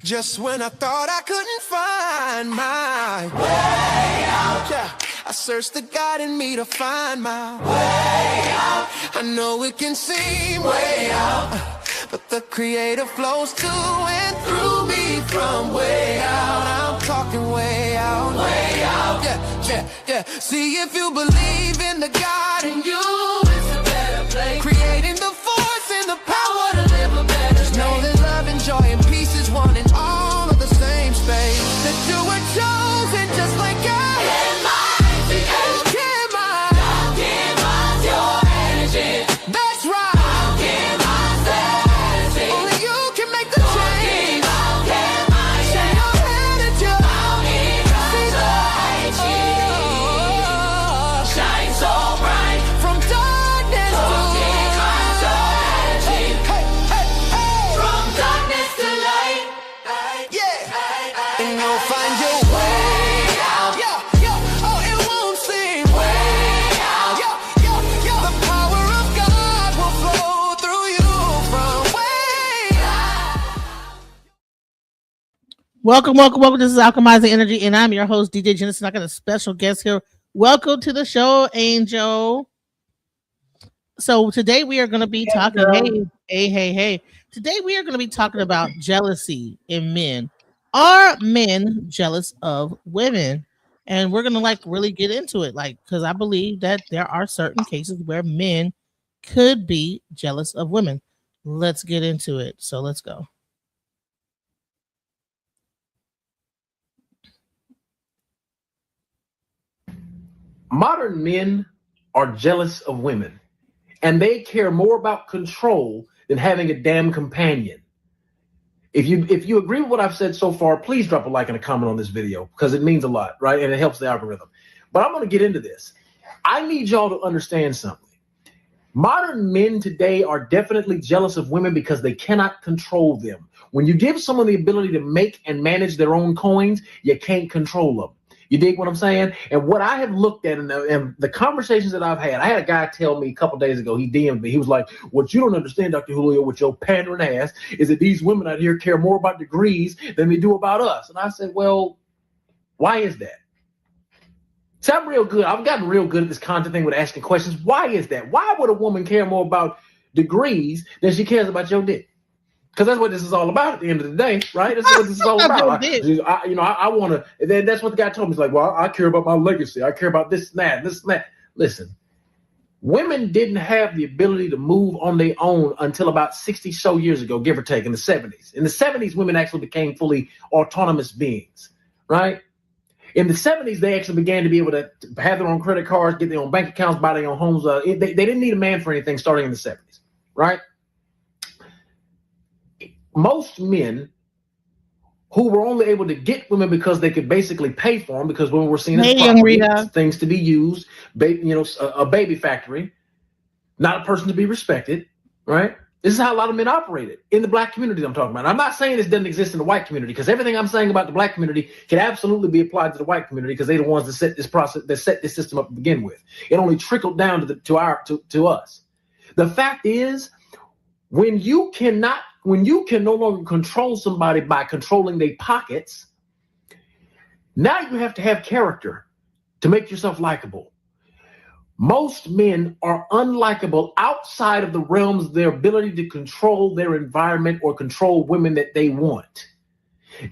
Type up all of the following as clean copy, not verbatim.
Just when I thought I couldn't find my way out, yeah, I searched the God in me to find my way out. I know it can seem way out, but the Creator flows to and through me from way out. I'm talking way out, yeah. See, if you believe in the God in you, it's a better place. Creating the force and the power to live a better life. Know that love and joy and peace is one in all of the same space. That you were chosen just like God. Your energy. That's right. Only you can make the change. Share your energy. Shine so bright from darkness from darkness to light. Yeah. And you'll find your way out. Yeah. Oh, it won't seem way out. Yeah. The power of God will flow through you from way out. Welcome. This is Alchemizing Energy, and I'm your host, DJ Jenison. I got a special guest here. Welcome to the show, Angel. So today we are going to be talking. Hey. Today we are going to be talking about jealousy in men. Are men jealous of women? And we're going to really get into it, because I believe that there are certain cases where men could be jealous of women. Let's get into it. So let's go. Modern men are jealous of women, and they care more about control than having a damn companion. If you agree with what I've said so far, please drop a like and a comment on this video, because it means a lot, right? And it helps the algorithm. But I'm going to get into this. I need y'all to understand something. Modern men today are definitely jealous of women because they cannot control them. When you give someone the ability to make and manage their own coins, you can't control them. You dig what I'm saying? And what I have looked at in the conversations that I've had, I had a guy tell me a couple days ago, he DM'd me, he was like, what you don't understand, Dr. Julio, with your pandering ass, is that these women out here care more about degrees than they do about us. And I said, well, why is that? See, I'm real good. I've gotten real good at this content thing with asking questions. Why is that? Why would a woman care more about degrees than she cares about your dick? Because that's what this is all about at the end of the day, right? That's what this is all about. I want to, that's what the guy told me. He's like, well, I care about my legacy. I care about this and that. Listen, women didn't have the ability to move on their own until about 60 so years ago, give or take, in the 70s. In the 70s, women actually became fully autonomous beings, right? In the 70s, they actually began to be able to have their own credit cards, get their own bank accounts, buy their own homes. They didn't need a man for anything starting in the 70s, right? Most men who were only able to get women because they could basically pay for them, because women were seen as property, things to be used, a baby factory, not a person to be respected, right? This is how a lot of men operated in the black community I'm talking about. I'm not saying this doesn't exist in the white community, because everything I'm saying about the black community can absolutely be applied to the white community, because they're the ones that set this process, that set this system up to begin with. It only trickled down to us. The fact is, when you can no longer control somebody by controlling their pockets, now you have to have character to make yourself likable. Most men are unlikable outside of the realms of their ability to control their environment or control women that they want.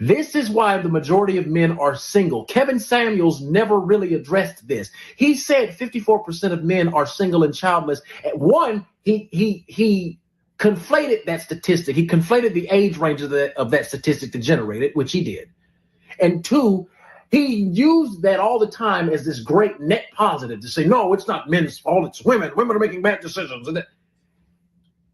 This is why the majority of men are single. Kevin Samuels never really addressed this. He said 54% of men are single and childless. One, he conflated that statistic. He conflated the age range of that statistic to generate it, which he did. And two, he used that all the time as this great net positive to say, no, it's not men's fault, it's women. Women are making bad decisions.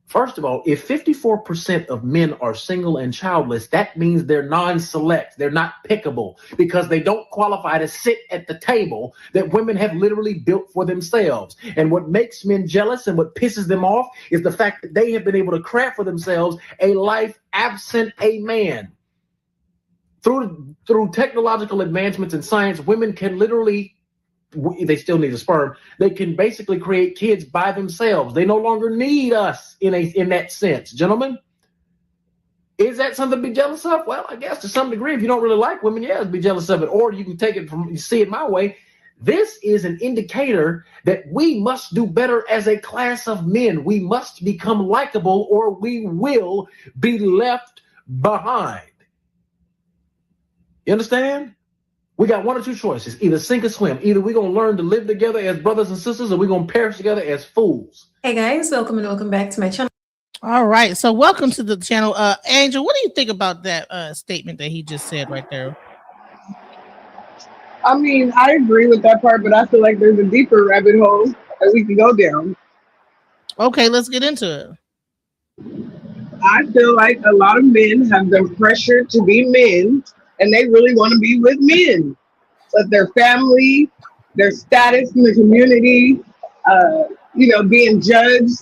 First of all, if 54% of men are single and childless, that means they're non-select. They're not pickable, because they don't qualify to sit at the table that women have literally built for themselves. And what makes men jealous and what pisses them off is the fact that they have been able to craft for themselves a life absent a man. Through technological advancements in science, women can literally, they still need a sperm, they can basically create kids by themselves. They no longer need us in that sense. Gentlemen, Is that something to be jealous of? Well, I guess to some degree, if you don't really like women, yeah, be jealous of it. Or you can take it from, you see it my way. This is an indicator that we must do better as a class of men. We must become likable or we will be left behind. You understand? We got one or two choices, either sink or swim. Either we're going to learn to live together as brothers and sisters or we're going to perish together as fools. Hey guys, welcome and welcome back to my channel. All right, so welcome to the channel. Angel, what do you think about that statement that he just said right there? I mean, I agree with that part, but I feel like there's a deeper rabbit hole that we can go down. Okay, let's get into it. I feel like a lot of men have been pressured to be men, and they really want to be with men. But their family, their status in the community, being judged,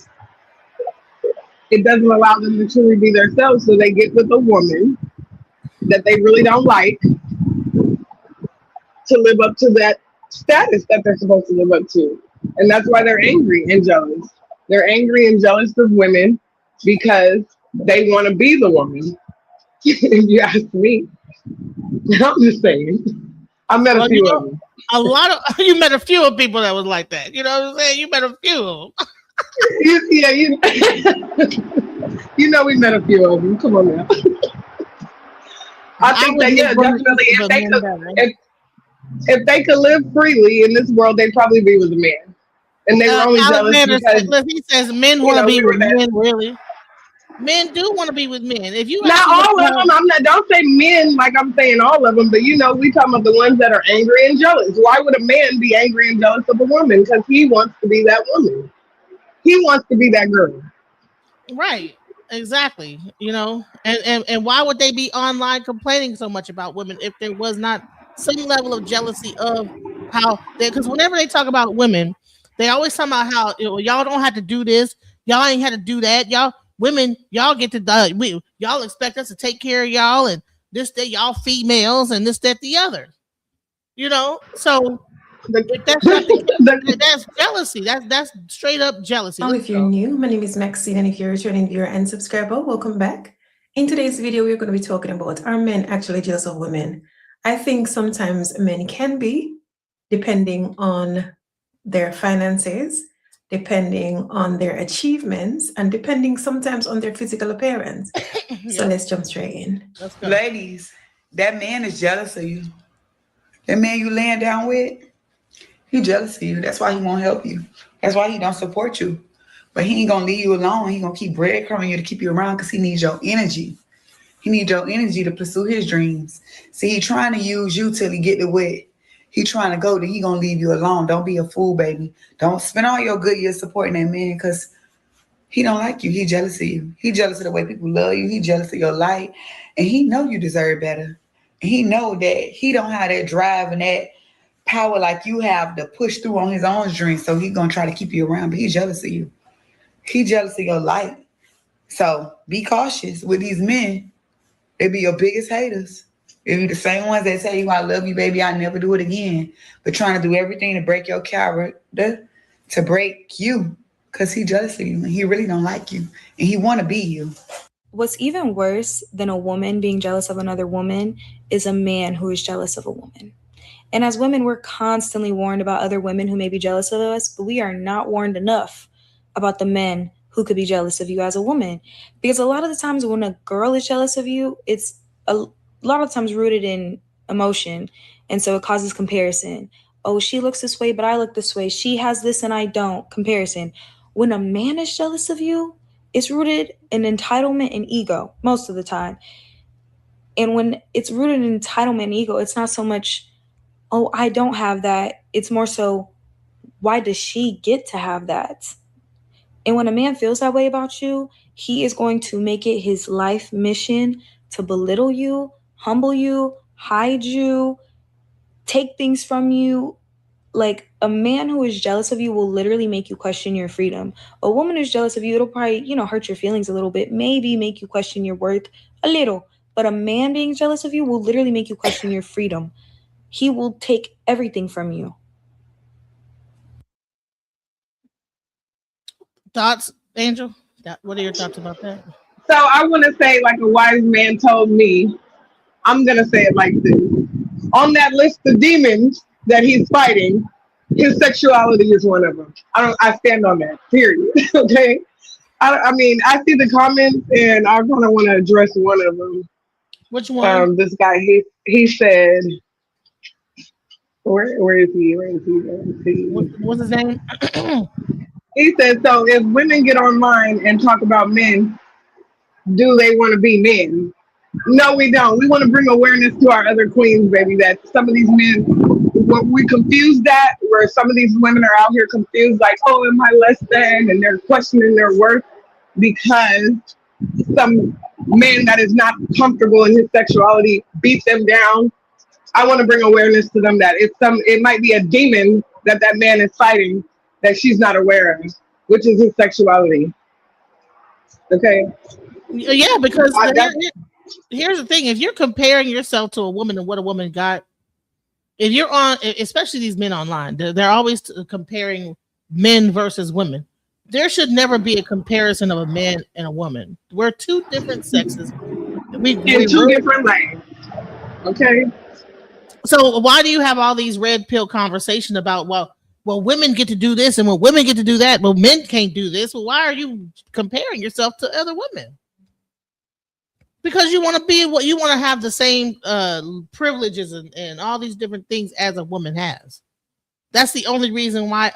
it doesn't allow them to truly be themselves. So they get with a woman that they really don't like to live up to that status that they're supposed to live up to. And that's why they're angry and jealous. They're angry and jealous of women because they want to be the woman. If you ask me. I'm just saying. I met a few of them. You met a few of people that was like that. You know what I'm saying? You met a few of them. We met a few of them. Come on now. I think that, definitely, if they could live freely in this world, they'd probably be with a man. And they were only jealous because he says men want to be with men, really. Men do want to be with men. If you not all of them, don't say men like I'm saying all of them, but we talking about the ones that are angry and jealous. Why would a man be angry and jealous of a woman? Because he wants to be that woman. He wants to be that girl. Right. Exactly. And why would they be online complaining so much about women if there was not some level of jealousy of how they, because whenever they talk about women, they always talk about how y'all don't have to do this, y'all ain't had to do that, y'all women, y'all get to y'all expect us to take care of y'all and this, that, y'all females and this, that, the other. So that's jealousy. That's straight up jealousy. If you're new, my name is Maxine, and if you're a returning viewer and subscriber, welcome back. In today's video, we're going to be talking about, are men actually jealous of women? I think sometimes men can be, depending on their finances, depending on their achievements, and depending sometimes on their physical appearance. So let's jump straight in. Ladies, that man is jealous of you. That man you laying down with, he jealous of you. That's why he won't help you. That's why he don't support you. But he ain't gonna leave you alone. He gonna keep breadcrumbing you to keep you around because he needs your energy. He needs your energy to pursue his dreams. See, he trying to use you till he get the wet. He trying to go, then he gonna leave you alone. Don't be a fool, baby. Don't spend all your good years supporting that man because he don't like you. He jealous of you. He jealous of the way people love you. He jealous of your light. And he know you deserve better. And he know that he don't have that drive and that power like you have to push through on his own dreams. So he gonna try to keep you around, but he jealous of you. He jealous of your light. So be cautious with these men. They be your biggest haters. They be the same ones that tell you, I love you, baby, I never do it again. But trying to do everything to break your character, to break you, because he jealous of you and he really don't like you. And he want to be you. What's even worse than a woman being jealous of another woman is a man who is jealous of a woman. And as women, we're constantly warned about other women who may be jealous of us, but we are not warned enough about the men who could be jealous of you as a woman. Because a lot of the times when a girl is jealous of you, it's a lot of times rooted in emotion. And so it causes comparison. Oh, she looks this way, but I look this way. She has this and I don't. Comparison. When a man is jealous of you, it's rooted in entitlement and ego most of the time. And when it's rooted in entitlement and ego, it's not so much, oh, I don't have that. It's more so, why does she get to have that? And when a man feels that way about you, he is going to make it his life mission to belittle you, humble you, hide you, take things from you. Like, a man who is jealous of you will literally make you question your freedom. A woman who's jealous of you, it'll probably, hurt your feelings a little bit, maybe make you question your worth a little. But a man being jealous of you will literally make you question your freedom. He will take everything from you. Thoughts, Angel? What are your thoughts about that? So I want to say, like a wise man told me, I'm going to say it like this. On that list of demons that he's fighting, his sexuality is one of them. I stand on that, period. Okay? I mean, I see the comments and I kind of want to address one of them. Which one? This guy, he said, where is he? Where is he? What's his name? He said, so if women get online and talk about men, do they want to be men? No, we don't. We want to bring awareness to our other queens, baby, that some of these men, we confuse that, where some of these women are out here confused, like, oh, am I less than? And they're questioning their worth because some man that is not comfortable in his sexuality beat them down. I want to bring awareness to them that it might be a demon that man is fighting that she's not aware of, which is his sexuality. Okay? Yeah, because here's the thing. If you're comparing yourself to a woman and what a woman got, if you're on, especially these men online, they're always comparing men versus women. There should never be a comparison of a man and a woman. We're two different sexes. In two different lanes. Okay. So why do you have all these red pill conversation about, well, women get to do this and well, women get to do that, but men can't do this? Well, why are you comparing yourself to other women? Because you want to be what you want to have the same privileges and all these different things as a woman has. That's the only reason why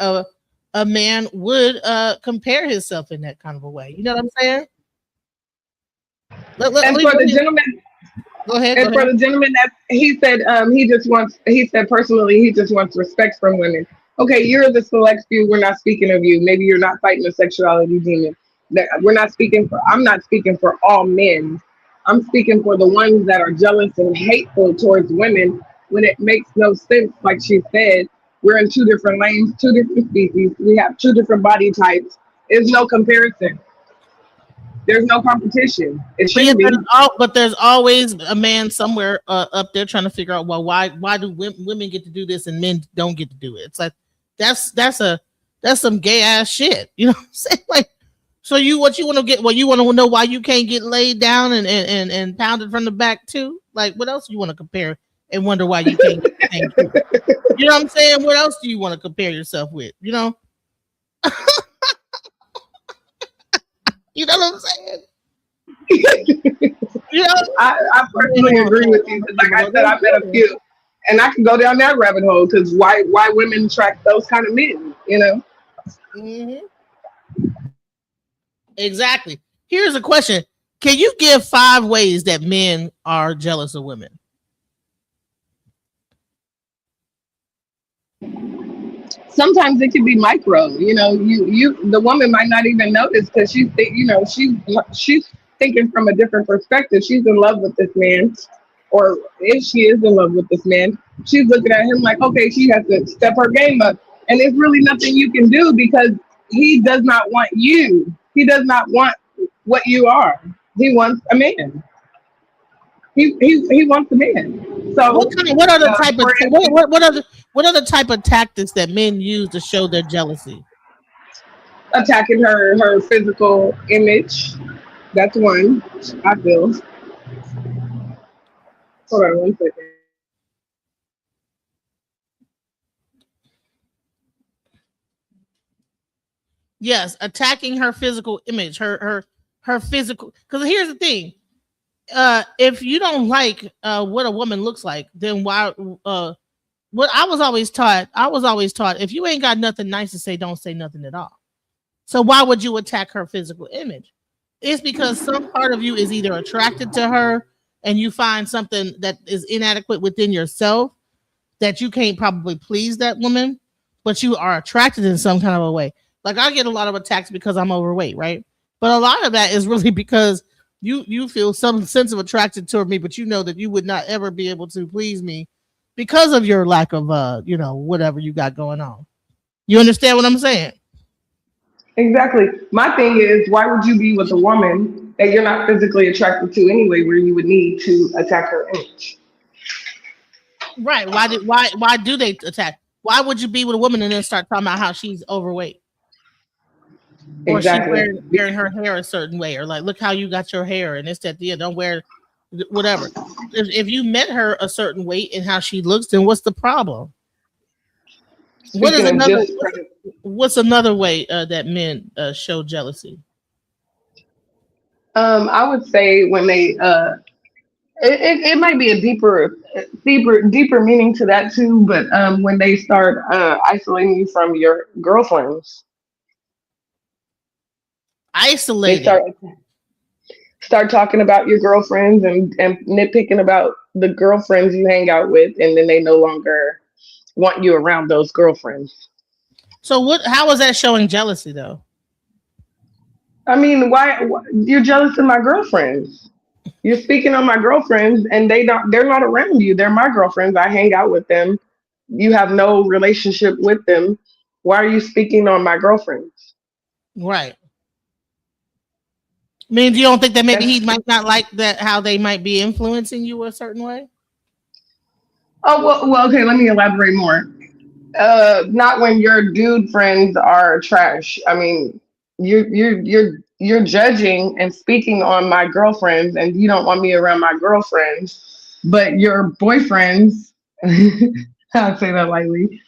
a man would compare himself in that kind of a way. You know what I'm saying? And for the gentleman, go ahead. For the gentleman that he said he said personally he just wants respect from women. Okay, you're the select few. We're not speaking of you. Maybe you're not fighting a sexuality demon. I'm not speaking for all men. I'm speaking for the ones that are jealous and hateful towards women when it makes no sense. Like she said, we're in two different lanes, two different species. We have two different body types. There's no comparison. There's no competition. It shouldn't be. But there's always a man somewhere up there trying to figure out, well, why do women get to do this and men don't get to do it? It's like that's some gay ass shit. You know what I'm saying? Like, so you want to know why you can't get laid down and pounded from the back too? Like, what else do you want to compare and wonder why you can't get the same too? You know what I'm saying? What else do you want to compare yourself with? You know? You know what I'm saying? You know? I personally agree with you. Like I said, I met a few, and I can go down that rabbit hole because why women attract those kind of men? You know? Mm-hmm. Exactly. Here's a question: can you give 5 ways that men are jealous of women? Sometimes it can be micro. You know, the woman might not even notice because she's thinking from a different perspective. She's in love with this man, or if she is in love with this man, she's looking at him like, okay, she has to step her game up, and there's really nothing you can do because he does not want you. He does not want what you are. He wants a man. He wants a man. So what other type of tactics that men use to show their jealousy? Attacking her physical image. That's one, I feel. Hold on 1 second. Yes, attacking her physical image, her physical. Because here's the thing: if you don't like what a woman looks like, then why? What I was always taught, if you ain't got nothing nice to say, don't say nothing at all. So why would you attack her physical image? It's because some part of you is either attracted to her and you find something that is inadequate within yourself that you can't probably please that woman, but you are attracted in some kind of a way. Like I get a lot of attacks because I'm overweight, right? But a lot of that is really because you feel some sense of attraction toward me, but you know that you would not ever be able to please me because of your lack of whatever you got going on. You understand what I'm saying? Exactly. My thing is, why would you be with a woman that you're not physically attracted to anyway, where you would need to attack her image? Right. Why do they attack? Why would you be with a woman and then start talking about how she's overweight? Or she Exactly. wearing her hair a certain way, or like, look how you got your hair, and it's that don't wear whatever. If you met her a certain weight and how she looks, then what's the problem? Speaking of just What's another way that men show jealousy? I would say when they it might be a deeper meaning to that too, but when they start isolating you from your girlfriends. Isolating. They start talking about your girlfriends and nitpicking about the girlfriends you hang out with, and then they no longer want you around those girlfriends. So how is that showing jealousy though? I mean, why you're jealous of my girlfriends? You're speaking on my girlfriends, and they're not around you. They're my girlfriends. I hang out with them. You have no relationship with them. Why are you speaking on my girlfriends? Right. I mean, do you don't think that maybe he might not like that, how they might be influencing you a certain way? Oh, well, okay, let me elaborate more. Not when your dude friends are trash. I mean, you're judging and speaking on my girlfriends, and you don't want me around my girlfriends, but your boyfriends, I'd say that lightly.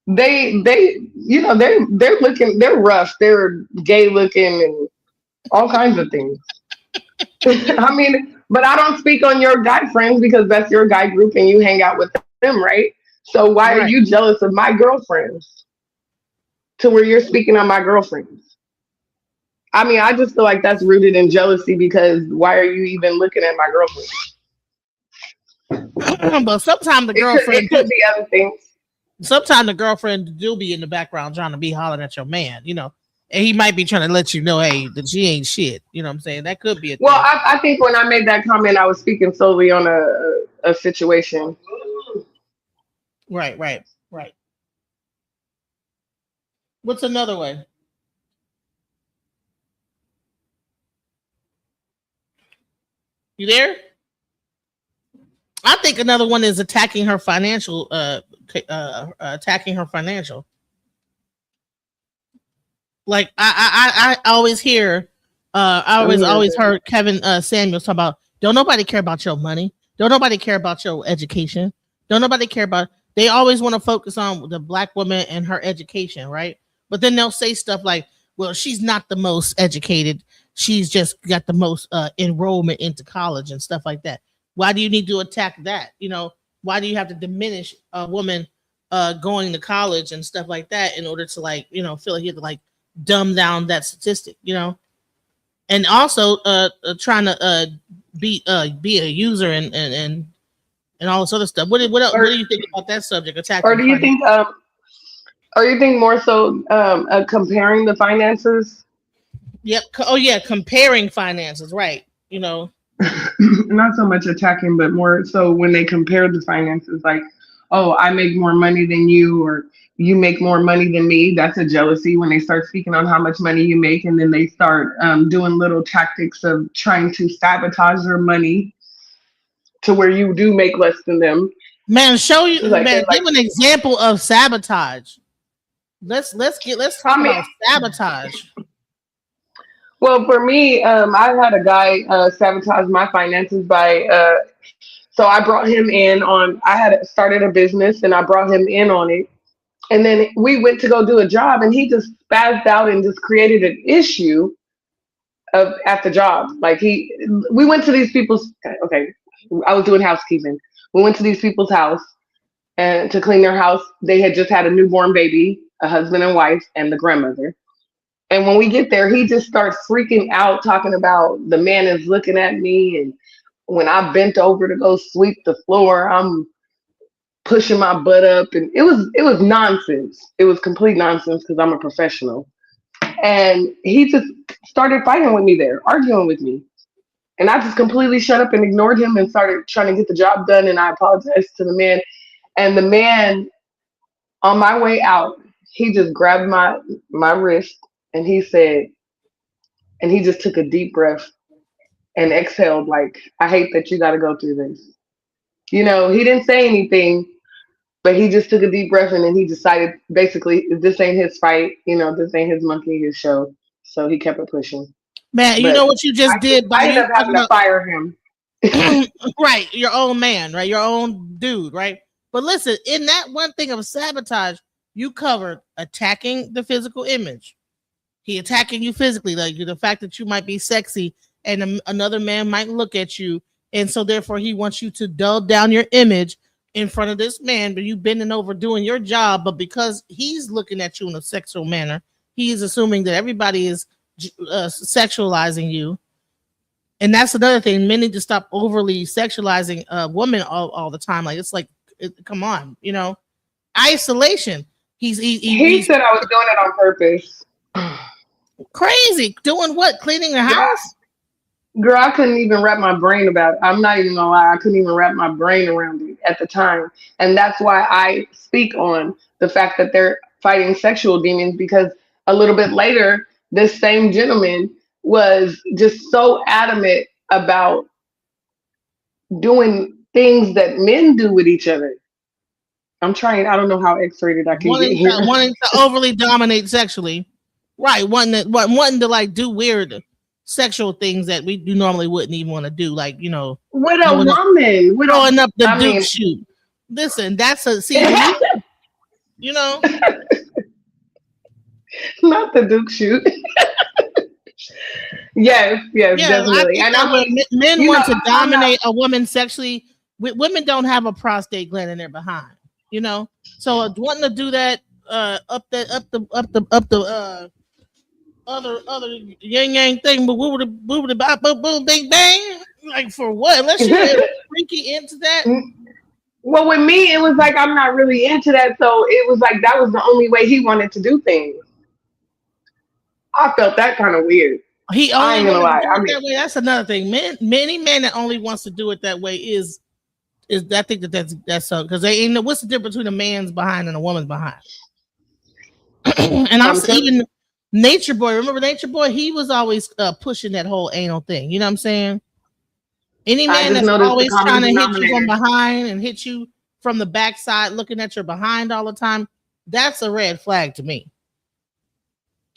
They they're rough, they're gay looking, and all kinds of things. I mean, but I don't speak on your guy friends because that's your guy group and you hang out with them, right? So why are you jealous of my girlfriends to where you're speaking on my girlfriends? I mean, I just feel like that's rooted in jealousy because why are you even looking at my girlfriend? But sometimes the girlfriend it could be other things. Sometimes the girlfriend do be in the background trying to be hollering at your man, and he might be trying to let you know, hey, that she ain't shit. You know what I'm saying? That could be a well, I think when I made that comment, I was speaking solely on a situation. Right. What's another way? You there? I think another one is attacking her financial. Like I always hear, I always heard Kevin Samuels talk about, don't nobody care about your money. Don't nobody care about your education. Don't nobody care about. They always want to focus on the black woman and her education, right? But then they'll say stuff like, well, she's not the most educated. She's just got the most enrollment into college and stuff like that. Why do you need to attack that? Why do you have to diminish a woman going to college and stuff like that in order to feel like you have to dumb down that statistic, and also trying to be a user and all this other stuff. What do you think about that subject? Attacking, or do you think more so comparing the finances? Yep. Oh yeah, comparing finances, right? Not so much attacking, but more so when they compare the finances, like, oh, I make more money than you, or you make more money than me. That's a jealousy when they start speaking on how much money you make, and then they start doing little tactics of trying to sabotage your money to where you do make less than them. Man, give an example of sabotage. Let's talk about sabotage. Well, for me, I had a guy sabotage my finances by so I brought him in on. I had started a business and I brought him in on it. And then we went to go do a job, and he just spazzed out and just created an issue at the job. Like we went to these people's. Okay, I was doing housekeeping. We went to these people's house and to clean their house. They had just had a newborn baby, a husband and wife, and the grandmother. And when we get there, he just starts freaking out, talking about the man is looking at me, and when I bent over to go sweep the floor, I'm pushing my butt up, and it was nonsense. It was complete nonsense because I'm a professional. And he just started fighting with me there, arguing with me. And I just completely shut up and ignored him and started trying to get the job done. And I apologized to the man. And the man, on my way out, he just grabbed my wrist and he said, and he just took a deep breath and exhaled, like, I hate that you got to go through this. He didn't say anything, but he just took a deep breath and then he decided, basically, this ain't his fight. This ain't his monkey, his show. So he kept it pushing. Man, you know what you just did? I ended up having to fire him. Right, your own man, right? Your own dude, right? But listen, in that one thing of sabotage, you covered attacking the physical image. He attacking you physically, like the fact that you might be sexy and another man might look at you. And so therefore he wants you to dull down your image in front of this man, but you bending over doing your job. But because he's looking at you in a sexual manner, he is assuming that everybody is sexualizing you. And that's another thing. Men need to stop overly sexualizing women all the time. Like, it's like, come on, you know, isolation. He said I was doing it on purpose. Crazy. Doing what? Cleaning the house? Girl, I couldn't even wrap my brain about it. I'm not even gonna lie. I couldn't even wrap my brain around it at the time. And that's why I speak on the fact that they're fighting sexual demons, because a little bit later, this same gentleman was just so adamant about doing things that men do with each other. I'm trying. I don't know how X-rated I can get here. Wanting to overly dominate sexually. Right. Wanting to like do weird sexual things that we normally wouldn't even want to do. Like, you know. With a woman. Throwing up the Duke shoot. Listen, that's a... See, you know. Not the Duke shoot. Yes, definitely. And men want to dominate a woman sexually. Women don't have a prostate gland in their behind, you know. So wanting to do that up the other yang yang thing, but boom bang bang, like for what? Unless you're freaky into that. Well, with me, it was like I'm not really into that, so it was like that was the only way he wanted to do things. I felt that kind of weird. He only wanted to do it that way. That's another thing. Many men that only wants to do it that way is I think that's so, because they ain't know what's the difference between a man's behind and a woman's behind. And also even Nature Boy. Remember Nature Boy? He was always pushing that whole anal thing. You know what I'm saying? Any man that's always trying to hit you from behind and hit you from the backside, looking at your behind all the time, that's a red flag to me.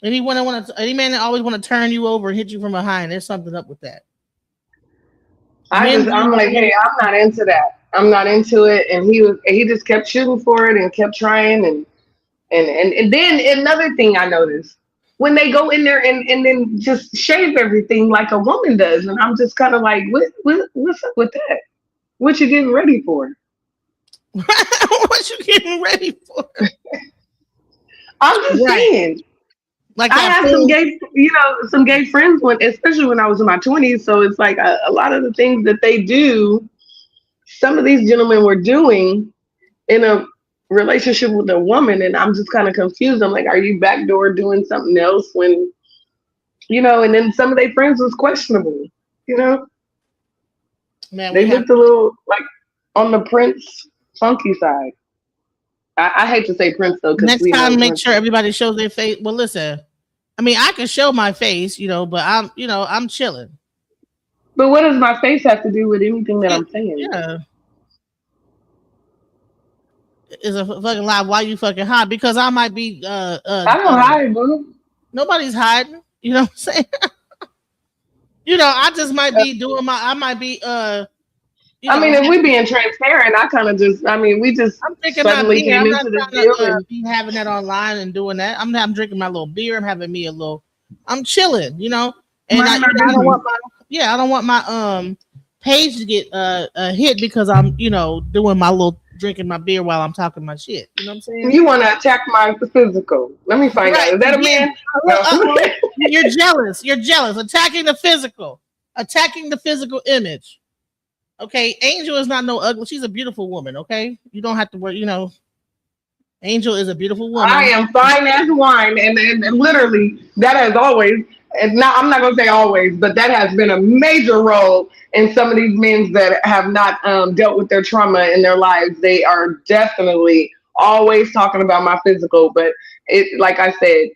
Any man that always want to turn you over and hit you from behind, there's something up with that. I'm like, hey, I'm not into that. I'm not into it. And he just kept shooting for it and kept trying. And then another thing I noticed, when they go in there and then just shave everything like a woman does, and I'm just kind of like, what's up with that? What you getting ready for? What you getting ready for? I'm just saying. Like I had some gay friends especially when I was in my 20s. So it's like a lot of the things that they do, some of these gentlemen were doing in a relationship with a woman, and I'm just kind of confused. I'm like, are you backdoor doing something else when, you know? And then some of their friends was questionable, you know. Man, they looked a little like on the Prince funky side. I hate to say Prince though. Next time, make sure everybody shows their face. Well, listen, I mean, I can show my face, you know, but I'm chilling. But what does my face have to do with anything that I'm saying? Yeah, it's a fucking lie. Why you fucking hide? Because I might be. I don't hide, boo. Nobody's hiding. You know what I'm saying? You know, I just might be doing my. I might be. I mean, if we being transparent, I kind of just, I mean, we just suddenly came into this deal. Be having that online and doing that. I'm drinking my little beer. I'm having me a little, I'm chilling, you know, and I don't want my page to get hit because I'm, you know, doing my little drinking my beer while I'm talking my shit. You know what I'm saying? You want to attack my physical. Let me find out. Is that a man? You're jealous. You're jealous. Attacking the physical image. Okay, Angel is not no ugly. She's a beautiful woman. Okay, you don't have to worry. You know, Angel is a beautiful woman. I am fine as wine, and literally that has always. And now I'm not gonna say always, but that has been a major role in some of these men that have not dealt with their trauma in their lives. They are definitely always talking about my physical, but it, like I said,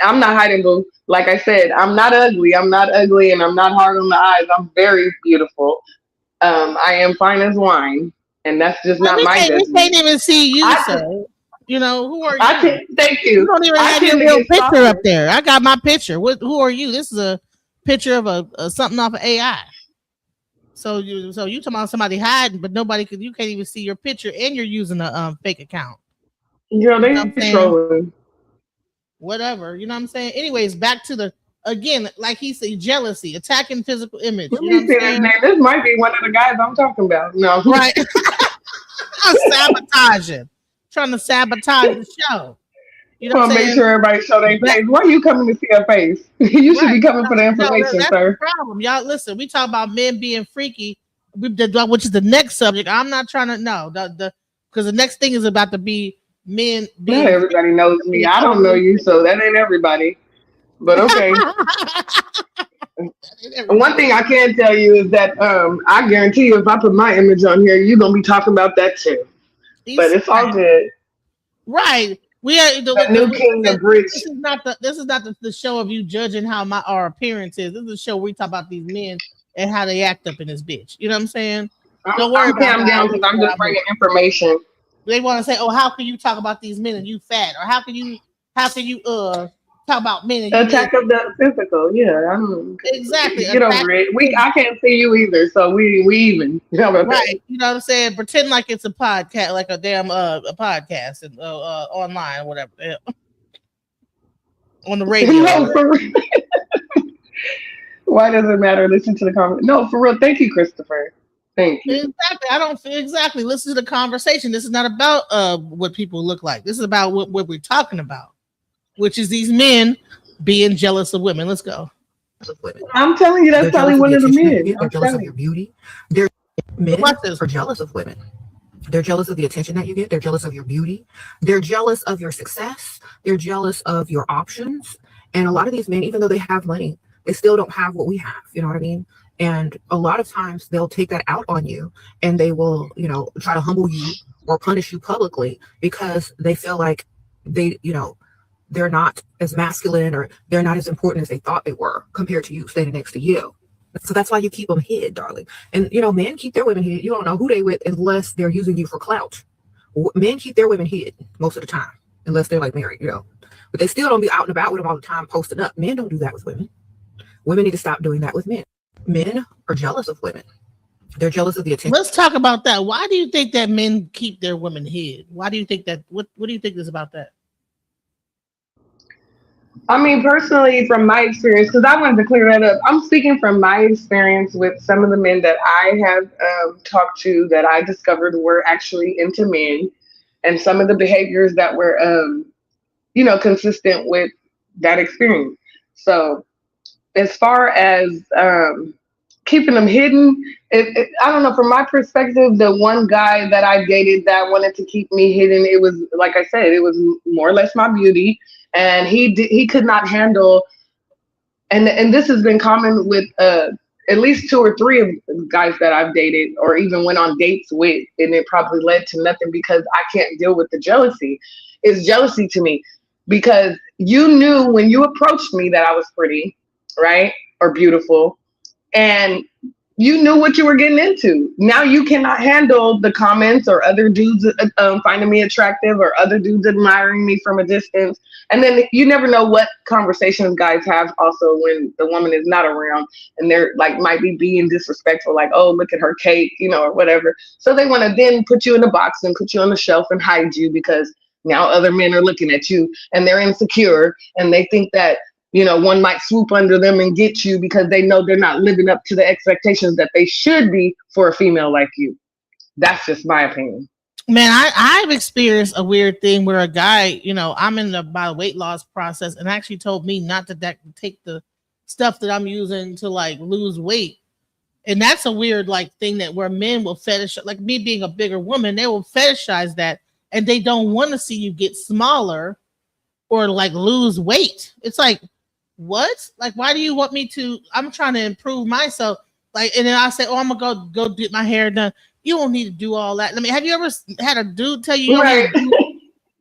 I'm not hiding, boo. Like I said, I'm not ugly. I'm not ugly, and I'm not hard on the eyes. I'm very beautiful. I am fine as wine, and that's just not my judgment. We can't even see you, sir. You know, who are you? I can thank you. You don't even have your real picture up there. I got my picture. Who are you? This is a picture of a something off of AI. So you talking about somebody hiding, but nobody could. You can't even see your picture, and you're using a fake account. Girl, they trolling. Whatever, you know what I'm saying. Anyways, back to the again, like he said, jealousy, attacking physical image. Let me see his name. This might be one of the guys I'm talking about. No, right. I'm sabotaging, trying to sabotage the show. You know, make sure everybody show their face. Why are you coming to see a face? You should be coming for the information, that's sir. The problem, y'all. Listen, we talk about men being freaky, which is the next subject. I'm not trying to know because the next thing is about to be men. Not everybody knows me. I don't know you, so that ain't everybody. But okay. One thing I can tell you is that I guarantee you, if I put my image on here, you're gonna be talking about that too. But it's all good. Right. We are the new king of bridge. This is not the show of you judging how our appearance is. This is a show where we talk about these men and how they act up in this bitch. You know what I'm saying? Don't worry about calm down because I'm just bringing information. They want to say, "Oh, how can you talk about these men and you fat?" Or how can you talk about men and attack of the physical? Yeah, exactly. Get over it. I can't see you either, so we even. Right. You know what I'm saying? Pretend like it's a podcast, like a damn a podcast and online or whatever. Yeah. On the radio. No, for real. Why does it matter? Listen to the comment. No, for real. Thank you, Christopher. Thank you. Exactly. I don't feel exactly. Listen to the conversation. This is not about what people look like. This is about what we're talking about, which is these men being jealous of women. Let's go. I'm telling you, that's probably one of the men. They're jealous of your beauty. Men are jealous of women. They're jealous of the attention that you get. They're jealous of your beauty. They're jealous of your success. They're jealous of your options. And a lot of these men, even though they have money, they still don't have what we have. You know what I mean? And a lot of times they'll take that out on you and they will, try to humble you or punish you publicly because they feel like they're not as masculine or they're not as important as they thought they were compared to you standing next to you. So that's why you keep them hid, darling. And, men keep their women hid. You don't know who they with unless they're using you for clout. Men keep their women hid most of the time, unless they're like married, But they still don't be out and about with them all the time posting up. Men don't do that with women. Women need to stop doing that with men. Men are jealous of women. They're jealous of the attention. Let's talk about that. Why do you think that men keep their women hid? Why do you think that? What do you think is about that? I mean, personally, from my experience, because I wanted to clear that up, I'm speaking from my experience with some of the men that I have talked to that I discovered were actually into men and some of the behaviors that were, consistent with that experience. So as far as keeping them hidden, I don't know, from my perspective, the one guy that I dated that wanted to keep me hidden, it was, like I said, it was more or less my beauty. And he could not handle, and this has been common with at least 2 or 3 of the guys that I've dated or even went on dates with, and it probably led to nothing because I can't deal with the jealousy. It's jealousy to me because you knew when you approached me that I was pretty, right, or beautiful, and you knew what you were getting into. Now you cannot handle the comments or other dudes finding me attractive or other dudes admiring me from a distance. And then you never know what conversations guys have also when the woman is not around and they're like, might be being disrespectful, like, oh, look at her cake, or whatever. So they want to then put you in a box and put you on the shelf and hide you because now other men are looking at you and they're insecure and they think that, one might swoop under them and get you because they know they're not living up to the expectations that they should be for a female like you. That's just my opinion. Man, I've experienced a weird thing where a guy, I'm in my weight loss process and actually told me not to take the stuff that I'm using to like lose weight. And that's a weird thing that where men will fetishize, like me being a bigger woman, they will fetishize that and they don't want to see you get smaller or like lose weight. It's like, what? Like, why do you want me to? I'm trying to improve myself. Like, and then I say, oh, I'm gonna go get my hair done. You don't need to do all that. I mean, have you ever had a dude tell you, right?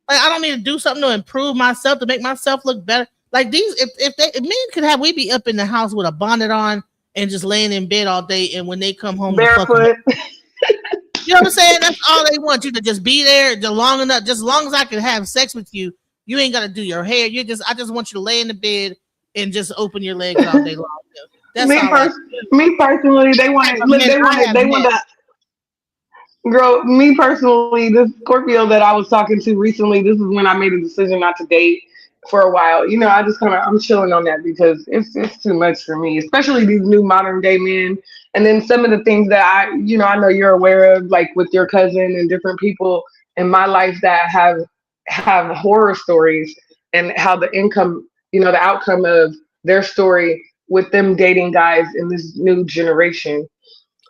I don't need to do something to improve myself, to make myself look better. Like these, if men could have, we be up in the house with a bonnet on and just laying in bed all day, and when they come home, barefoot. You know what I'm saying? That's all they want you to just be there long enough. Just as long as I can have sex with you, you ain't gotta do your hair. I just want you to lay in the bed and just open your legs all day long. That's all. Me personally, they want to. Girl, me personally, this Scorpio that I was talking to recently, this is when I made a decision not to date for a while. You know, I just I'm chilling on that because it's too much for me, especially these new modern day men. And then some of the things that I know you're aware of, like with your cousin and different people in my life that have horror stories, and how the outcome of their story with them dating guys in this new generation.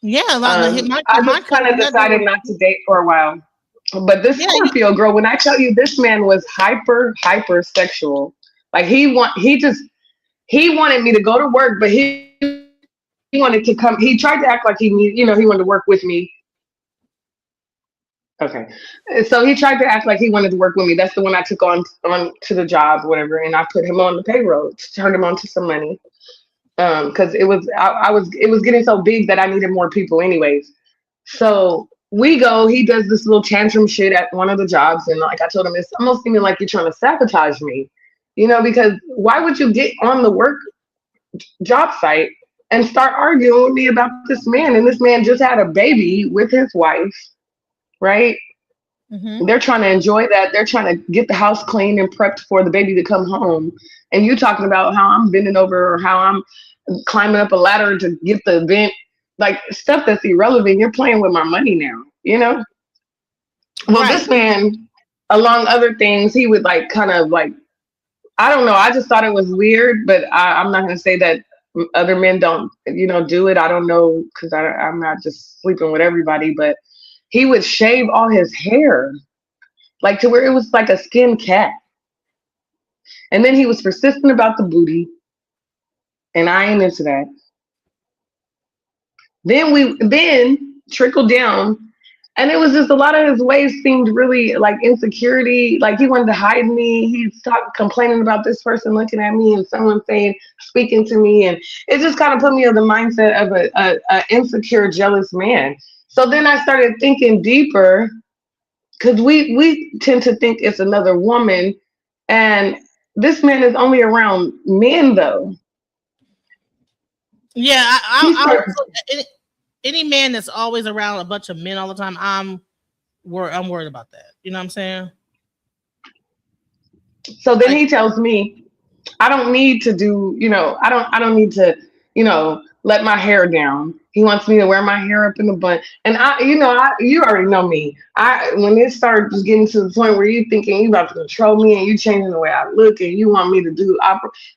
Yeah, I just kind of decided not to date for a while. But this Scorpio girl, when I tell you this man was hypersexual, like he wanted me to go to work, but he wanted to come. He tried to act like he wanted to work with me. Okay, so he tried to act like he wanted to work with me. That's the one I took on to the job, whatever, and I put him on the payroll, turned him on to some money. Because it was getting so big that I needed more people anyways. So he does this little tantrum shit at one of the jobs, and like I told him, it's almost seeming like you're trying to sabotage me, because why would you get on the work job site and start arguing with me about this man? And this man just had a baby with his wife, right? Mm-hmm. They're trying to enjoy that. They're trying to get the house clean and prepped for the baby to come home. And you talking about how I'm bending over or how I'm climbing up a ladder to get the event, like stuff that's irrelevant. You're playing with my money now, Well, right. This man, along other things, he would I don't know. I just thought it was weird, but I'm not going to say that other men don't, do it. I don't know, because I'm not just sleeping with everybody, but he would shave all his hair, like to where it was like a skin cat. And then he was persistent about the booty, and I ain't into that. Then trickled down, and it was just a lot of his ways seemed really like insecurity, like he wanted to hide me. He stopped complaining about this person looking at me and someone speaking to me, and it just kind of put me in the mindset of a insecure, jealous man. So then I started thinking deeper, because we tend to think it's another woman, and this man is only around men, though. Yeah, any man that's always around a bunch of men all the time, I'm worried about that. You know what I'm saying? So then he tells me, I don't need to do, I don't need to, let my hair down. He wants me to wear my hair up in a bun. And you already know me. When it starts getting to the point where you thinking you about to control me and you changing the way I look and you want me to do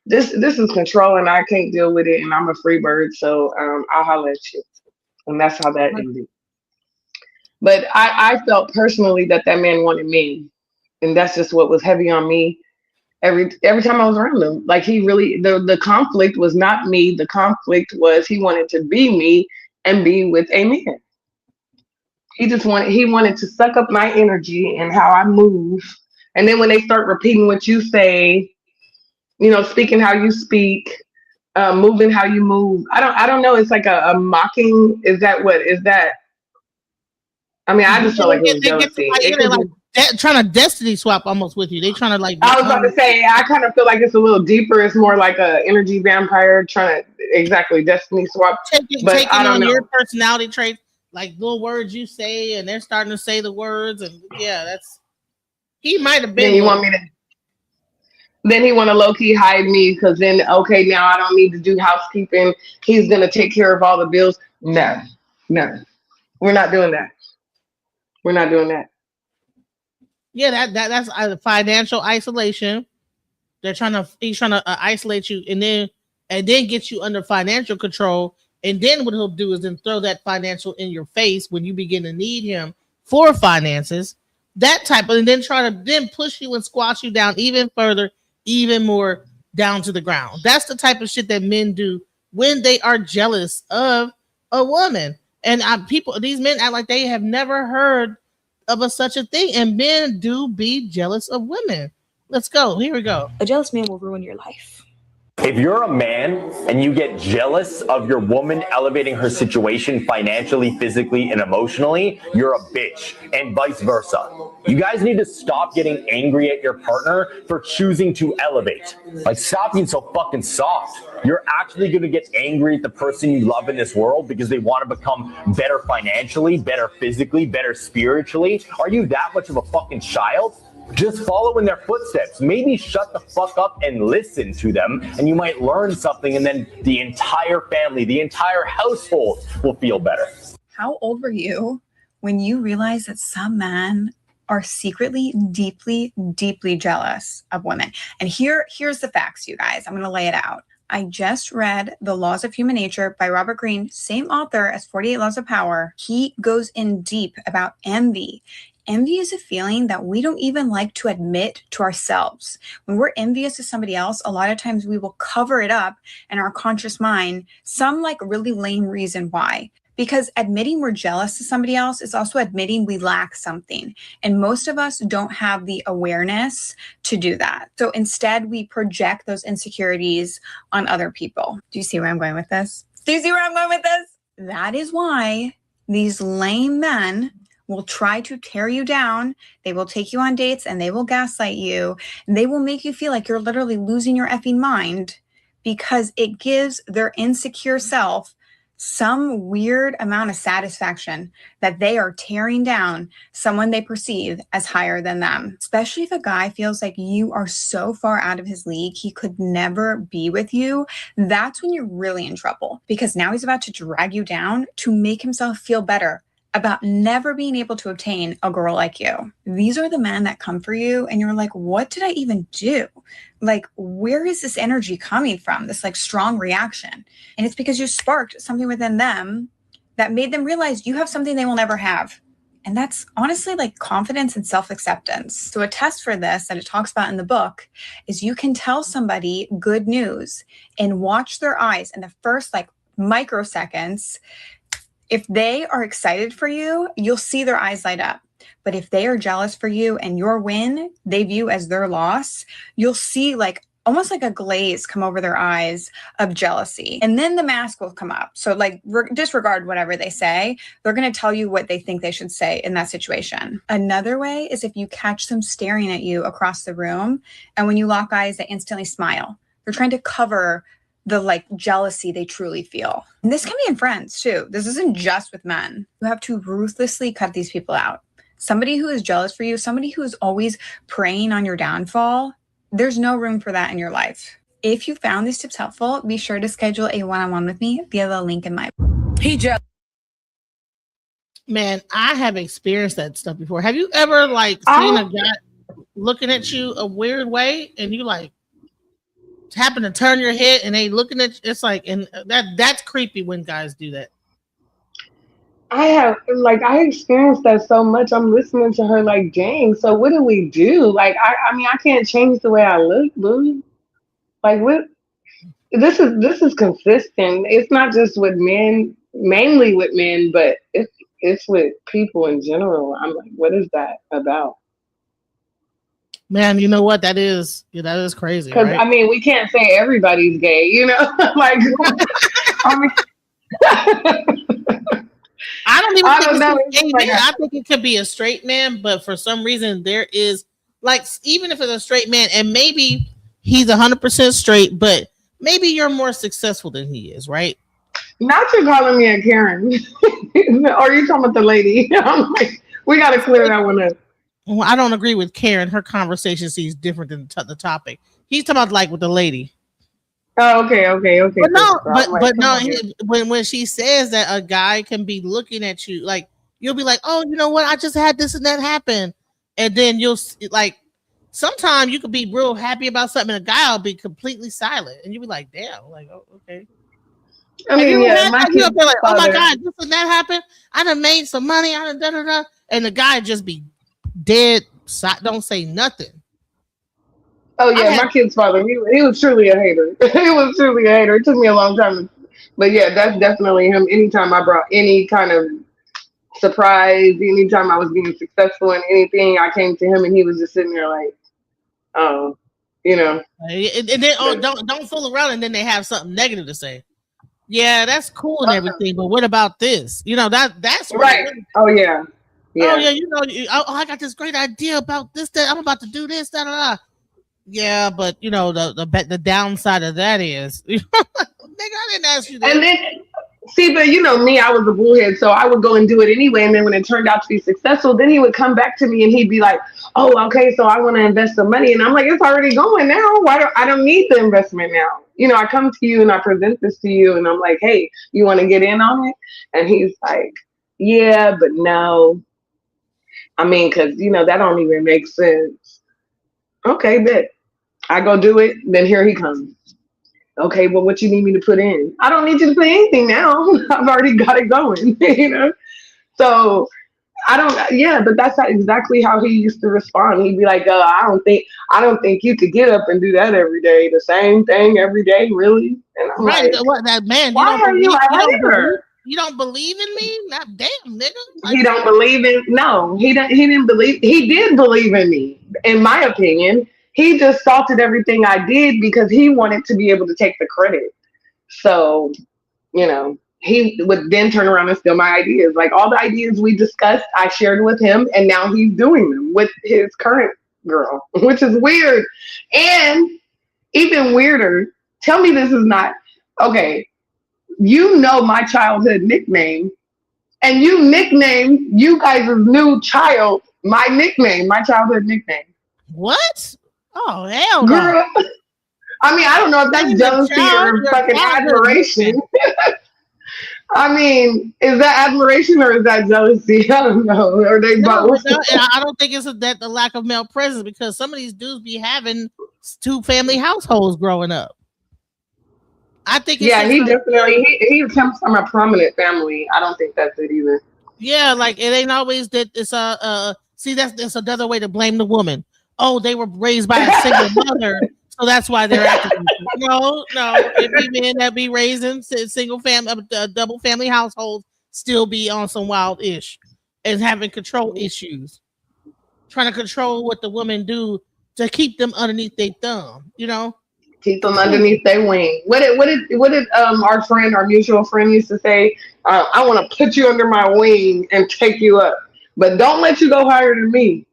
this is control, and I can't deal with it, and I'm a free bird. So I'll holler at you. And that's how that ended. But I felt personally that man wanted me. And that's just what was heavy on me. Every time I was around him, like he really, the conflict was not me. The conflict was he wanted to be me and be with a man. He wanted to suck up my energy and how I move. And then when they start repeating what you say, speaking how you speak, moving how you move. I don't know. It's like a mocking. Is that what is that? I mean, I just felt like it was jealousy. Trying to destiny swap almost with you. They trying to I was about to say, I kind of feel like it's a little deeper. It's more like a energy vampire trying to destiny swap. Taking I don't know your personality traits, like little words you say, and they're starting to say the words, and he might have been. Then he want to low key hide me, because then now I don't need to do housekeeping. He's gonna take care of all the bills. No, we're not doing that. We're not doing that. Yeah, that's financial isolation. He's trying to isolate you and then get you under financial control. And then what he'll do is then throw that financial in your face when you begin to need him for finances. That type of, and then try to then push you and squash you down even further, even more down to the ground. That's the type of shit that men do when they are jealous of a woman. And these men act like they have never heard of such a thing, and men do be jealous of women. Let's go. Here we go. A jealous man will ruin your life. If you're a man and you get jealous of your woman elevating her situation financially, physically, and emotionally, you're a bitch, and vice versa. You guys need to stop getting angry at your partner for choosing to elevate. Like, stop being so fucking soft. You're actually going to get angry at the person you love in this world because they want to become better financially, better physically, better spiritually. Are you that much of a fucking child? Just follow in their footsteps. Maybe shut the fuck up and listen to them, and you might learn something, and then the entire family, the entire household will feel better. How old were you when you realized that some men are secretly, deeply, deeply jealous of women? And here's the facts, you guys. I'm going to lay it out. I just read The Laws of Human Nature by Robert Greene, same author as 48 Laws of Power. He goes in deep about envy. Envy is a feeling that we don't even like to admit to ourselves. When we're envious of somebody else, a lot of times we will cover it up in our conscious mind, some like really lame reason why. Because admitting we're jealous of somebody else is also admitting we lack something. And most of us don't have the awareness to do that. So instead, we project those insecurities on other people. Do you see where I'm going with this? Do you see where I'm going with this? That is why these lame men will try to tear you down. They will take you on dates and they will gaslight you. And they will make you feel like you're literally losing your effing mind because it gives their insecure self some weird amount of satisfaction that they are tearing down someone they perceive as higher than them. Especially if a guy feels like you are so far out of his league, he could never be with you. That's when you're really in trouble, because now he's about to drag you down to make himself feel better about never being able to obtain a girl like you. These are the men that come for you and you're like, what did I even do? Like, where is this energy coming from? This like strong reaction. And it's because you sparked something within them that made them realize you have something they will never have. And that's honestly like confidence and self-acceptance. So a test for this that it talks about in the book is you can tell somebody good news and watch their eyes in the first like microseconds. If they are excited for you, you'll see their eyes light up. But if they are jealous for you and your win, they view as their loss, you'll see like almost like a glaze come over their eyes of jealousy. And then the mask will come up. So like disregard whatever they say. They're going to tell you what they think they should say in that situation. Another way is if you catch them staring at you across the room, and when you lock eyes, they instantly smile. They're trying to cover the like jealousy they truly feel. And this can be in friends too. This isn't just with men. You have to ruthlessly cut these people out. Somebody who is jealous for you, somebody who is always preying on your downfall, there's no room for that in your life. If you found these tips helpful, be sure to schedule a one-on-one with me via the link in my Man, I have experienced that stuff before. Have you ever like seen a guy looking at you a weird way and you like happen to turn your head and they looking at you? It's like, and that's creepy when guys do that. I experienced that so much. I'm listening to her like, dang, so what do we do? Like, I mean, I can't change the way I look, boo. Like, what? This is consistent. It's not just with men, mainly with men, but it's with people in general. I'm like, what is that about? Man, you know what that is? Yeah, that is crazy. Because right? I mean, we can't say everybody's gay, you know? Like, I mean, I don't even think know. It's gay man. I think it could be a straight man, but for some reason there is like, even if it's a straight man, and maybe he's 100% straight, but maybe you're more successful than he is, right? Not you calling me a Karen. Or are you talking about the lady? I'm like, we got to clear that one up. Well, I don't agree with Karen. Her conversation seems different than the topic. He's talking about like with the lady. Oh, okay. But no, like, no. When she says that a guy can be looking at you, like you'll be like, oh, you know what? I just had this and that happen, and then you'll like. Sometimes you could be real happy about something, and a guy will be completely silent, and you'll be like, damn, like, oh, okay. I mean, yeah, my kids like, oh my god, this and that happened. I done made some money. I done da. And the guy just be dead, don't say nothing. Oh yeah, my kid's father, he was truly a hater. He was truly a hater. It took me a long time, but yeah, that's definitely him. Anytime I brought any kind of surprise, anytime I was being successful in anything, I came to him and he was just sitting there like, oh And then don't fool around, and then they have something negative to say. Yeah, that's cool and everything, but what about this? That's right. Oh yeah. Oh yeah, I got this great idea about this. That I'm about to do this. Da da da. Yeah, but the downside of that is, nigga, I didn't ask you that. And then, see, but me, I was a bullhead, so I would go and do it anyway. And then when it turned out to be successful, then he would come back to me and he'd be like, "Oh, okay, so I want to invest some money," and I'm like, "It's already going now. I don't need the investment now." I come to you and I present this to you, and I'm like, "Hey, you want to get in on it?" And he's like, "Yeah, but no. I mean, because that don't even make sense." Okay, bet. I go do it. Then here he comes. Okay, well, what you need me to put in? I don't need you to put anything now. I've already got it going, So but that's exactly how he used to respond. He'd be like, I don't think you could get up and do that every day. The same thing every day, really? And I'm right, like, that man, why are you out here? You don't believe in me? Not damn, nigga. He don't believe in he did believe in me, in my opinion. He just salted everything I did because he wanted to be able to take the credit. So, he would then turn around and steal my ideas. Like all the ideas we discussed, I shared with him, and now he's doing them with his current girl, which is weird. And even weirder, tell me this is not, okay, my childhood nickname, and you nicknamed you guys' new child my childhood nickname. What? Oh, hell no. Girl, I mean, I don't know if that's jealousy or fucking admiration. I mean, is that admiration or is that jealousy? I don't know. Are they both? I don't think it's that the lack of male presence, because some of these dudes be having 2-family households growing up. I think he definitely he comes from a prominent family. I don't think that's it either. Yeah, like it ain't always that. It's see, that's another way to blame the woman. Oh, they were raised by a single mother, so that's why they're acting. No, it be men that be raised in single family, double family households, still be on some wild ish and having control issues, trying to control what the women do to keep them underneath their thumb. Keep them underneath their wing. What did our mutual friend used to say? I want to put you under my wing and take you up, but don't let you go higher than me.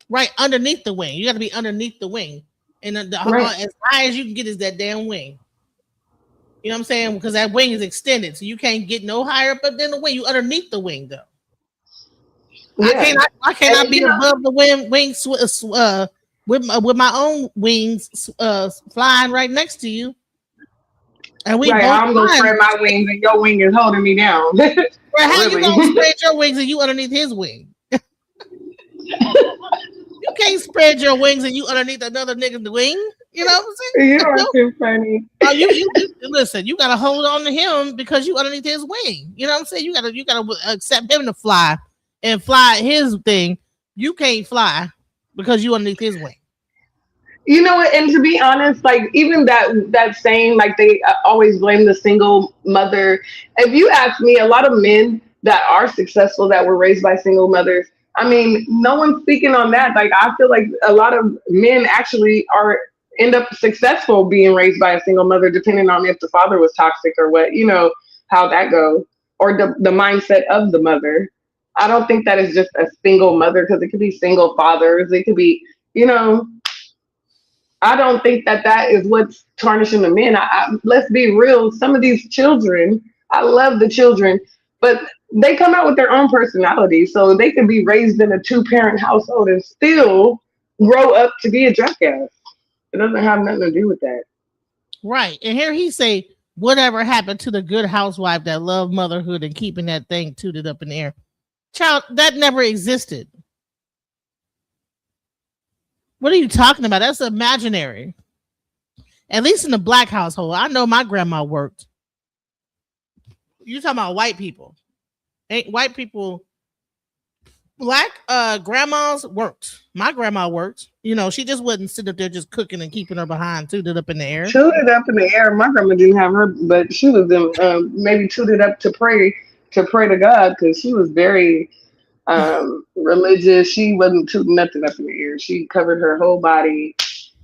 Right, underneath the wing. You got to be underneath the wing, and as high as you can get is that damn wing. You know what I'm saying? Because that wing is extended, so you can't get no higher up than the wing. You underneath the wing, though. Yeah. I cannot be above the wing with my own wings flying right next to you. And I'm gonna spread my wings and your wing is holding me down. How you gonna spread your wings and you underneath his wing? You can't spread your wings and you underneath another nigga's wing. You know what I'm saying? You are too funny. You listen, you gotta hold on to him because you underneath his wing. You know what I'm saying? You gotta accept him to fly and fly his thing. You can't fly because you underneath his wing. You know what? And to be honest, like even that saying, like they always blame the single mother. If you ask me, a lot of men that are successful that were raised by single mothers, I mean, no one's speaking on that. Like I feel like a lot of men actually end up successful being raised by a single mother, depending on if the father was toxic or what, how that goes, or the mindset of the mother. I don't think that is just a single mother, because it could be single fathers. It could be, I don't think that is what's tarnishing the men. Let's be real. Some of these children, I love the children, but they come out with their own personality. So they can be raised in a 2-parent household and still grow up to be a jackass. It doesn't have nothing to do with that. Right. And here he say, whatever happened to the good housewife that loved motherhood and keeping that thing tooted up in the air? Child, that never existed. What are you talking about? That's imaginary. At least in the black household. I know my grandma worked. You talking about white people. Ain't white people. Black grandmas worked. My grandma worked. She just wasn't sitting up there just cooking and keeping her behind tooted up in the air. Tooted up in the air. My grandma didn't have her, but she was maybe tooted up to pray to God, because she was very religious. She wasn't tooting nothing up in the air. She covered her whole body,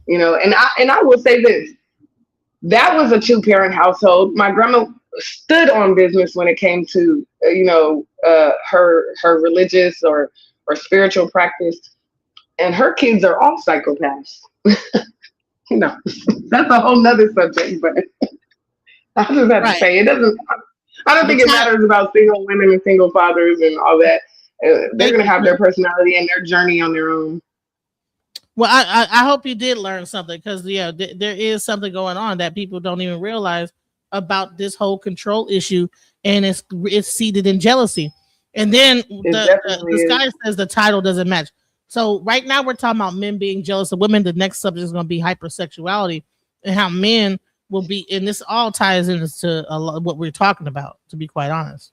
you know. And I will say this: that was a 2-parent household. My grandma stood on business when it came to her religious or spiritual practice, and her kids are all psychopaths. You know, that's a whole nother subject, but I just have to say it doesn't. I don't think it matters about single women and single fathers and all that. They're going to have their personality and their journey on their own. Well, I hope you did learn something, because there is something going on that people don't even realize about this whole control issue, and it's seated in jealousy. And then the guy says the title doesn't match. So right now we're talking about men being jealous of women. The next subject is going to be hypersexuality and how men will be, and this all ties into a lot of what we're talking about, to be quite honest.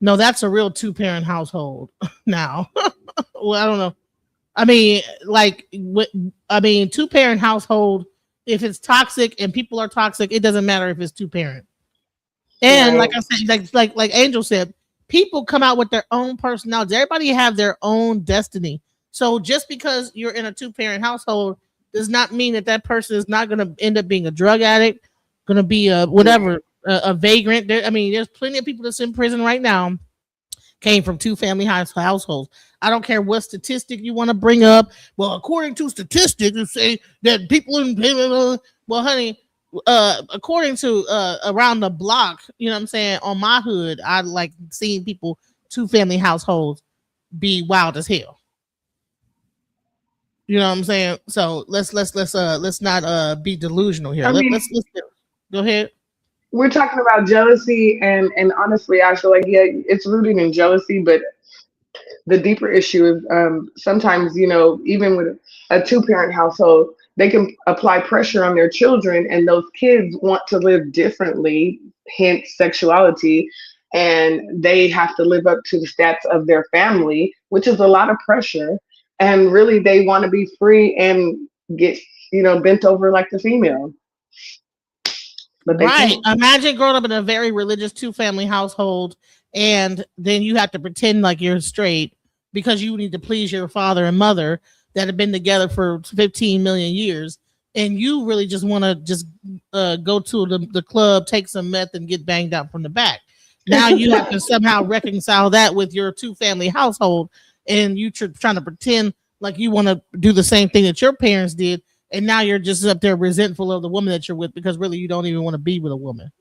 No, that's a real 2-parent household now. Well, I don't know. I mean, 2-parent household, if it's toxic and people are toxic, it doesn't matter if it's 2-parent. And like I said, like Angel said, people come out with their own personalities. Everybody have their own destiny. So just because you're in a 2-parent household does not mean that person is not going to end up being a drug addict, going to be a vagrant. There's plenty of people that's in prison right now came from 2-family households. I don't care what statistic you want to bring up. Well, according to statistics, you say that people in well, honey, according to around the block, you know what I'm saying, on my hood, I like seeing people 2-family households be wild as hell. You know what I'm saying? So let's not be delusional here. Let's go ahead. We're talking about jealousy, and honestly, I feel like it's rooted in jealousy, but the deeper issue is sometimes, even with a 2-parent household, they can apply pressure on their children, and those kids want to live differently, hence sexuality, and they have to live up to the stats of their family, which is a lot of pressure. And really, they want to be free and get, bent over like the female. But they can't. Imagine growing up in a very religious 2-family household, and then you have to pretend like you're straight because you need to please your father and mother that have been together for 15 million years. And you really just want to go to the club, take some meth, and get banged out from the back. Now you have to somehow reconcile that with your 2-family household. And you trying to pretend like you want to do the same thing that your parents did, and now you're just up there resentful of the woman that you're with because really you don't even want to be with a woman.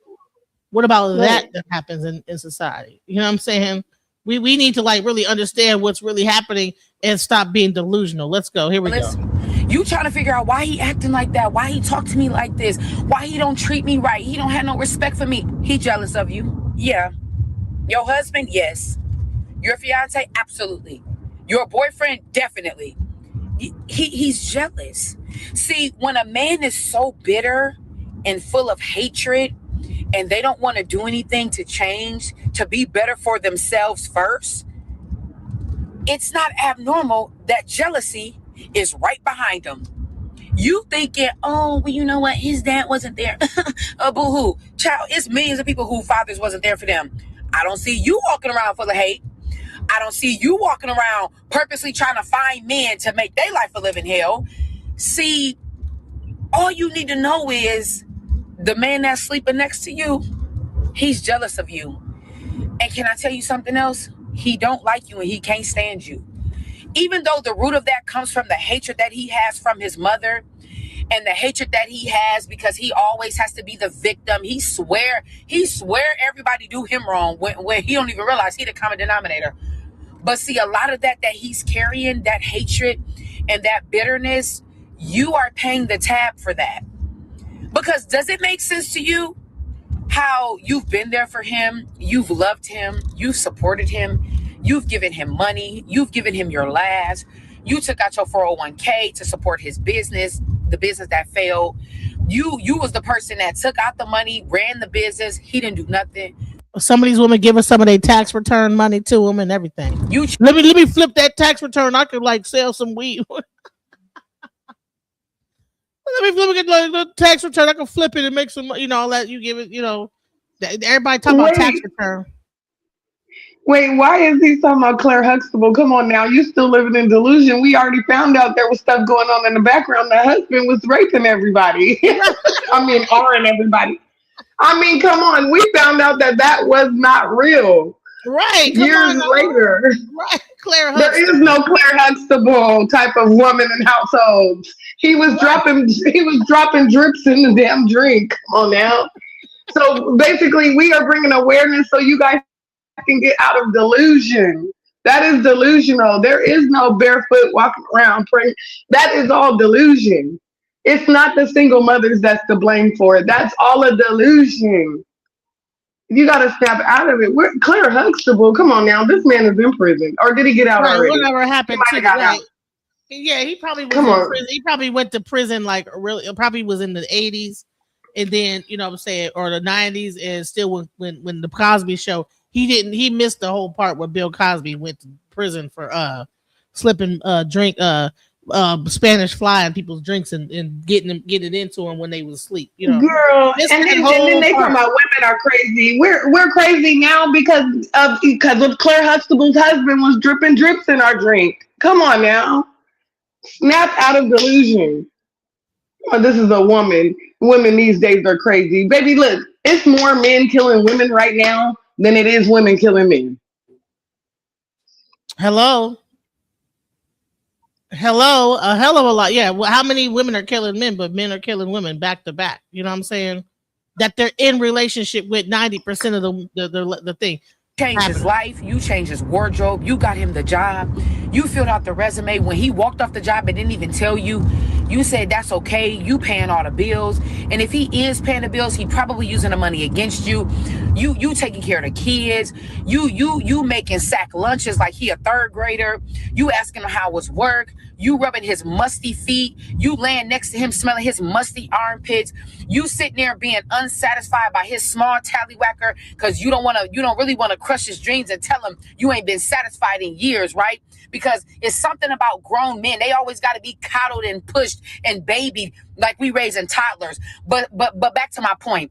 What about that happens in society? You know what I'm saying? We need to really understand what's really happening and stop being delusional. Let's go. Here we go. You trying to figure out why he acting like that, why he talk to me like this, why he don't treat me right, he don't have no respect for me. He jealous of you. Yeah. Your husband, yes. Your fiance, absolutely. Your boyfriend, definitely. He's jealous. See, when a man is so bitter and full of hatred and they don't want to do anything to change, to be better for themselves first, it's not abnormal that jealousy is right behind them. You thinking, oh, well, you know what? His dad wasn't there. Boo-hoo. Child, it's millions of people whose fathers wasn't there for them. I don't see you walking around full of hate. I don't see you walking around purposely trying to find men to make their life a living hell. See, all you need to know is the man that's sleeping next to you, he's jealous of you. And can I tell you something else? He don't like you and he can't stand you. Even though the root of that comes from the hatred that he has from his mother and the hatred that he has because he always has to be the victim. He swear everybody do him wrong when he don't even realize he the common denominator. But see, a lot of that he's carrying, that hatred and that bitterness, you are paying the tab for that. Because does it make sense to you how you've been there for him, you've loved him, you've supported him, you've given him money, you've given him your last, you took out your 401k to support his business, the business that failed. You was the person that took out the money, ran the business, he didn't do nothing. Some of these women give us some of their tax return money to them and everything. Let me flip that tax return. I could sell some weed. Let me flip the tax return. I can flip it and make some, all that you give it, everybody talking about tax return. Wait, why is he talking about Claire Huxtable? Come on now, you still living in delusion. We already found out there was stuff going on in the background. The husband was raping everybody. I mean, R-ing everybody. I mean, come on. We found out that was not real. Right. Years later. Right. Claire Huxtable. There is no Claire Huxtable type of woman in households. He was dropping drips in the damn drink. Come on now. So basically, we are bringing awareness so you guys can get out of delusion. That is delusional. There is no barefoot walking around praying. That is all delusion. It's not the single mothers that's to blame for it. That's all a delusion. You got to snap out of it. Claire Huxtable, come on now. This man is in prison. Or did he get out already? Whatever happened to that? Yeah, he probably was in prison. He probably went to prison like really, probably was in the 80s. And then, you know what I'm saying, or the 90s, and still when the Cosby Show, he missed the whole part where Bill Cosby went to prison for slipping Spanish fly in people's drinks and getting it into them when they was asleep. You know, girl. And then they talk about women are crazy. We're crazy now because of Claire Huxtable's husband was dripping drips in our drink. Come on now, snap out of delusion. Oh, this is a woman. Women these days are crazy, baby. Look, it's more men killing women right now than it is women killing men. Hello, a hell of a lot. Yeah, well, how many women are killing men, but men are killing women back to back? You know what I'm saying? That they're in relationship with 90% of the thing. Change his life, you changed his wardrobe, you got him the job, you filled out the resume. When he walked off the job and didn't even tell you, you said that's okay, you paying all the bills. And if he is paying the bills, he probably using the money against you. You taking care of the kids, you making sack lunches like he a third grader, you asking him how was work, you rubbing his musty feet, you laying next to him smelling his musty armpits, you sitting there being unsatisfied by his small tallywhacker because you don't really want to crush his dreams and tell him you ain't been satisfied in years, right? Because it's something about grown men. They always got to be coddled and pushed and babied like we raising toddlers. But back to my point.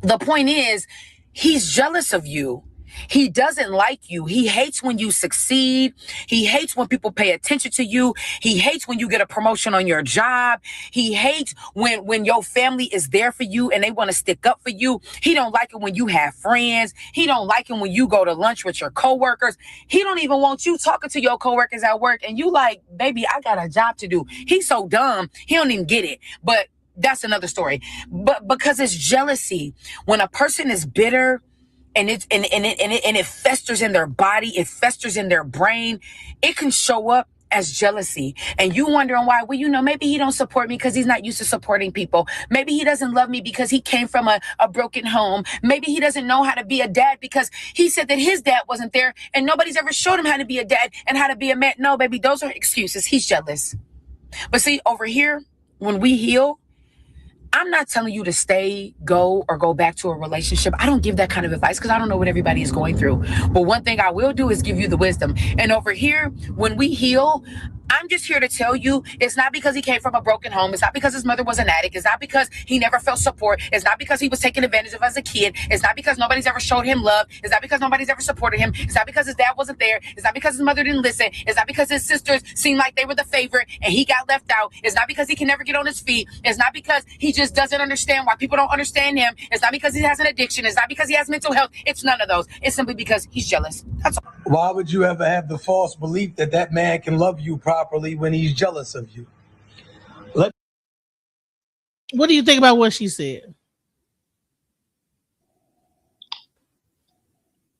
The point is, he's jealous of you. He doesn't like you. He hates when you succeed. He hates when people pay attention to you. He hates when you get a promotion on your job. He hates when your family is there for you and they want to stick up for you. He don't like it when you have friends. He don't like it when you go to lunch with your coworkers. He don't even want you talking to your coworkers at work and you like, baby, I got a job to do. He's so dumb. He don't even get it. But that's another story. But because it's jealousy, when a person is bitter, and it festers in their body, it festers in their brain, it can show up as jealousy. And you wondering why? Well, you know, maybe he don't support me because he's not used to supporting people. Maybe he doesn't love me because he came from a broken home. Maybe he doesn't know how to be a dad because he said that his dad wasn't there and nobody's ever showed him how to be a dad and how to be a man. No, baby, those are excuses. He's jealous. But see, over here, when we heal, I'm not telling you to stay, go, or go back to a relationship. I don't give that kind of advice because I don't know what everybody is going through. But one thing I will do is give you the wisdom. And over here, when we heal, I'm just here to tell you it's not because he came from a broken home. It's not because his mother was an addict. It's not because he never felt support. It's not because he was taken advantage of as a kid. It's not because nobody's ever showed him love. It's not because nobody's ever supported him. It's not because his dad wasn't there. It's not because his mother didn't listen. It's not because his sisters seemed like they were the favorite and he got left out. It's not because he can never get on his feet. It's not because he just doesn't understand why people don't understand him. It's not because he has an addiction. It's not because he has mental health. It's none of those. It's simply because he's jealous. That's all. Why would you ever have the false belief that that man can love you properly when he's jealous of you? What do you think about what she said?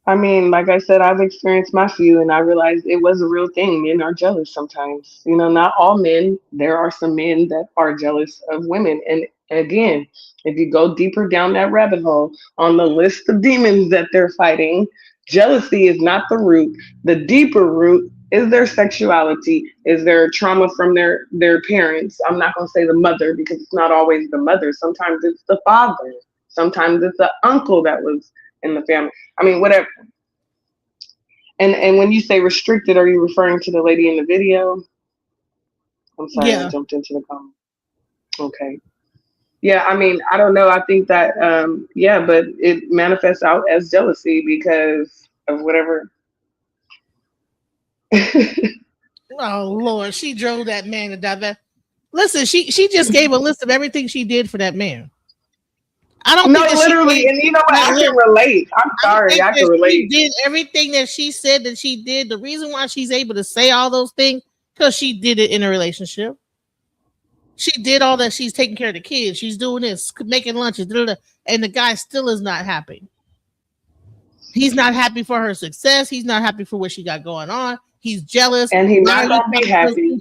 I mean, like I said, I've experienced my few and I realized it was a real thing. Men are jealous sometimes. You know, not all men. There are some men that are jealous of women. And again, if you go deeper down that rabbit hole on the list of demons that they're fighting, jealousy is not the root. The deeper root is their sexuality, is their trauma from their parents. I'm not going to say the mother because it's not always the mother. Sometimes it's the father. Sometimes it's the uncle that was in the family. I mean, whatever. And when you say restricted, are you referring to the lady in the video? I'm sorry, I jumped into the comment. Okay. Yeah, I mean, I don't know. I think that, but it manifests out as jealousy because of whatever Oh Lord, she drove that man to die. Listen, she just gave a list of everything she did for that man. I don't No, think that literally, she and you know what? I can relate. I'm sorry, I can relate. She did everything that she said that she did. The reason why she's able to say all those things because she did it in a relationship. She did all that. She's taking care of the kids. She's doing this, making lunches, and the guy still is not happy. He's not happy for her success. He's not happy for what she got going on. He's jealous. And he's not gonna be happy.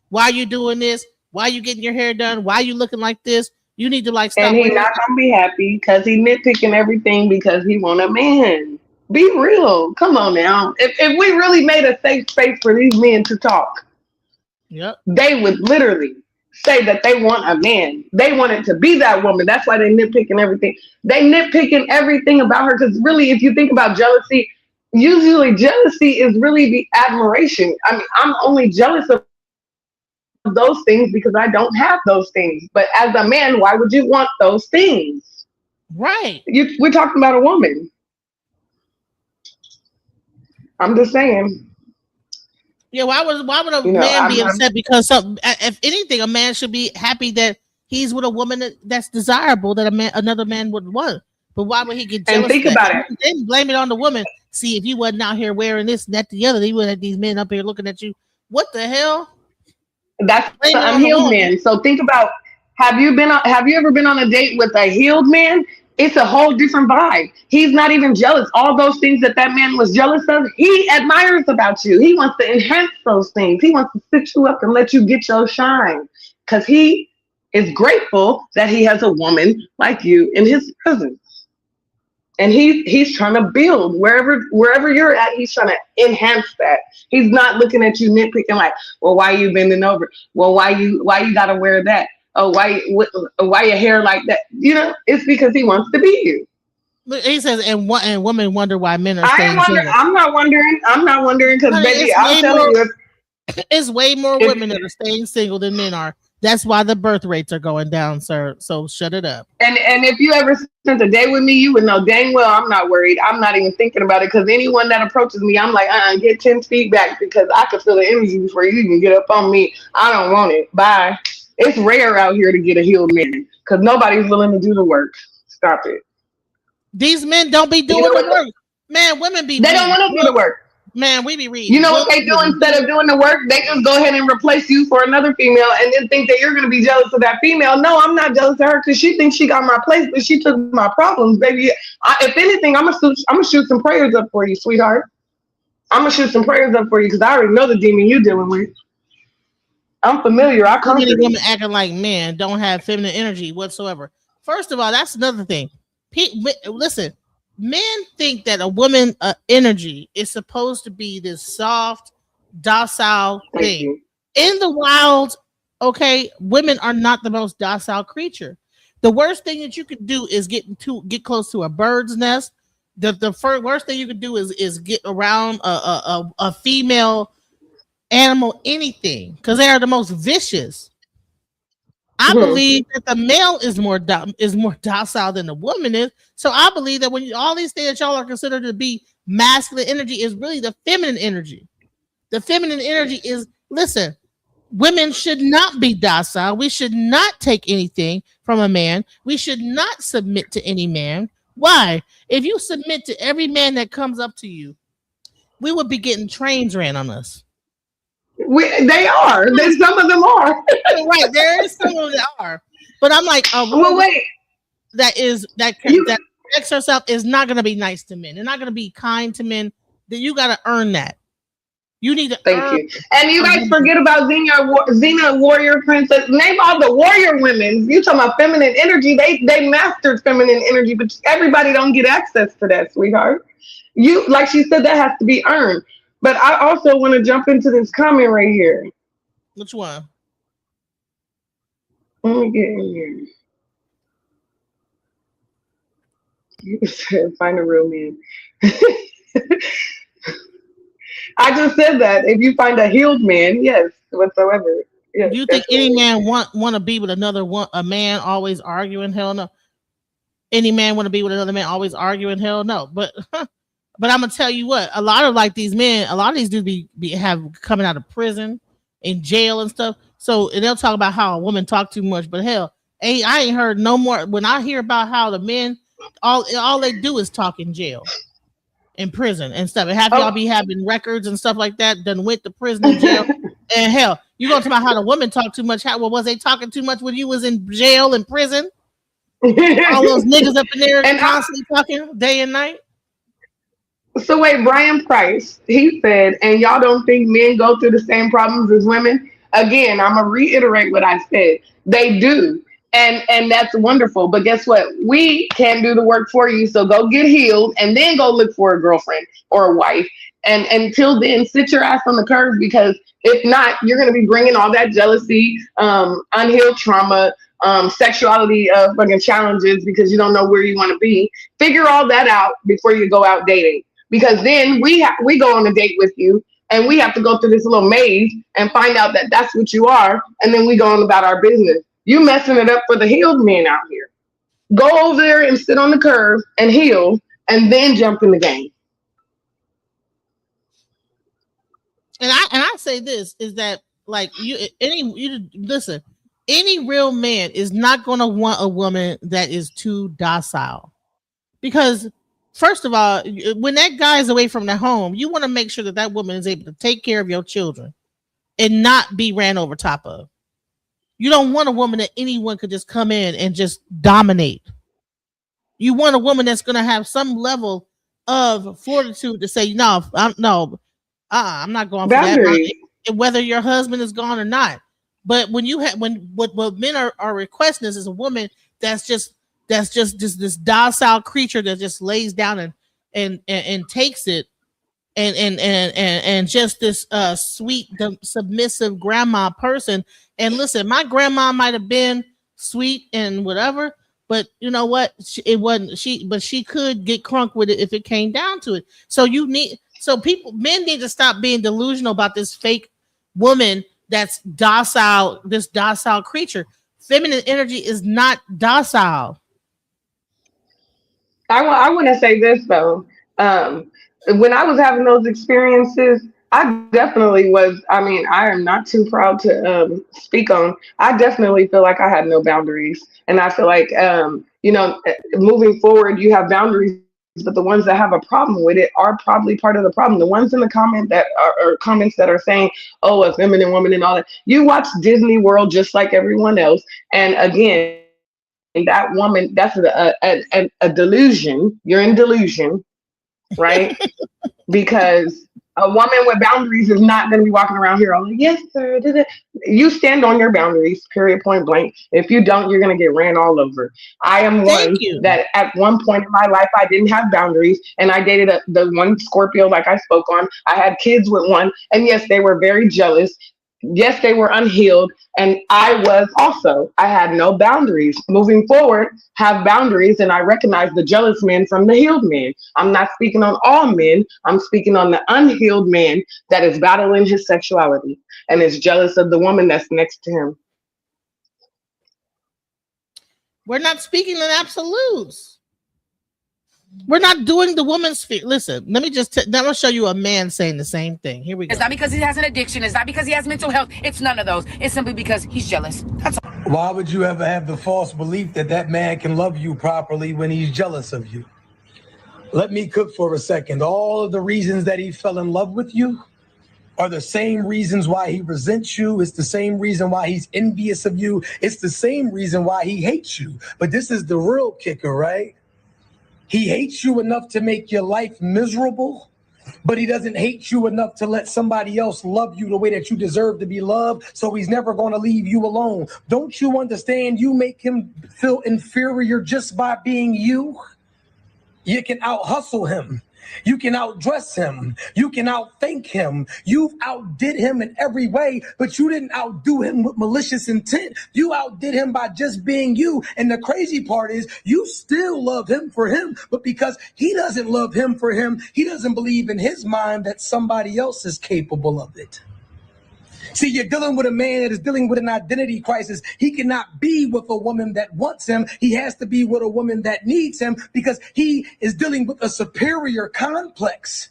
Why are you doing this? Why are you getting your hair done? Why are you looking like this? You need to stop. And he's not gonna be happy because he nitpicking everything because he want a man. Be real. Come on now. If we really made a safe space for these men to talk, they would literally say that they want a man. They want it to be that woman. That's why they nitpicking everything. They nitpicking everything about her because really, if you think about jealousy, usually jealousy is really the admiration. I mean, I'm only jealous of those things because I don't have those things. But as a man, why would you want those things? Right. We're talking about a woman. I'm just saying. Yeah, why would a man be upset because if anything, a man should be happy that he's with a woman that's desirable that another man would want. But why would he get jealous? And think about it. Then blame it on the woman. See, if you wasn't out here wearing this, that, the other, they would have these men up here looking at you. What the hell? That's the unhealed man. So think about, have you ever been on a date with a healed man? It's a whole different vibe. He's not even jealous. All those things that man was jealous of, he admires about you. He wants to enhance those things. He wants to sit you up and let you get your shine because he is grateful that he has a woman like you in his presence. And he's trying to build wherever you're at. He's trying to enhance that. He's not looking at you nitpicking like, well, why are you bending over? Well, why you gotta wear that? Oh, why your hair like that? You know, it's because he wants to be you. He says, and women wonder why men are staying single. I'm not wondering because baby, I'll tell you, it's way more women that are staying single than men are. That's why the birth rates are going down, sir. So shut it up. And if you ever spent a day with me, you would know dang well I'm not worried. I'm not even thinking about it because anyone that approaches me, I'm like, get 10 feet back because I can feel the energy before you even get up on me. I don't want it. Bye. It's rare out here to get a healed man because nobody's willing to do the work. Stop it. These men don't be doing the work. Man, women be. They don't want to do the work. Man, we be reading. You know what they do instead of doing the work? They just go ahead and replace you for another female and then think that you're going to be jealous of that female. No, I'm not jealous of her because she thinks she got my place, but she took my problems, baby. If anything, I'm gonna shoot some prayers up for you, sweetheart. I'm going to shoot some prayers up for you because I already know the demon you're dealing with. I'm familiar. I come to women acting like men don't have feminine energy whatsoever. First of all, that's another thing. Listen. Men think that a woman energy is supposed to be this soft, docile thing. In the wild, okay, women are not the most docile creature. The worst thing that you could do is get close to a bird's nest. The worst thing you could do is get around a female animal, anything, because they are the most vicious. I believe that the male is more docile than the woman is. So I believe that when all these things that y'all are considered to be masculine energy is really the feminine energy. The feminine energy is, listen, women should not be docile. We should not take anything from a man. We should not submit to any man. Why? If you submit to every man that comes up to you, we would be getting trains ran on us. They are. Some of them are. Right. There is some of them that are. But I'm like, wait. That protects herself is not going to be nice to men. They're not going to be kind to men. That you got to earn that. You need to. Thank you. And you guys forget about Xena, warrior princess. Name all the warrior women. You talking about feminine energy? They mastered feminine energy, but everybody don't get access to that, sweetheart. You, like she said, that has to be earned. But I also want to jump into this comment right here. Which one? Let me get in here. You said find a real man. I just said that. If you find a healed man, yes, whatsoever. Yes, do you think any man want to be with a man always arguing? Hell no. Any man want to be with another man always arguing? Hell no. But But I'm gonna tell you what, a lot of like these men, a lot of these dudes have coming out of prison, in jail and stuff. So and they'll talk about how a woman talk too much, but hell, I ain't heard no more. When I hear about how the men, all they do is talk in jail, in prison and stuff. And y'all be having records and stuff like that. Done went to prison and jail. And hell, you gonna talk about how the women talk too much? Was they talking too much when you was in jail and prison? All those niggas up in there and constantly talking day and night. So wait, Brian Price, he said, and y'all don't think men go through the same problems as women? Again, I'm gonna reiterate what I said. They do. And that's wonderful. But guess what? We can't do the work for you. So go get healed and then go look for a girlfriend or a wife. And until then, sit your ass on the curb, because if not, you're going to be bringing all that jealousy, unhealed trauma, sexuality fucking challenges, because you don't know where you want to be. Figure all that out before you go out dating. Because then we go on a date with you and we have to go through this little maze and find out that that's what you are. And then we go on about our business. You messing it up for the healed men out here. Go over there and sit on the curb and heal, and then jump in the game. And I say this is that like listen, any real man is not going to want a woman that is too docile, because first of all, when that guy is away from the home, you want to make sure that that woman is able to take care of your children and not be ran over top of. You don't want a woman that anyone could just come in and just dominate. You want a woman that's going to have some level of fortitude to say, no, I'm not going for that. Whether your husband is gone or not. But when you have, what men are requesting is a woman that's just this docile creature that just lays down and takes it, and just this sweet submissive grandma person. And listen, my grandma might have been sweet and whatever, but you know what? But she could get crunk with it if it came down to it. So men need to stop being delusional about this fake woman that's docile, this docile creature. Feminine energy is not docile. I want to say this though. When I was having those experiences, I definitely was. I mean, I am not too proud to speak on. I definitely feel like I had no boundaries, and I feel like moving forward, you have boundaries, but the ones that have a problem with it are probably part of the problem. The ones in the comments that are saying, "Oh, a feminine woman" and all that. You watch Disney World just like everyone else, and again, that woman, that's a delusion. You're in delusion, right? Because a woman with boundaries is not going to be walking around here all like, yes, sir. You stand on your boundaries, period, point blank. If you don't, you're going to get ran all over. I am one that at one point in my life, I didn't have boundaries, and I dated the one Scorpio like I spoke on. I had kids with one, and yes, they were very jealous. Yes, they were unhealed, and I was also. I had no boundaries. Moving forward, have boundaries, and I recognize the jealous men from the healed men. I'm not speaking on all men. I'm speaking on the unhealed man that is battling his sexuality and is jealous of the woman that's next to him. We're not speaking in absolutes. We're not doing the woman's sphere. Listen, let me show you a man saying the same thing. Here we go. It's not because he has an addiction. It's not because he has mental health. It's none of those. It's simply because he's jealous. That's all. Why would you ever have the false belief that that man can love you properly when he's jealous of you? Let me cook for a second. All of the reasons that he fell in love with you are the same reasons why he resents you. It's the same reason why he's envious of you. It's the same reason why he hates you. But this is the real kicker, right? He hates you enough to make your life miserable, but he doesn't hate you enough to let somebody else love you the way that you deserve to be loved. So he's never going to leave you alone. Don't you understand? You make him feel inferior just by being you. You can out-hustle him. You can outdress him. You can outthink him. You've outdid him in every way, but you didn't outdo him with malicious intent. You outdid him by just being you. And the crazy part is you still love him for him, but because he doesn't love him for him, he doesn't believe in his mind that somebody else is capable of it. See, you're dealing with a man that is dealing with an identity crisis. He cannot be with a woman that wants him. He has to be with a woman that needs him because he is dealing with a superior complex.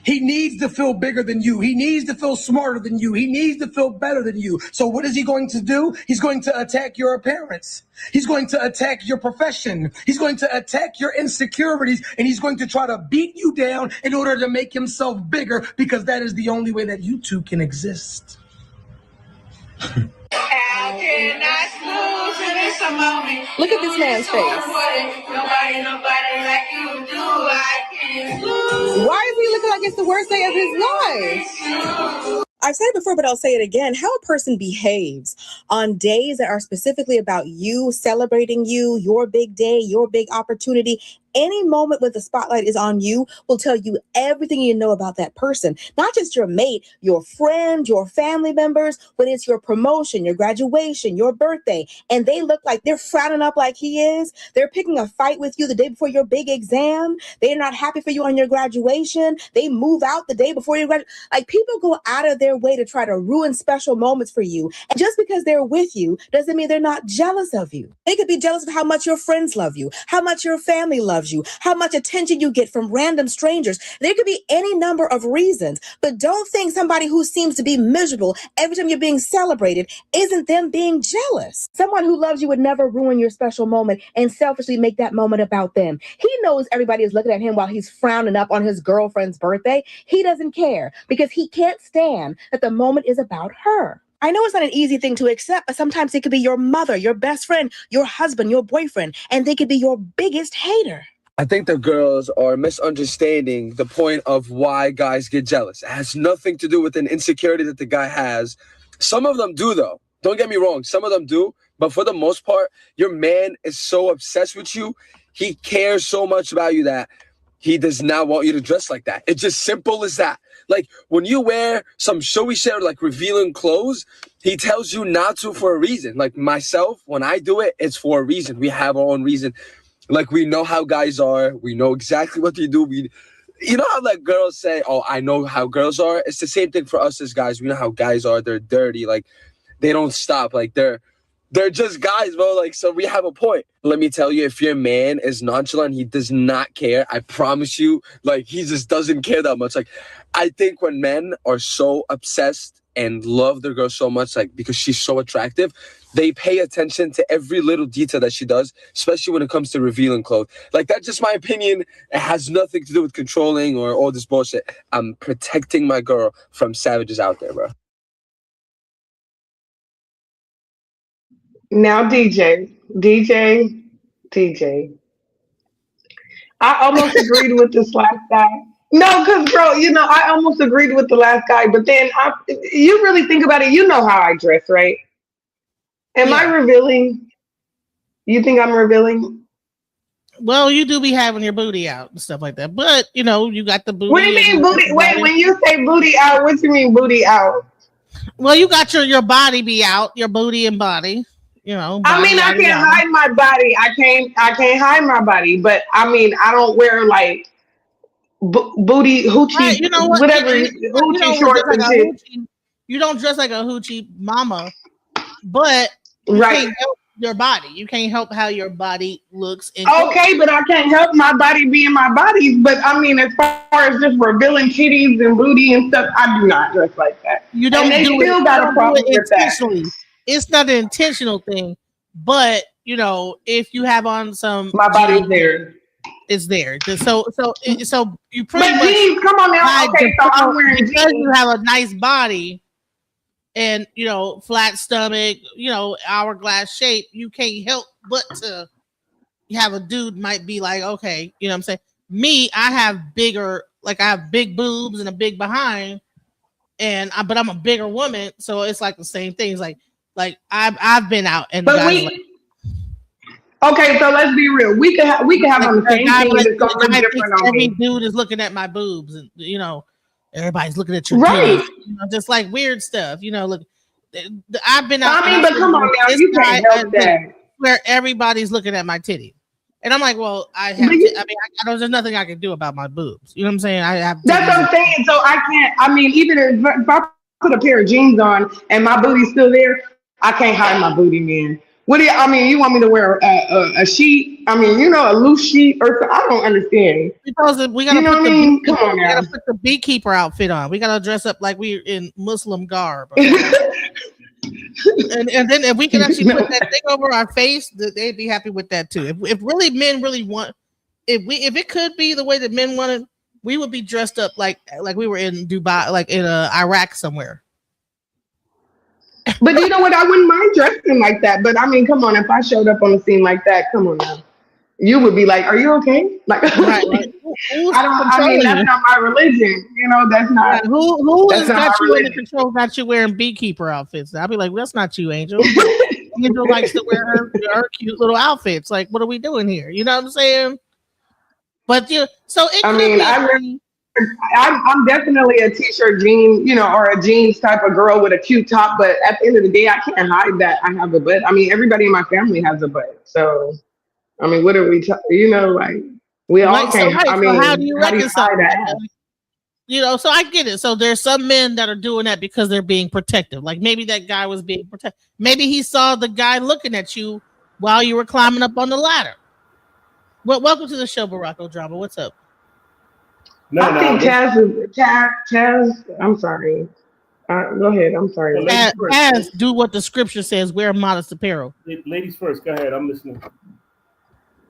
He needs to feel bigger than you. He needs to feel smarter than you. He needs to feel better than you. So what is he going to do? He's going to attack your appearance. He's going to attack your profession. He's going to attack your insecurities, and he's going to try to beat you down in order to make himself bigger, because that is the only way that you two can exist. Look at this man's face. Why is he looking like it's the worst day of his life? I've said it before, but I'll say it again. How a person behaves on days that are specifically about you, celebrating you, your big day, your big opportunity, any moment when the spotlight is on you will tell you everything you know about that person. Not just your mate, your friend, your family members, when it's your promotion, your graduation, your birthday, and they look like they're frowning up like he is. They're picking a fight with you the day before your big exam. They're not happy for you on your graduation. They move out the day before you graduate. Like, people go out of their way to try to ruin special moments for you. And just because they're with you doesn't mean they're not jealous of you. They could be jealous of how much your friends love you, how much your family loves you, how much attention you get from random strangers. There could be any number of reasons, but don't think somebody who seems to be miserable every time you're being celebrated isn't them being jealous. Someone who loves you would never ruin your special moment and selfishly make that moment about them. He knows everybody is looking at him while he's frowning up on his girlfriend's birthday. He doesn't care because he can't stand that the moment is about her. I know it's not an easy thing to accept, but sometimes it could be your mother, your best friend, your husband, your boyfriend, and they could be your biggest hater. I think the girls are misunderstanding the point of why guys get jealous. It has nothing to do with an insecurity that the guy has. Some of them do, though. Don't get me wrong. Some of them do. But for the most part, your man is so obsessed with you. He cares so much about you that he does not want you to dress like that. It's just simple as that. Like, when you wear some showy shit, like revealing clothes, he tells you not to for a reason. Like myself, when I do it, it's for a reason. We have our own reason. Like, we know how guys are. We know exactly what they do. You know how, like, girls say, oh, I know how girls are? It's the same thing for us as guys. We know how guys are. They're dirty. Like, they don't stop. Like, they're just guys, bro. Like, so we have a point. Let me tell you, if your man is nonchalant, he does not care. I promise you, like, he just doesn't care that much. Like, I think when men are so obsessed and love their girl so much, like, because she's so attractive, they pay attention to every little detail that she does, especially when it comes to revealing clothes. Like, that's just my opinion. It has nothing to do with controlling or all this bullshit. I'm protecting my girl from savages out there, bro. Now, DJ, I almost agreed with this last guy. No, because, bro, you know, I almost agreed with the last guy, but then you really think about it, you know how I dress, right? Am I revealing? You think I'm revealing? Well, you do be having your booty out and stuff like that, but, you know, you got the booty. What do you mean booty? Wait, when you say booty out, what do you mean booty out? Well, you got your body be out, your booty and body. You know, I mean, I can't hide my body. I can't hide my body, but I mean, I don't wear like booty hoochie, right, you know what? whatever, hoochie shorts and shit. You don't dress like a hoochie mama, but you can't help your body. You can't help how your body looks. Okay, but I can't help my body being my body. But I mean, as far as just revealing titties and booty and stuff, I do not dress like that. You don't and they do still it. got a problem with that. It's not an intentional thing, but you know, if you have on some, my body's there. It's there. So you pretty much. Jeans, come on now. Okay, so I'm wearing because jeans. you have a nice body, and you know, flat stomach, you know, hourglass shape. You can't help but to have a dude might be like, okay, you know what I'm saying? Me, I have bigger, like I have big boobs and a big behind, but I'm a bigger woman, so it's like the same thing. It's like I've been out and okay, so let's be real. We could have on the same thing. It's gonna look different on me. Every dude is looking at my boobs, and you know, everybody's looking at your right. titties, you know, just like weird stuff. You know, look, I've been out. I mean, but come on now, you can't help that. Where everybody's looking at my titty, and I'm like, well, there's nothing I can do about my boobs. You know what I'm saying? I have. That's what I'm saying. So I can't. I mean, even if I put a pair of jeans on and my booty's still there, I can't hide my booty, man. What do you, I mean, you want me to wear a sheet? I mean, you know, a loose sheet or I don't understand. Because we gotta You know put what I mean? Come on we now. gotta put the beekeeper outfit on. We gotta dress up like we're in Muslim garb. and then if we can actually put that thing over our face, they'd be happy with that too. If really men really want, if it could be the way that men wanted, we would be dressed up like we were in Dubai, like in Iraq somewhere. But you know what? I wouldn't mind dressing like that. But I mean, come on, if I showed up on the scene like that, come on now. You would be like, "Are you okay?" Like, right? I mean, that's not my religion. You know, that's not. Right. Who has got you religion. under control? Got you wearing beekeeper outfits? I'll be like, well, that's not you, Angel. Angel likes to wear her cute little outfits. Like, what are we doing here? You know what I'm saying? But so it. I mean, I'm definitely a t-shirt jean, you know, or a jeans type of girl with a cute top. But at the end of the day, I can't hide that I have a butt. I mean, everybody in my family has a butt. So, I mean, what are we? You know, like we all can't. So, I mean, so how do you reconcile that? You know, so I get it. So there's some men that are doing that because they're being protective. Like maybe that guy was being protective. Maybe he saw the guy looking at you while you were climbing up on the ladder. Well, welcome to the show, Barack Drama. What's up? I think Chaz. I'm sorry. Go ahead. I'm sorry. Chaz, do what the scripture says. Wear modest apparel. Ladies first. Go ahead. I'm listening.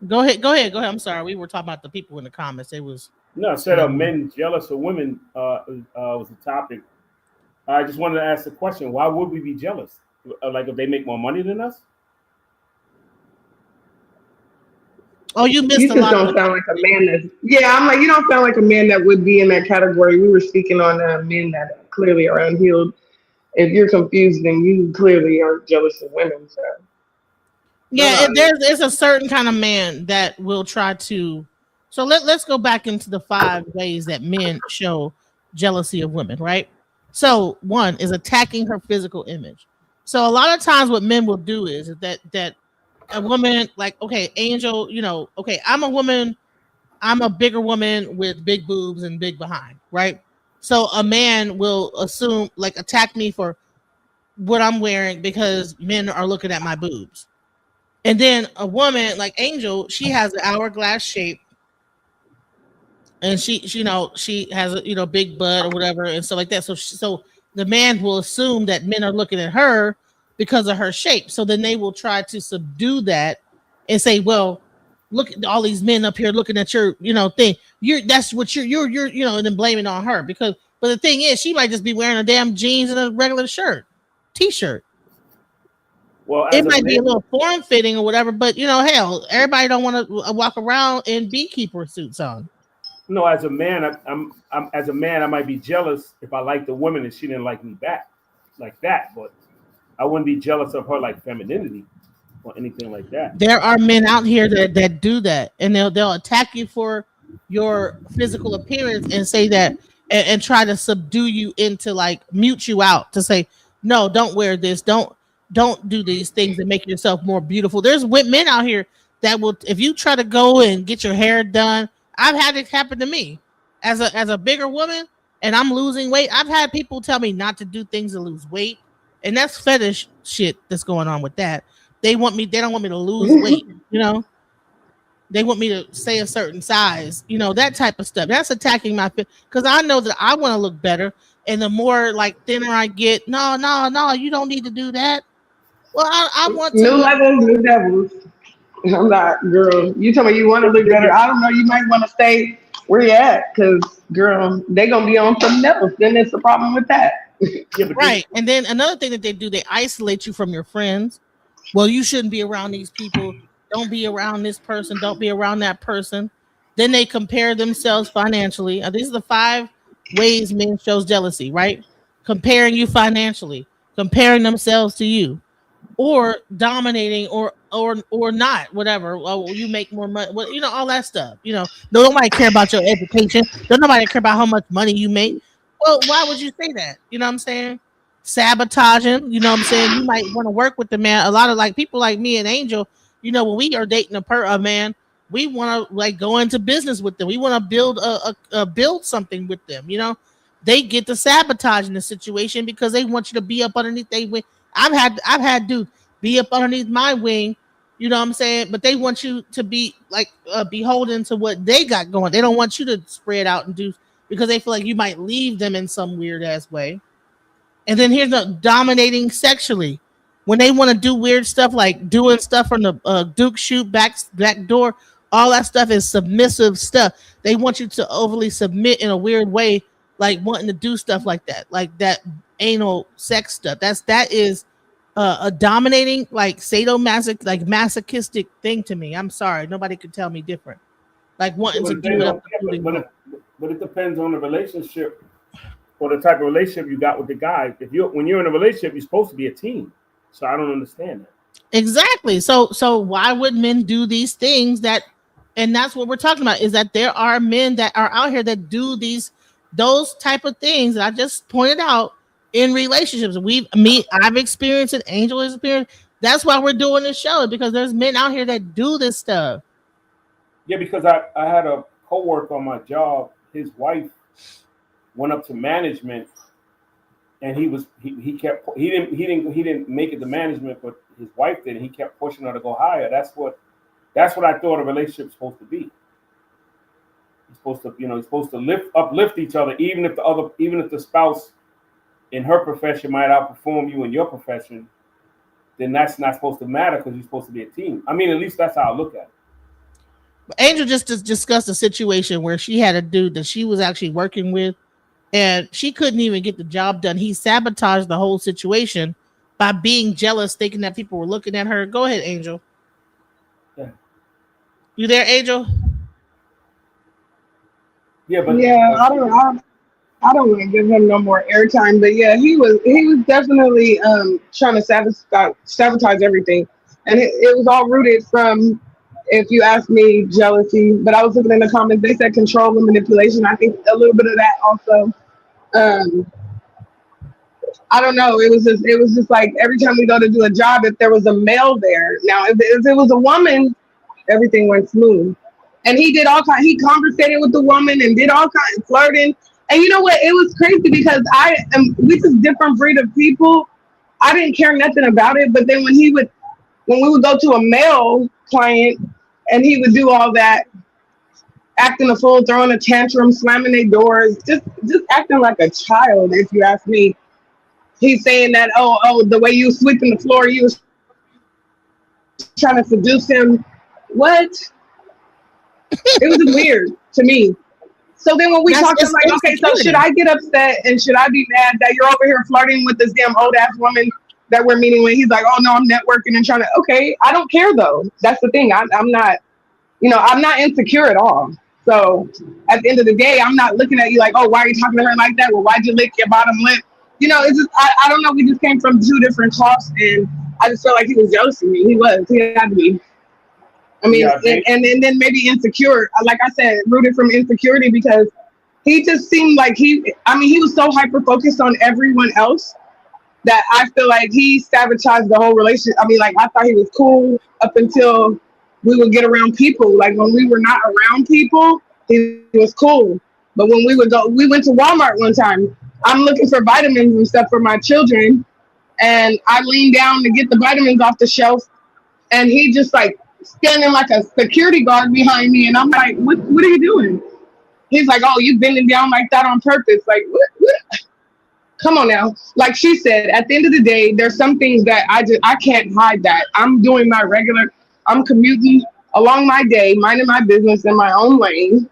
Go ahead. I'm sorry. We were talking about the people in the comments. It was no. I said men jealous of women was the topic. I just wanted to ask the question: why would we be jealous? Like if they make more money than us? Oh, you missed you a lot. You don't sound like a man that's. Yeah, I'm like, you don't sound like a man that would be in that category. We were speaking on men that clearly are unhealed. If you're confused, then you clearly are jealous of women. So. Yeah, there's a certain kind of man that will try to. So let's go back into the 5 ways that men show jealousy of women, right? So one is attacking her physical image. So a lot of times what men will do is that a woman, like, okay, Angel, you know, okay, I'm a woman, I'm a bigger woman with big boobs and big behind, right? So a man will assume, like, attack me for what I'm wearing because men are looking at my boobs. And then a woman like Angel, she has an hourglass shape, and she has a big butt or whatever and stuff like that. So the man will assume that men are looking at her because of her shape. So then they will try to subdue that and say, well, look at all these men up here looking at your, thing. That's what you're, and then blame it on her but the thing is, she might just be wearing a damn jeans and a regular t-shirt. Well, it might be a little form fitting or whatever, but hell, everybody don't want to walk around in beekeeper suits on. No, as a man, I might be jealous if I liked the woman and she didn't like me back like that, but I wouldn't be jealous of her like femininity or anything like that. There are men out here that do that, and they'll attack you for your physical appearance and say that and try to subdue you into, like, mute you out to say, no, don't wear this, don't do these things and make yourself more beautiful. There's men out here that will, if you try to go and get your hair done. I've had it happen to me as a bigger woman, and I'm losing weight. I've had people tell me not to do things to lose weight, and that's fetish shit that's going on with that. They don't want me to lose weight, They want me to stay a certain size, that type of stuff. That's attacking my fit, because I know that I want to look better, and the more, like, thinner I get, no, you don't need to do that. Well, I want to. New levels, new devils. I'm not, girl. You tell me you want to look better. I don't know. You might want to stay where you at, because, girl, they gonna be on something else. Then there's a problem with that. Right. And then another thing that they do, they isolate you from your friends. Well, you shouldn't be around these people. Don't be around this person. Don't be around that person. Then they compare themselves financially. These are the 5 ways men shows jealousy, right? Comparing you financially, comparing themselves to you, or dominating, or not, whatever. Well, you make more money, all that stuff. Nobody care about your education. Don't nobody care about how much money you make. Well, why would you say that? You know what I'm saying? Sabotaging. You know what I'm saying? You might want to work with the man. A lot of, like, people like me and Angel, when we are dating a man, we want to, like, go into business with them. We want to build build something with them. they get to sabotage in the situation because they want you to be up underneath their wing. I've had dudes be up underneath my wing, you know what I'm saying? But they want you to be like beholden to what they got going. They don't want you to spread out and do because they feel like you might leave them in some weird ass way. And then here's the dominating sexually. When they want to do weird stuff like doing stuff from the Duke shoot back door, all that stuff is submissive stuff. They want you to overly submit in a weird way, like wanting to do stuff like that anal sex stuff. That is a dominating, like sadomasoch, like masochistic thing to me. I'm sorry, nobody could tell me different. Like wanting to do it up. But it depends on the relationship or the type of relationship you got with the guy. When you're in a relationship, you're supposed to be a team. So I don't understand that. Exactly. So why would men do these things and that's what we're talking about, is that there are men that are out here that do those type of things that I just pointed out in relationships. I've experienced it, Angel has experienced. That's why we're doing this show, because there's men out here that do this stuff. Yeah, because I had a coworker on my job, his wife went up to management, and he didn't make it to management, but his wife did, and he kept pushing her to go higher. That's what I thought a relationship's supposed to be. It's supposed to uplift each other, even if the spouse in her profession might outperform you in your profession, then that's not supposed to matter because you're supposed to be a team. I mean, at least that's how I look at it. Angel just discussed a situation where she had a dude that she was actually working with, and she couldn't even get the job done. He sabotaged the whole situation by being jealous, thinking that people were looking at her. Go ahead, Angel. Yeah. You there, Angel? Yeah, but I don't want to give him no more airtime, but yeah, he was definitely trying to sabotage everything, and it was all rooted from, if you ask me, jealousy. But I was looking in the comments; they said control and manipulation. I think a little bit of that also. I don't know. It was just like every time we go to do a job, if there was a male there. Now, if it was a woman, everything went smooth. And he did all kinds. He conversated with the woman and did all kinds of flirting. And you know what? It was crazy because we just different breed of people. I didn't care nothing about it. But then when we would go to a male client and he would do all that, acting a fool, throwing a tantrum, slamming their doors, just acting like a child, if you ask me. He's saying that, oh, the way you was sweeping the floor, you was trying to seduce him. What? It was just weird to me. So then when we talked, I'm like, okay, so should I get upset and should I be mad that you're over here flirting with this damn old ass woman that we're meeting with? He's like, oh no, I'm networking and trying to. Okay, I don't care though. That's the thing. I'm not, I'm not insecure at all. So at the end of the day, I'm not looking at you like, oh, why are you talking to her like that? Well, why'd you lick your bottom lip? It's just I don't know. We just came from two different cloths, and I just felt like he was jealous of me. He had to be. I mean, yeah, and then maybe insecure. Like I said, rooted from insecurity because he just seemed like he was so hyper focused on everyone else that I feel like he sabotaged the whole relationship. I mean, like I thought he was cool up until we would get around people. Like when we were not around people, he was cool. But when we went to Walmart one time. I'm looking for vitamins and stuff for my children, and I leaned down to get the vitamins off the shelf, and he just like standing like a security guard behind me, and I'm like, what are you doing? He's like, oh, you bending down like that on purpose. Like, what? Come on now. Like she said, at the end of the day, there's some things that I can't hide that. I'm doing I'm commuting along my day, minding my business in my own lane.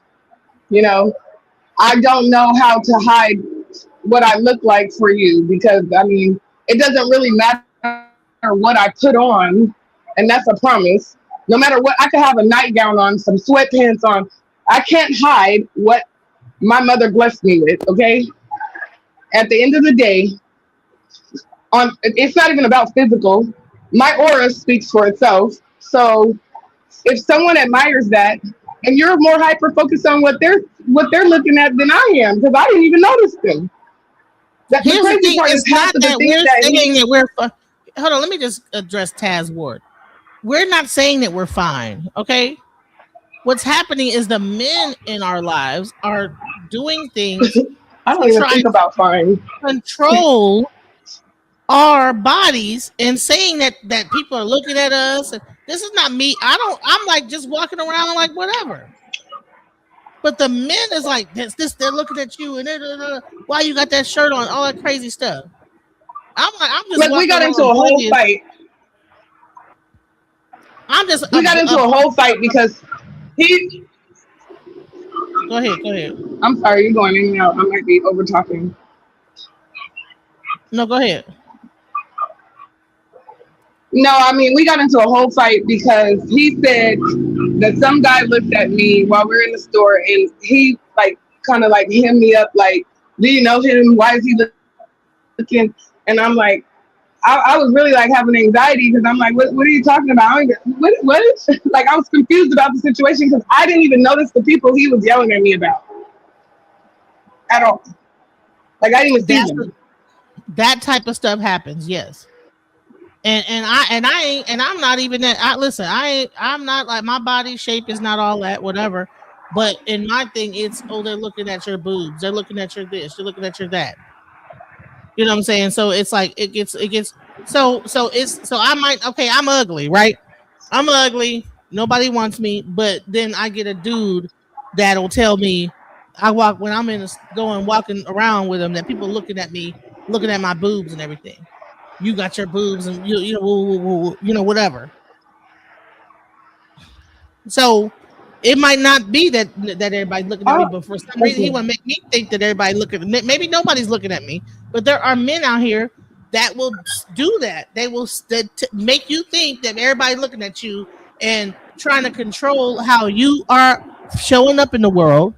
I don't know how to hide what I look like for you because, I mean, it doesn't really matter what I put on, and that's a promise. No matter what, I could have a nightgown on, some sweatpants on. I can't hide what my mother blessed me with, okay? At the end of the day, it's not even about physical. My aura speaks for itself. So if someone admires that, and you're more hyper-focused on what they're looking at than I am, because I didn't even notice them. Here's the thing, it's not that we're saying that we're hold on, let me just address Taz Ward. We're not saying that we're fine, okay? What's happening is the men in our lives are doing things I don't even think about fine. Control our bodies and saying that people are looking at us. And this is not me. I'm like just walking around like whatever. But the men is like this. They're looking at you and why you got that shirt on? All that crazy stuff. I'm just. Look, we got into a whole fight. We got into a whole fight because he. Go ahead. I'm sorry, you're going in and out. I might be over talking. No, go ahead. No, I mean, we got into a whole fight because he said that some guy looked at me while we were in the store and he like kind of like hemmed me up like, do you know him? Why is he looking? And I'm like, I was really like having anxiety because I'm like, what are you talking about? What is like, I was confused about the situation because I didn't even notice the people he was yelling at me about at all. Like I didn't even see them. That type of stuff happens, yes. And I'm not even that. I'm not like, my body shape is not all that, whatever. But in my thing, it's they're looking at your boobs, they're looking at your this, they're looking at your that. You know what I'm saying? So it's like it gets so I might, okay, I'm ugly, right? I'm ugly. Nobody wants me, but then I get a dude that'll tell me when I'm walking around with him that people looking at me, looking at my boobs and everything. You got your boobs and you know whatever. So it might not be that everybody's looking at me, but for some reason he want to make me think that everybody looking at me. Maybe nobody's looking at me, but there are men out here that will do that. They will make you think that everybody's looking at you and trying to control how you are showing up in the world.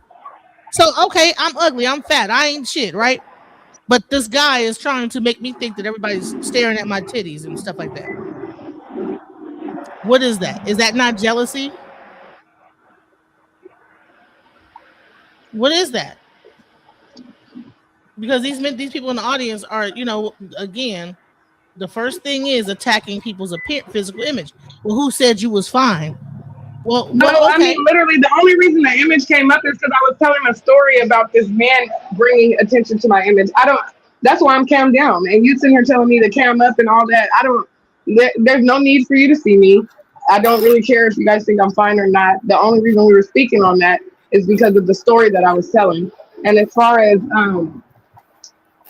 So okay, I'm ugly, I'm fat, I ain't shit, right? But this guy is trying to make me think that everybody's staring at my titties and stuff like that. What is that? Is that not jealousy? What is that? Because these people in the audience are, again, the first thing is attacking people's physical image. Well, who said you was fine? Well, no, okay. I mean, literally, the only reason the image came up is because I was telling a story about this man bringing attention to my image. That's why I'm calmed down. And you sitting here telling me to cam up and all that. There's no need for you to see me. I don't really care if you guys think I'm fine or not. The only reason we were speaking on that is because of the story that I was telling. And as far as,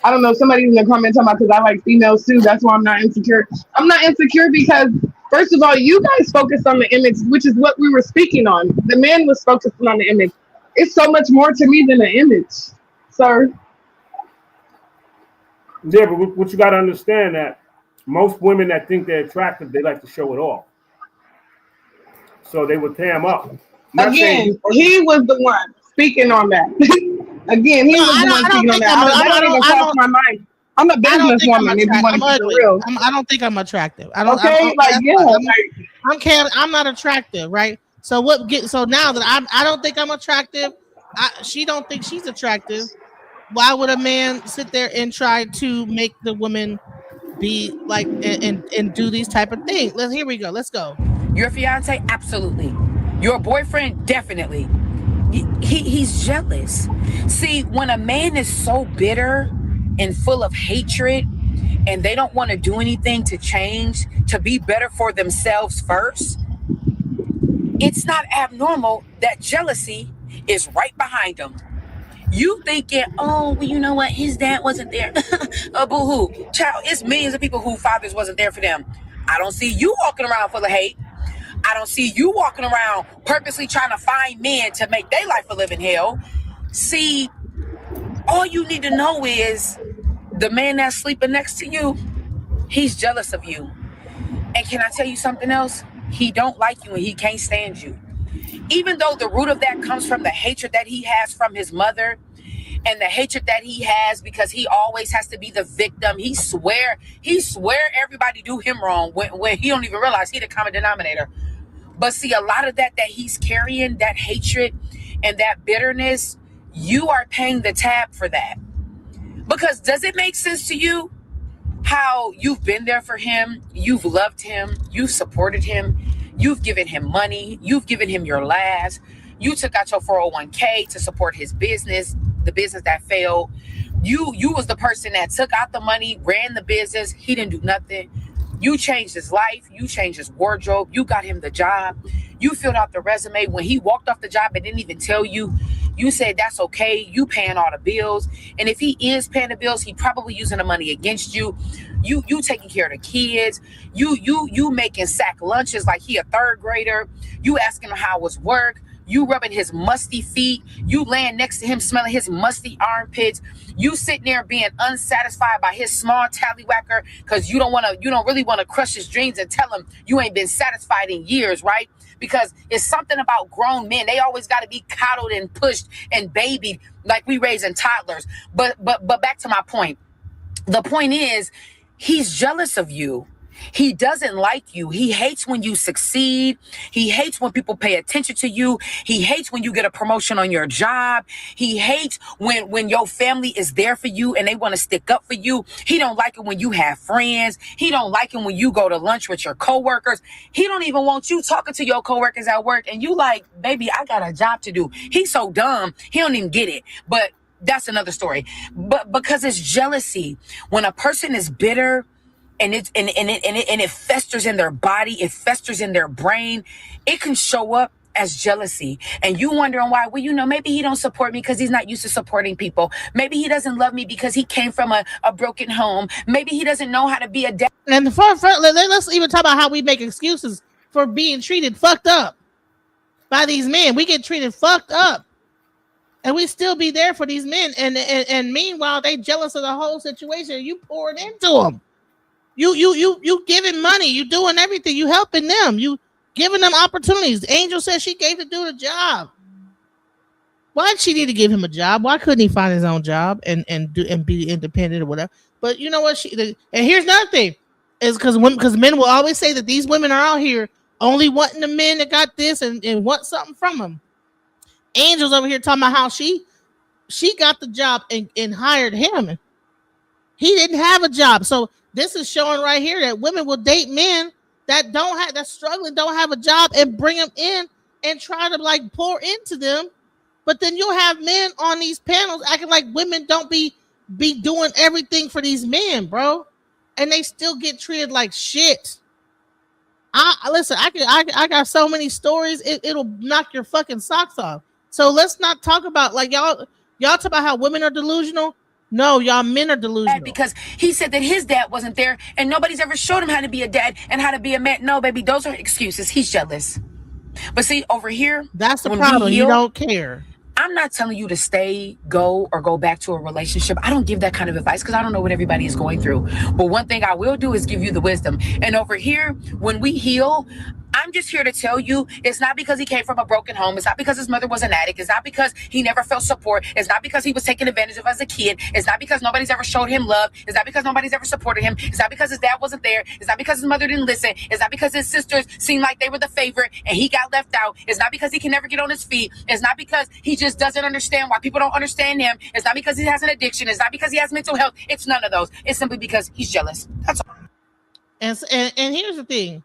I don't know, somebody in the comments talking about because I like females too. That's why I'm not insecure. I'm not insecure because, first of all, you guys focus on the image, which is what we were speaking on. The man was focusing on the image. It's so much more to me than the image, sir. Yeah, but what you got to understand that most women that think they're attractive, they like to show it off. So they would tam up. Again, he was the one speaking on that. Again, he was the one speaking on that. I don't even cross my mind. I'm a businesswoman. If you want to keep it real, I don't think I'm attractive. I'm not attractive, right? So so now that I don't think I'm attractive, she don't think she's attractive. Why would a man sit there and try to make the woman be like and do these type of things? Here we go. Let's go. Your fiance, absolutely. Your boyfriend, definitely. He's jealous. See, when a man is so bitter and full of hatred and they don't want to do anything to change, to be better for themselves first, it's not abnormal that jealousy is right behind them. You thinking, oh, well, you know what? His dad wasn't there. Boo-hoo. Child, it's millions of people whose fathers wasn't there for them. I don't see you walking around full of hate. I don't see you walking around purposely trying to find men to make their life a living hell. See, all you need to know is the man that's sleeping next to you, he's jealous of you. And can I tell you something else? He don't like you and he can't stand you. Even though the root of that comes from the hatred that he has from his mother and the hatred that he has because he always has to be the victim. He swear everybody do him wrong when he don't even realize he the common denominator. But see, a lot of that he's carrying, that hatred and that bitterness, you are paying the tab for that. Because does it make sense to you how you've been there for him, you've loved him, you've supported him, you've given him money, you've given him your last, you took out your 401k to support his business, the business that failed. You was the person that took out the money, ran the business. He didn't do nothing. You changed his life. You changed his wardrobe. You got him the job. You filled out the resume. When he walked off the job and didn't even tell you, you said that's okay. You paying all the bills. And if he is paying the bills, he probably using the money against you. You taking care of the kids. You making sack lunches like he a third grader. You asking him how it was work. You rubbing his musty feet. You laying next to him smelling his musty armpits. You sitting there being unsatisfied by his small tallywhacker because you don't really want to crush his dreams and tell him you ain't been satisfied in years, right? Because it's something about grown men. They always got to be coddled and pushed and babied like we raising toddlers. But back to my point. The point is, he's jealous of you. He doesn't like you. He hates when you succeed. He hates when people pay attention to you. He hates when you get a promotion on your job. He hates when your family is there for you and they want to stick up for you. He don't like it when you have friends. He don't like it when you go to lunch with your coworkers. He don't even want you talking to your coworkers at work and you like, baby, I got a job to do. He's so dumb. He don't even get it. But that's another story. But because it's jealousy, when a person is bitter, and it festers in their body, it festers in their brain, it can show up as jealousy. And you wondering why? Well, maybe he don't support me because he's not used to supporting people. Maybe he doesn't love me because he came from a broken home. Maybe he doesn't know how to be a dad. And let's even talk about how we make excuses for being treated fucked up by these men. We get treated fucked up. And we still be there for these men. And meanwhile, they jealous of the whole situation. You pour it into them. You giving money, you doing everything, you helping them, you giving them opportunities. Angel said she gave the dude a job. Why did she need to give him a job? Why couldn't he find his own job and be independent or whatever? But you know what? And here's another thing, is because men will always say that these women are out here only wanting the men that got this and want something from them. Angel's over here talking about how she got the job and hired him. He didn't have a job, so. This is showing right here that women will date men that's struggling, don't have a job, and bring them in and try to like pour into them. But then you'll have men on these panels acting like women don't be doing everything for these men, bro, and they still get treated like shit. Listen, I got so many stories. It'll knock your fucking socks off. So let's not talk about like y'all talk about how women are delusional. No, y'all men are delusional. Because he said that his dad wasn't there and nobody's ever showed him how to be a dad and how to be a man. No, baby, those are excuses. He's jealous. But see, over here, that's the problem. You don't care. I'm not telling you to stay, go, or go back to a relationship. I don't give that kind of advice because I don't know what everybody is going through. But one thing I will do is give you the wisdom. And over here, when we heal, I'm just here to tell you it's not because he came from a broken home. It's not because his mother was an addict. It's not because he never felt support. It's not because he was taken advantage of as a kid. It's not because nobody's ever showed him love. It's not because nobody's ever supported him. It's not because his dad wasn't there. It's not because his mother didn't listen. It's not because his sisters seemed like they were the favorite and he got left out. It's not because he can never get on his feet. It's not because he just doesn't understand why people don't understand him. It's not because he has an addiction. It's not because he has mental health. It's none of those. It's simply because he's jealous. That's all. And here's the thing.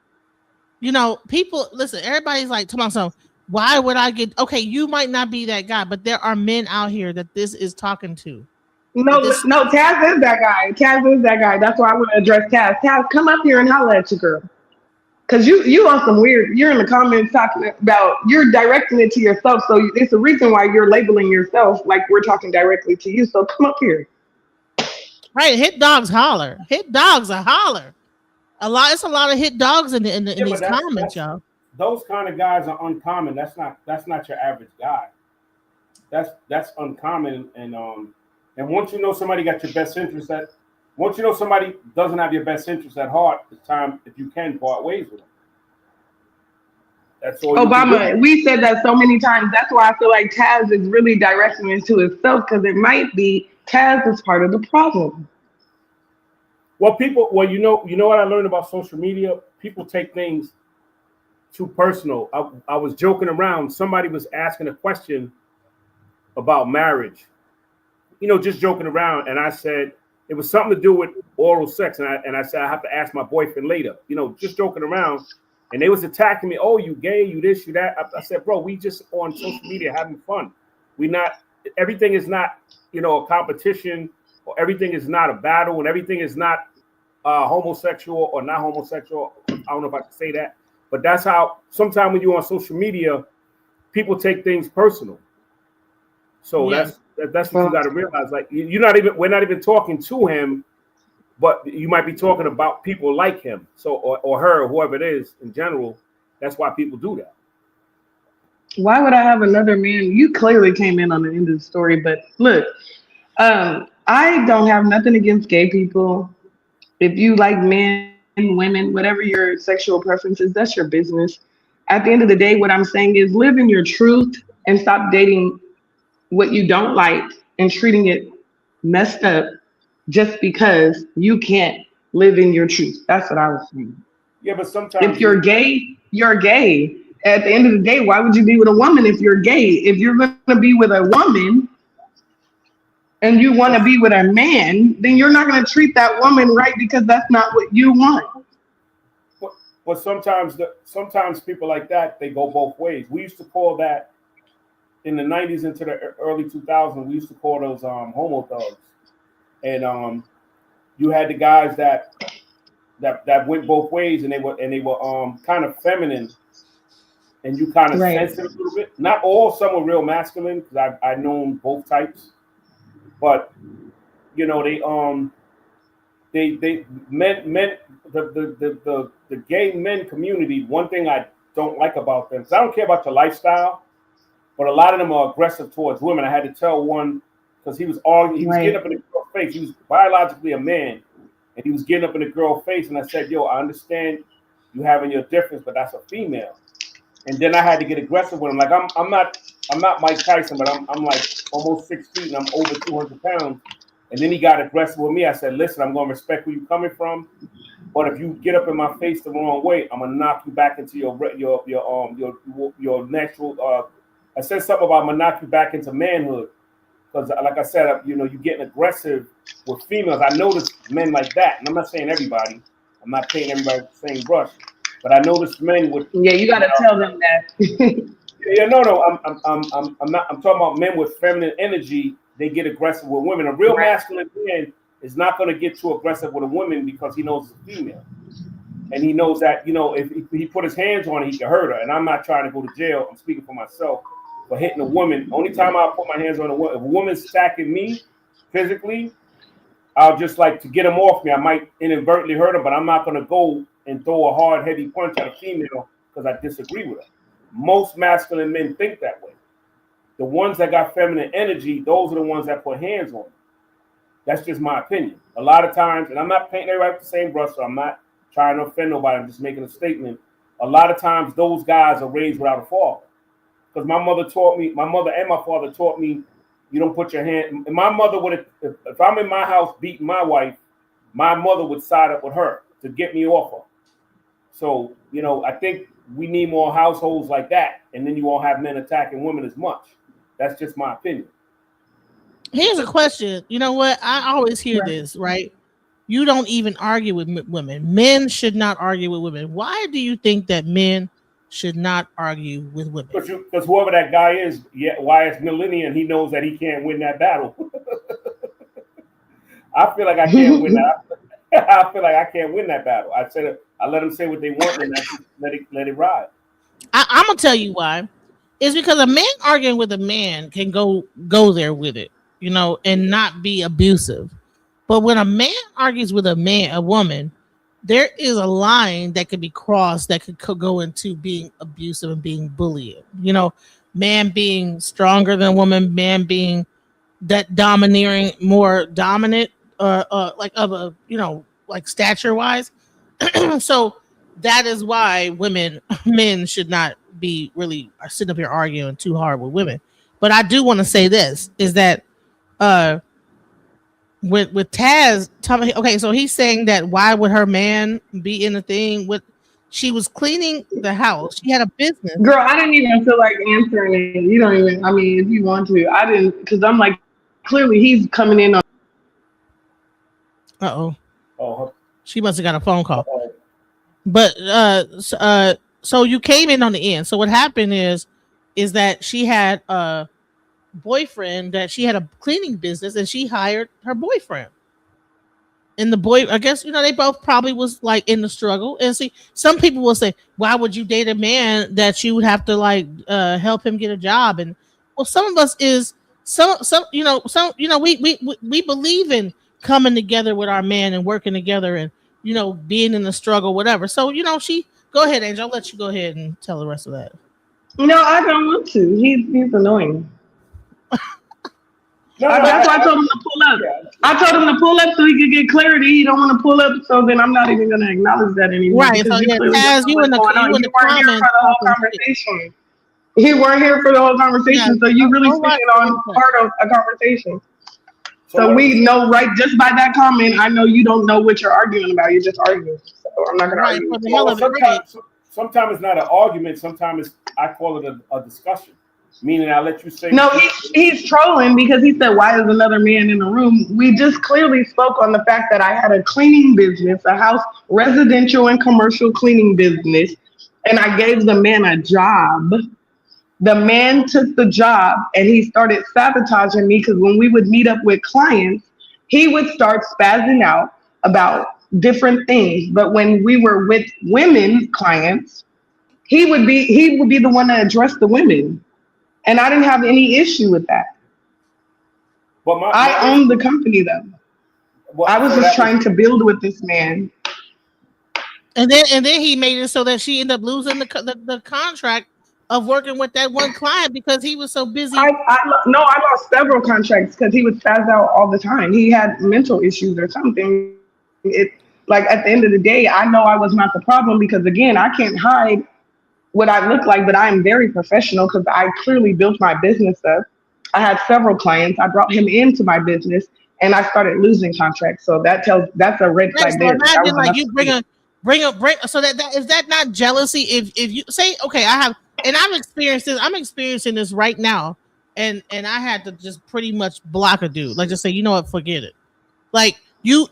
People, listen, everybody's like, to myself, why would I get, okay, you might not be that guy, but there are men out here that this is talking to. No, Taz is that guy. Taz is that guy. That's why I want to address Taz. Taz, come up here and holler at your girl. Because you on some weird, you're in the comments talking about, you're directing it to yourself. So it's a reason why you're labeling yourself like we're talking directly to you. So come up here. Right, hit dogs holler. Hit dogs a holler. It's a lot of hit dogs in these comments, y'all. Those kind of guys are uncommon. That's not your average guy. That's uncommon. And once you know somebody got your best interest once you know somebody doesn't have your best interest at heart, it's time, if you can, part ways with them. That's all. Obama, we said that so many times. That's why I feel like Taz is really directing it to himself, because it might be Taz is part of the problem. Well, you know what I learned about social media? People take things too personal. I was joking around. Somebody was asking a question about marriage, just joking around. And I said, it was something to do with oral sex. And I said, I have to ask my boyfriend later, just joking around. And they was attacking me. Oh, you gay, you this, you that. I said, bro, we just on social media having fun. Everything is not, a competition. or everything is not a battle, and everything is not homosexual or not homosexual. I don't know if I can say that, but that's how sometimes when you're on social media, people take things personal. So that's what you got to realize. Like we're not even talking to him, but you might be talking about people like him. So or her, or whoever it is in general. That's why people do that. Why would I have another man? You clearly came in on the end of the story, but look, I don't have nothing against gay people. If you like men, women, whatever your sexual preference is, that's your business. At the end of the day, what I'm saying is live in your truth and stop dating what you don't like and treating it messed up just because you can't live in your truth. That's what I was saying. Yeah, but sometimes if you're gay, you're gay. At the end of the day, why would you be with a woman if you're gay? If you're going to be with a woman and you want to be with a man, then you're not going to treat that woman right because that's not what you want. But sometimes people like that, they go both ways. We used to call that in the 90s into the early 2000s. We used to call those homo thugs, and you had the guys that went both ways, and they were kind of feminine, and you kind of sense it a little bit. Not all, some were real masculine because I known both types, but you know they men the gay men community. One thing I don't like about them, because I don't care about your lifestyle, but a lot of them are aggressive towards women. I had to tell one because he was arguing, he was getting up in the girl's face. He was biologically a man, and he was getting up in the girl's face. And I said, "Yo, I understand you having your difference, but that's a female." And then I had to get aggressive with him. Like I'm not Mike Tyson, but I'm like almost 6 feet and I'm over 200 pounds. And then he got aggressive with me. I said, "Listen, I'm gonna respect where you're coming from, but if you get up in my face the wrong way, I'm gonna knock you back into your natural." I said something about I'm gonna knock you back into manhood, because like I said, you're getting aggressive with females. I notice men like that, and I'm not saying everybody. I'm not painting everybody with the same brush, but I noticed men with. Yeah, you gotta tell them that. Yeah, no, I'm not. I'm talking about men with feminine energy. They get aggressive with women. A real masculine man is not going to get too aggressive with a woman because he knows it's a female, and he knows that if he put his hands on her, he can hurt her. And I'm not trying to go to jail. I'm speaking for myself. For hitting a woman, only time I'll put my hands on a woman, if a woman's stacking me physically, I'll just like to get them off me. I might inadvertently hurt them, but I'm not going to go and throw a hard, heavy punch at a female because I disagree with her. Most masculine men think that way. The ones that got feminine energy, those are the ones that put hands on them. That's just my opinion. A lot of times, and I'm not painting everybody with the same brush, so I'm not trying to offend nobody. I'm just making a statement. A lot of times, those guys are raised without a father. Because my mother and my father taught me, you don't put your hand. And my mother would, if I'm in my house beating my wife, my mother would side up with her to get me off her. So, I think we need more households like that, and then you won't have men attacking women as much. That's just my opinion. Here's a question. You know what? I always hear this, right? You don't even argue with women. Men should not argue with women. Why do you think that men should not argue with women? Because whoever that guy is, why it's millennial, he knows that he can't win that battle. I feel like I can't win that. I feel like I can't win that battle. I let them say what they want and I just let it ride. I'm gonna tell you why. It's because a man arguing with a man can go there with it, and not be abusive. But when a man argues with a woman, there is a line that could be crossed that could go into being abusive and being bullying. Man being stronger than a woman, man being that domineering, more dominant, like stature wise. So that is why men should not be really sitting up here arguing too hard with women. But I do want to say this is that with Taz, okay, so he's saying that why would her man be in the thing with? She was cleaning the house. She had a business. Girl, I didn't even feel like answering it. You don't even. I mean, if you want to, I didn't, because I'm like, clearly he's coming in on. Oh, she must have got a phone call. But so you came in on the end. So what happened is that she had boyfriend that she had a cleaning business and she hired her boyfriend. And the boy, I guess, they both probably was like in the struggle. And see, some people will say, why would you date a man that you would have to like help him get a job? And well, some of us is we believe in coming together with our man and working together and being in the struggle, whatever. So, she go ahead, Angel. I'll let you go ahead and tell the rest of that. No, I don't want to. He's annoying. That's why I told him to pull up. I told him to pull up so he could get clarity. He don't want to pull up, so then I'm not even going to acknowledge that anymore. Right. So you in the comments. Conversation. You weren't here for the whole conversation, so you really speaking on part of a conversation. So we know, right, just by that comment, I know you don't know what you're arguing about. You're just arguing. So I'm not going to argue. Sometimes it's not an argument. Sometimes I call it a discussion. Meaning I let you say. No, he's trolling because he said, why is another man in the room? We just clearly spoke on the fact that I had a cleaning business, a house, residential and commercial cleaning business, and I gave the man a job. The man took the job and he started sabotaging me because when we would meet up with clients, he would start spazzing out about different things. But when we were with women clients, he would be the one to address the women. And I didn't have any issue with that. But I owned the company though. I was just trying to build with this man. And then he made it so that she ended up losing the contract of working with that one client because he was so busy. I lost several contracts because he would spaz out all the time. He had mental issues or something. Like at the end of the day, I know I was not the problem because again, I can't hide what I look like, but I am very professional because I clearly built my business up. I had several clients. I brought him into my business and I started losing contracts. So that's a red flag there. Imagine like you bring so that is that not jealousy? If you say, okay, I have, and I'm experiencing this right now. And I had to just pretty much block a dude. Like just say, you know what, forget it. Like you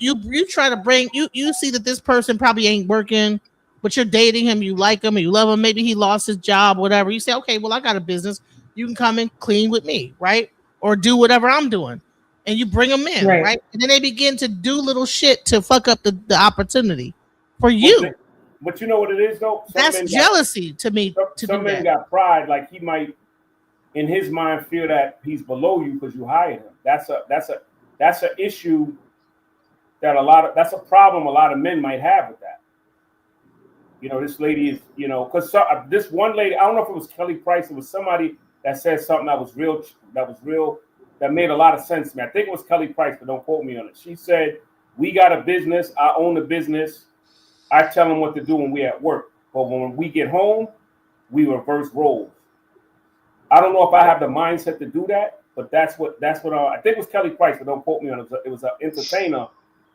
try to bring, you see that this person probably ain't working, but you're dating him, you like him, and you love him. Maybe he lost his job, whatever. You say, okay, well, I got a business. You can come and clean with me, right? Or do whatever I'm doing. And you bring them in, right? And then they begin to do little shit to fuck up the opportunity for you. But you know what it is, though? That's jealousy to me. Some men got pride. Like he might, in his mind, feel that he's below you because you hired him. That's an issue that that's a problem a lot of men might have with that. This lady is, because this one lady, I don't know if it was Kelly Price, it was somebody that said something that was real, that made a lot of sense to me. I think it was Kelly Price, but don't quote me on it. She said, we got a business, I own the business, I tell them what to do when we at work. But when we get home, we reverse roles. I don't know if I have the mindset to do that, but that's what I think it was Kelly Price, but don't quote me on it. It was an entertainer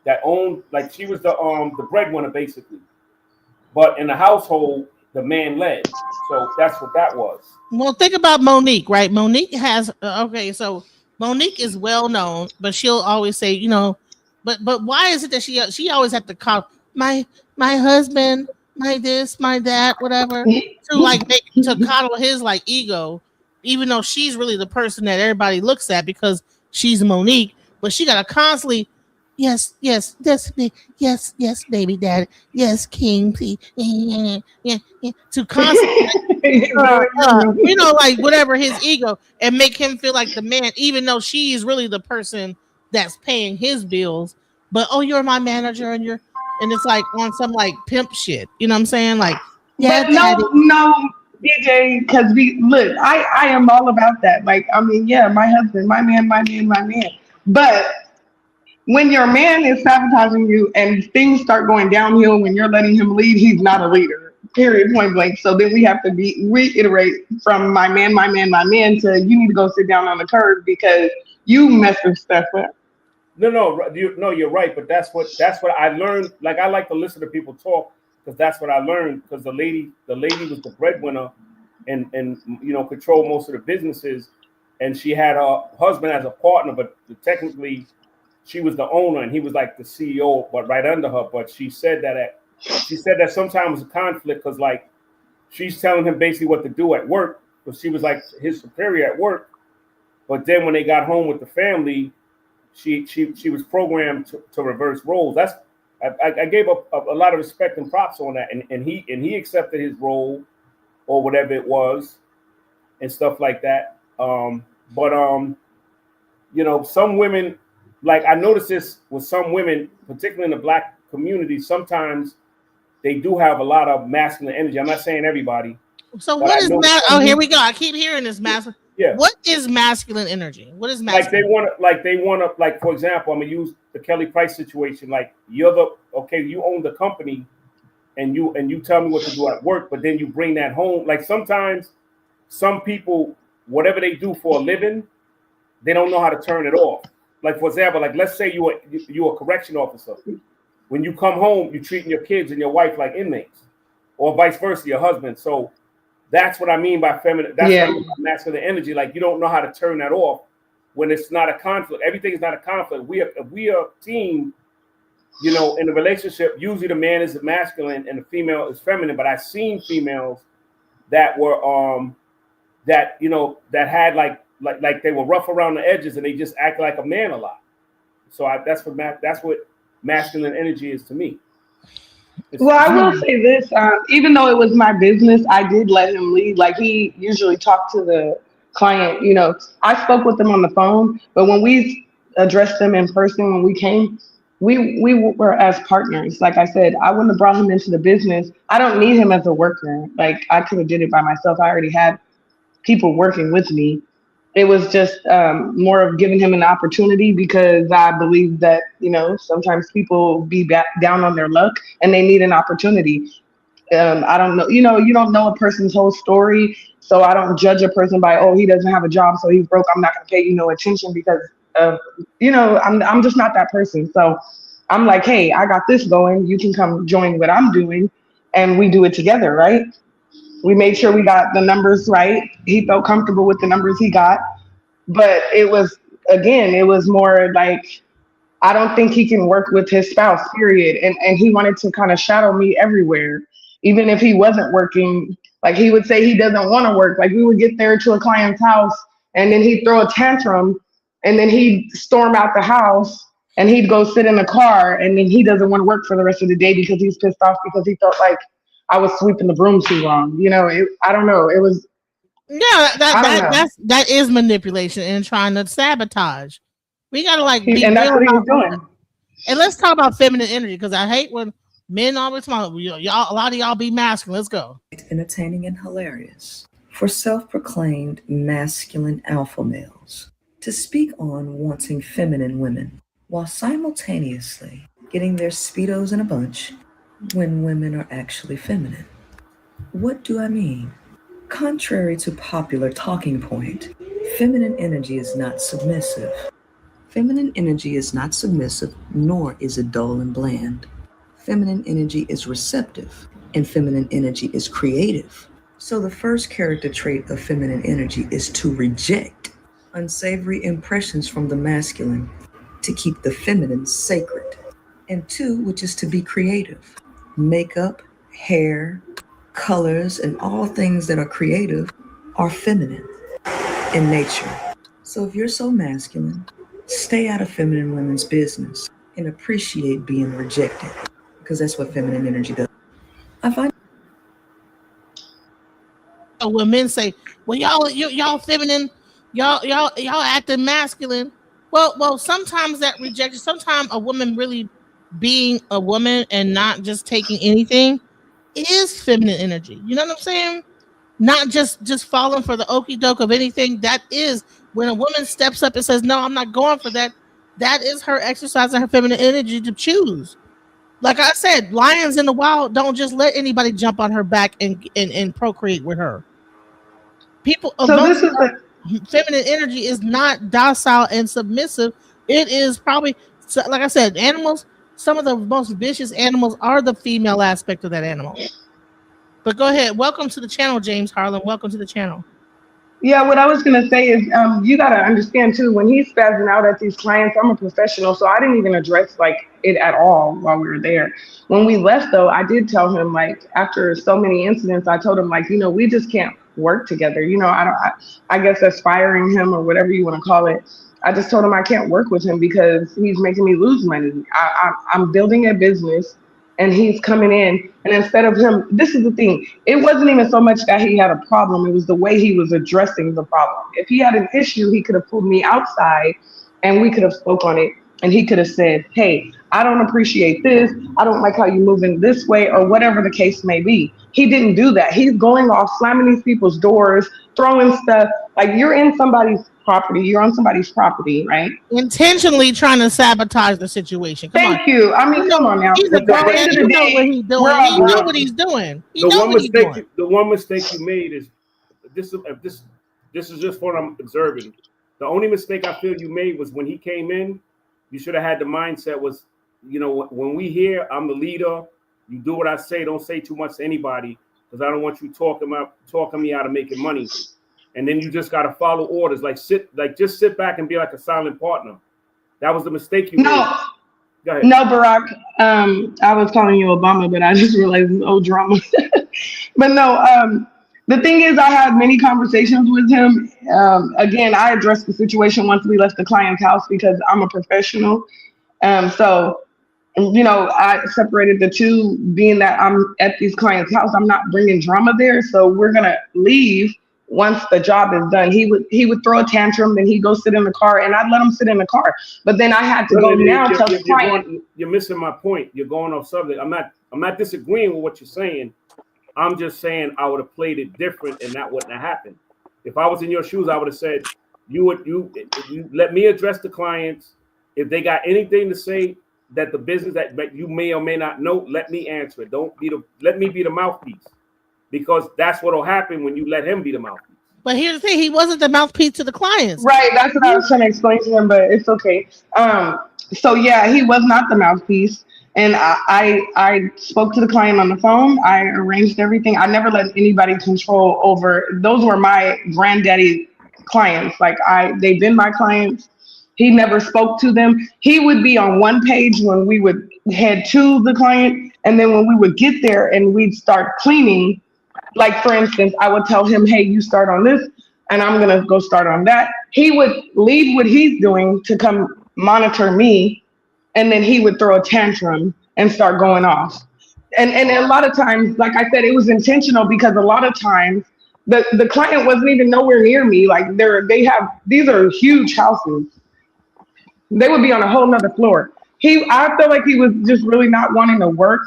that owned, like she was the breadwinner basically. But in the household, the man led. So that's what that was. Well, think about Monique, right? Monique has so Monique is well known, but she'll always say, but why is it that she always have to call my husband, my this, my that, whatever, to coddle his like ego, even though she's really the person that everybody looks at because she's Monique, but she gotta constantly. Yes, that's me. Yes, baby daddy. Yes, king, please. Yeah. To constantly, like whatever his ego, and make him feel like the man, even though she is really the person that's paying his bills. But you're my manager, and it's like on some like pimp shit. You know what I'm saying? Like, yeah, but no, DJ, because I am all about that. Like, I mean, yeah, my husband, my man, but. When your man is sabotaging you and things start going downhill when you're letting him lead, he's not a leader. Period, point blank. So then we have to reiterate from my man to you need to go sit down on the curb because you messing stuff up. No, you're right. But that's what I learned. Like I like to listen to people talk because that's what I learned. Because the lady was the breadwinner and controlled most of the businesses, and she had her husband as a partner, but technically. She was the owner and he was like the CEO, but right under her. But she said that sometimes a conflict because like she's telling him basically what to do at work because she was like his superior at work. But then when they got home with the family, she was programmed to reverse roles. I gave up a lot of respect and props on that, and he accepted his role or whatever it was and stuff like that. You know, some women, like I noticed this with some women, particularly in the Black community, sometimes they do have a lot of masculine energy. I'm not saying everybody. So what is oh, here we go. I keep hearing this masculine. Yeah. What is masculine energy? What is masculine? They want to, like, for example, I'm gonna use the Kelly Price situation. Like, you own the company, and you tell me what to do at work, but then you bring that home. Like, sometimes some people, whatever they do for a living, they don't know how to turn it off. Like, for example, like, let's say you're a correction officer. When you come home, you're treating your kids and your wife like inmates, or vice versa, your husband. So that's what I mean by feminine. That's what I mean by masculine energy. Like, you don't know how to turn that off when it's not a conflict. Everything is not a conflict. If we are a team, you know, in a relationship, usually the man is masculine and the female is feminine. But I've seen females that were that, you know, that had like they were rough around the edges and they just act like a man a lot. So that's what masculine energy is to me. Well, I will say this, even though it was my business, I did let him lead. Like, he usually talked to the client, you know, I spoke with them on the phone, but when we addressed them in person, when we came, we were as partners. Like I said, I wouldn't have brought him into the business. I don't need him as a worker. Like, I could have did it by myself. I already had people working with me. It was just more of giving him an opportunity, because I believe that, you know, sometimes people be down on their luck and they need an opportunity. I don't know, you know, you don't know a person's whole story. So I don't judge a person by, oh, he doesn't have a job, so he's broke, I'm not going to pay you no attention, because you know, I'm just not that person. So I'm like, hey, I got this going. You can come join what I'm doing, and we do it together, right? We made sure we got the numbers right. He felt comfortable with the numbers he got. But it was more like, I don't think he can work with his spouse, period. And he wanted to kind of shadow me everywhere. Even if he wasn't working, like, he would say he doesn't want to work. Like, we would get there to a client's house and then he'd throw a tantrum and then he'd storm out the house and he'd go sit in the car, and then he doesn't want to work for the rest of the day because he's pissed off because he felt like I was sweeping the broom too long. You know, I don't know. It was. Yeah, that is manipulation and trying to sabotage. We gotta be and that's real what he was about doing. And let's talk about feminine energy, because I hate when men always talk. Y'all, a lot of y'all be masculine. Let's go. Entertaining and hilarious for self-proclaimed masculine alpha males to speak on wanting feminine women while simultaneously getting their Speedos in a bunch when women are actually feminine. What do I mean? Contrary to popular talking point, feminine energy is not submissive. Feminine energy is not submissive, nor is it dull and bland. Feminine energy is receptive, and feminine energy is creative. So the first character trait of feminine energy is to reject unsavory impressions from the masculine, to keep the feminine sacred. And two, which is to be creative. Makeup, hair, colors, and all things that are creative are feminine in nature. So if you're so masculine, stay out of feminine women's business and appreciate being rejected, because that's what feminine energy does. I find when men say, "Well, y'all feminine, y'all acting masculine." Well, sometimes that rejection. Sometimes a woman really being a woman and not just taking anything is feminine energy. You know what I'm saying? Not just falling for the okie doke of anything. That is when a woman steps up and says, "No, I'm not going for that." That is her exercising her feminine energy to choose. Like I said, lions in the wild don't just let anybody jump on her back and procreate with her. People, feminine energy is not docile and submissive. It is probably, like I said, animals. Some of the most vicious animals are the female aspect of that animal. But go ahead. Welcome to the channel, James Harlan. Welcome to the channel. Yeah, what I was gonna say is, you gotta understand too. When he's spazzing out at these clients, I'm a professional, so I didn't even address like it at all while we were there. When we left, though, I did tell him like after so many incidents, I told him like, we just can't work together. I don't. I guess that's firing him or whatever you want to call it. I just told him I can't work with him because he's making me lose money. I'm building a business and he's coming in. And instead of him, this is the thing, it wasn't even so much that he had a problem, it was the way he was addressing the problem. If he had an issue, he could have pulled me outside and we could have spoke on it. And he could have said, hey, I don't appreciate this. I don't like how you move in this way, or whatever the case may be. He didn't do that. He's going off, slamming these people's doors, throwing stuff. Like, you're in somebody's property. You're on somebody's property, right? Intentionally trying to sabotage the situation. Come Thank you. I mean, come on now. He's a grown man. You know what he's doing. He know what he's doing. The one mistake you made is this is just what I'm observing. The only mistake I feel you made was when he came in. You should have had the mindset was, when we here, I'm the leader. You do what I say. Don't say too much to anybody because I don't want you talking me out of making money. And then you just got to follow orders. Just sit back and be like a silent partner. That was the mistake you made. Go ahead. No, Barack. I was calling you Obama, but I just realized it's old drama. But no, the thing is, I had many conversations with him. Again, I addressed the situation once we left the client's house because I'm a professional. So, I separated the two, being that I'm at these clients' house. I'm not bringing drama there. So we're going to leave once the job is done. He would throw a tantrum, then he'd go sit in the car, and I'd let him sit in the car. But then I had to go now tell the client. You're missing my point. You're going off subject. I'm not disagreeing with what you're saying. I'm just saying I would have played it different and that wouldn't have happened. If I was in your shoes, I would have said, you let me address the clients. If they got anything to say that the business that you may or may not know, let me answer it. Let me be the mouthpiece, because that's what'll happen when you let him be the mouthpiece. But here's the thing, he wasn't the mouthpiece to the clients. Right, that's what I was trying to explain to him, but it's okay. So yeah, he was not the mouthpiece. And I spoke to the client on the phone. I arranged everything. I never let anybody control over. Those were my granddaddy clients. They've been my clients. He never spoke to them. He would be on one page when we would head to the client. And then when we would get there and we'd start cleaning, like for instance, I would tell him, hey, you start on this and I'm going to go start on that. He would leave what he's doing to come monitor me. And then he would throw a tantrum and start going off. And a lot of times, like I said, it was intentional because a lot of times the client wasn't even nowhere near me. Like these are huge houses. They would be on a whole nother floor. I felt like he was just really not wanting to work.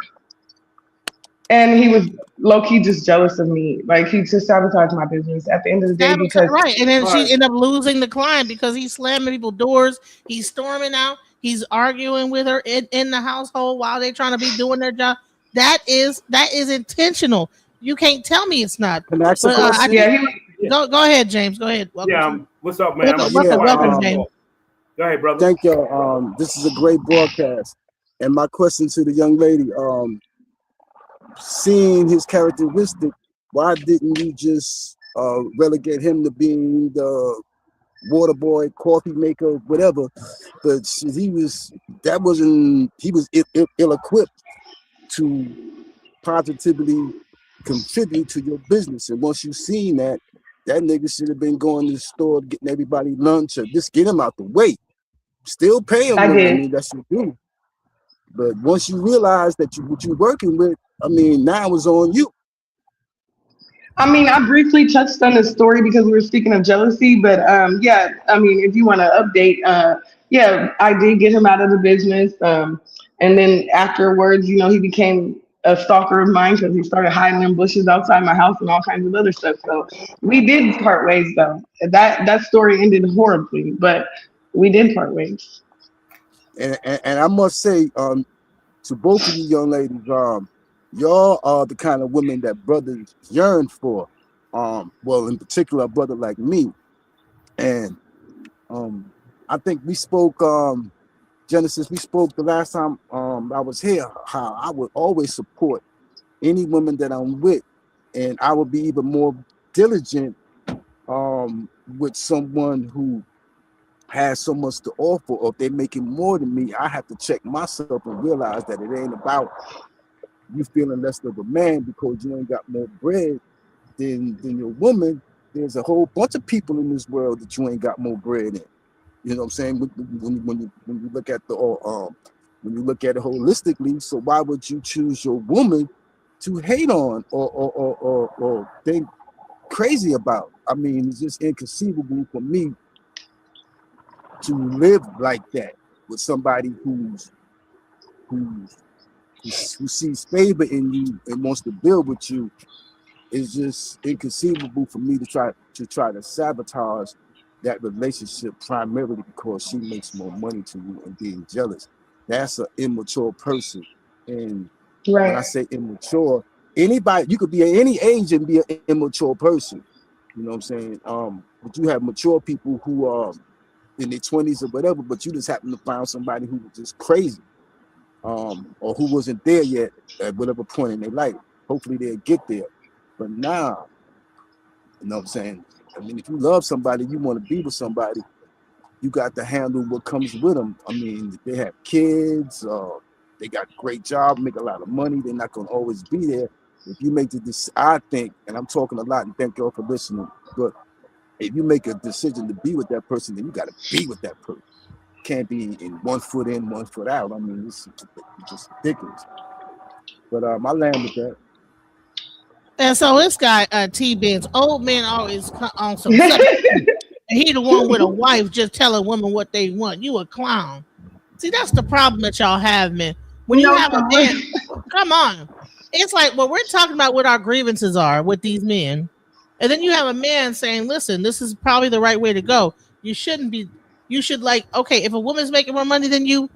And he was low-key just jealous of me. Like, he just sabotaged my business at the end of the day because... Right, and then she ended up losing the client because he's slamming people's doors. He's storming out. He's arguing with her in the household while they're trying to be doing their job. That is intentional. You can't tell me it's not. Can I ask a question? Go ahead, James. Go ahead. Welcome. What's up, man? Welcome, James. Go ahead, brother. Thank you. This is a great broadcast. And my question to the young lady, seeing his characteristic, why didn't you just relegate him to being the water boy, coffee maker, whatever? But he was ill-equipped to positively contribute to your business. And once you seen that nigga should have been going to the store, getting everybody lunch, or just get him out the way. Still pay him. I mean, that's what you do. But once you realize that what you're working with, I mean, now it's on you. I mean, I briefly touched on the story because we were speaking of jealousy, but yeah, I mean, if you want to update, yeah, I did get him out of the business. And then afterwards, he became a stalker of mine because he started hiding in bushes outside my house and all kinds of other stuff. So we did part ways, though. That story ended horribly, but we did part ways. And I must say, to both of you young ladies, y'all are the kind of women that brothers yearn for. Well, in particular, a brother like me. And I think we spoke, Genesis, we spoke the last time I was here, how I would always support any woman that I'm with. And I would be even more diligent with someone who has so much to offer, or if they're making more than me, I have to check myself and realize that it ain't about you feeling less of a man because you ain't got more bread than your woman. There's a whole bunch of people in this world that you ain't got more bread in. You know what I'm saying? When you look at when you look at it holistically, so why would you choose your woman to hate on or think crazy about? I mean, it's just inconceivable for me to live like that with somebody who sees favor in you and wants to build with you. Is just inconceivable for me to try to sabotage that relationship primarily because she makes more money to you and being jealous. That's an immature person. And when I say immature, anybody, you could be at any age and be an immature person. You know what I'm saying? But you have mature people who are in their 20s or whatever, but you just happen to find somebody who was just crazy, or who wasn't there yet at whatever point in their life. Hopefully they'll get there. But now, you know what I'm saying? I mean, if you love somebody, you want to be with somebody, you got to handle what comes with them. I mean, if they have kids, they got a great job, make a lot of money, they're not going to always be there. If you make I think, and I'm talking a lot, and thank y'all for listening, but if you make a decision to be with that person, then you got to be with that person. Can't be in 1 foot in, 1 foot out. I mean, it's just ridiculous. But I land with that. And so this guy, T-Benz, old men always on some subject. And he the one with a wife just telling women what they want. You a clown. See, that's the problem that y'all have, man. When you have a man, come on. It's like, well, we're talking about what our grievances are with these men. And then you have a man saying, listen, this is probably the right way to go. You shouldn't be, you should okay, if a woman's making more money than you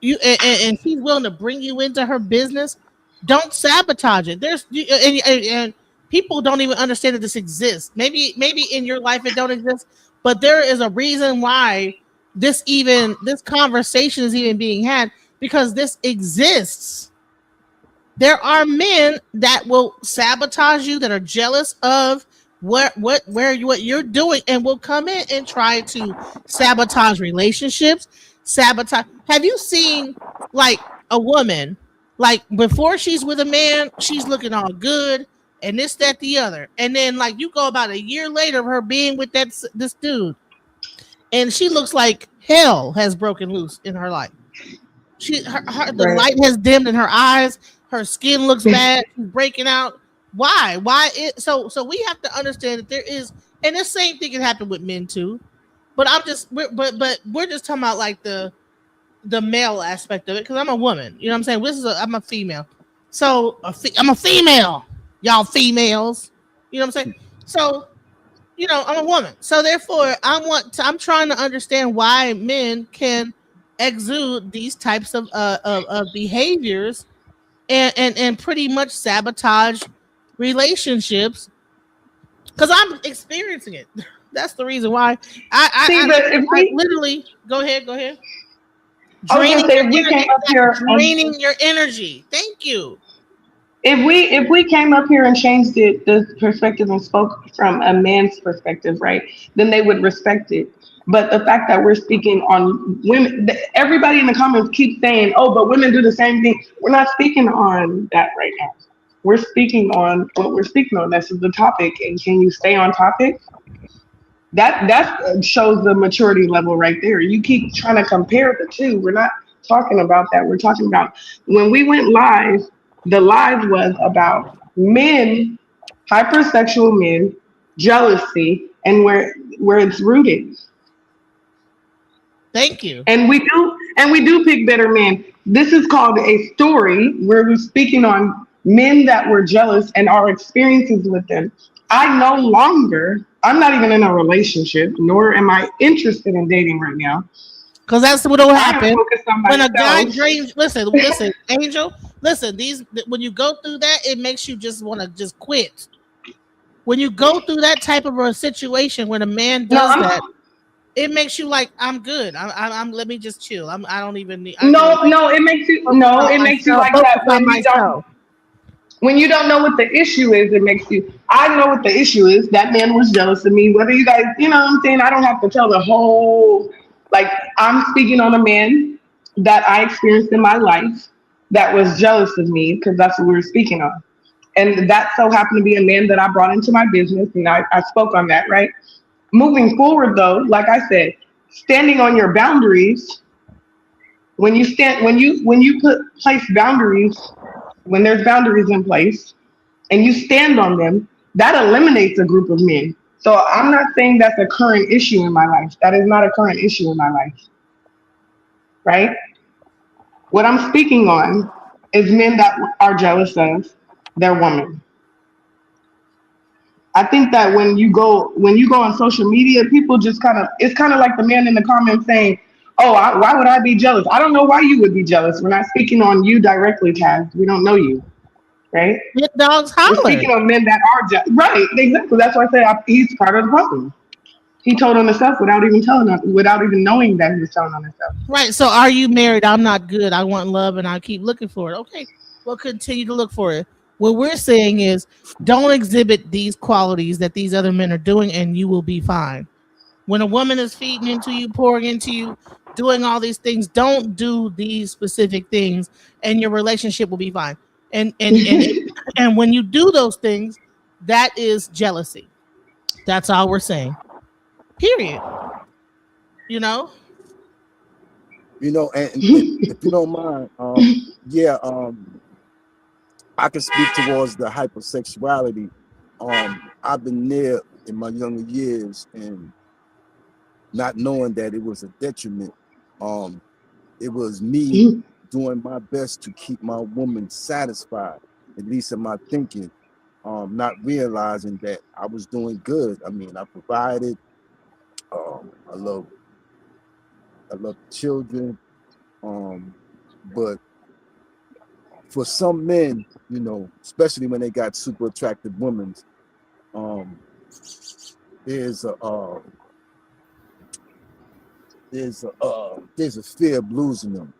and she's willing to bring you into her business, don't sabotage it. There's and people don't even understand that this exists. Maybe in your life it don't exist, but there is a reason why this conversation is even being had, because this exists. There are men that will sabotage you, that are jealous of what you're doing, and will come in and try to sabotage relationships. Have you seen a woman, before she's with a man, she's looking all good and this, that, the other, and then you go about a year later of her being with this dude, and she looks like hell has broken loose in her life. The light has dimmed in her eyes. Her skin looks bad. She's breaking out. Why? So we have to understand that there is, and the same thing can happen with men too. But we're just talking about the male aspect of it, because I'm a woman. You know what I'm saying? I'm a female. So I'm a female. Y'all females. You know what I'm saying? So I'm a woman. So therefore, I'm trying to understand why men can exude these types of behaviors and pretty much sabotage relationships, because I'm experiencing it. That's the reason why I literally go ahead. Draining your energy. Thank you. If we came up here and changed the perspective and spoke from a man's perspective, right, then they would respect it. But the fact that we're speaking on women, everybody in the comments keeps saying, "Oh, but women do the same thing." We're not speaking on that right now. We're speaking on what we're speaking on. This is the topic, and can you stay on topic? That shows the maturity level right there. You keep trying to compare the two. We're not talking about that. We're talking about when we went live. The live was about men, hypersexual men, jealousy, and where it's rooted. Thank you. And we do pick better men. This is called a story where we're speaking on men that were jealous and our experiences with them. I'm not even in a relationship, nor am I interested in dating right now. Because that's what will happen when a guy drains. Listen, Angel. Listen, when you go through that, it makes you just want to just quit. When you go through that type of a situation, when a man does that, it makes you like, I'm good. I'm let me just chill. I don't even need. It makes you like that when you don't. When you don't know what the issue is, it makes you. I know what the issue is. That man was jealous of me. Whether you guys, you know what I'm saying? I don't have to tell the whole. Like, I'm speaking on a man that I experienced in my life that was jealous of me because that's what we were speaking on. And that so happened to be a man that I brought into my business, and I spoke on that, right? Moving forward, though, like I said, standing on your boundaries. When you place boundaries, when there's boundaries in place, and you stand on them, that eliminates a group of men. So I'm not saying that's a current issue in my life. That is not a current issue in my life, right? What I'm speaking on is men that are jealous of their woman. I think that when you go on social media, people just it's kind of like the man in the comments saying, "Oh, why would I be jealous? I don't know why you would be jealous." We're not speaking on you directly, Taz. We don't know you, right? Hit dogs We're holler. speaking on men that are right. Exactly. That's why I say he's part of the problem. He told on himself without even knowing that he was telling on himself. Right. So are you married? I'm not good. I want love and I keep looking for it. Okay. We'll continue to look for it. What we're saying is don't exhibit these qualities that these other men are doing and you will be fine. When a woman is feeding into you, pouring into you, doing all these things, don't do these specific things and your relationship will be fine. And when you do those things, that is jealousy. That's all we're saying. Period. You know? And if you don't mind, I can speak towards the hypersexuality. I've been there in my younger years and not knowing that it was a detriment. It was me doing my best to keep my woman satisfied, at least in my thinking, not realizing that I was doing good. I mean, I provided, I love children, but for some men, especially when they got super attractive women, there's a fear of losing them,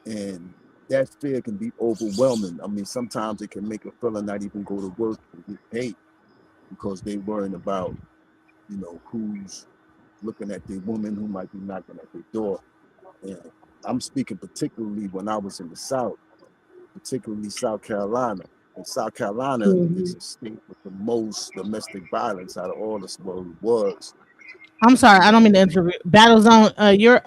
and that fear can be overwhelming. I mean, sometimes it can make a fella not even go to work and get paid because they worrying about, who's looking at their woman, who might be knocking at their door. And I'm speaking particularly when I was in the South, particularly South Carolina. And South Carolina is a state with the most domestic violence out of all this world was. I'm sorry, I don't mean to interrupt. Battlezone, your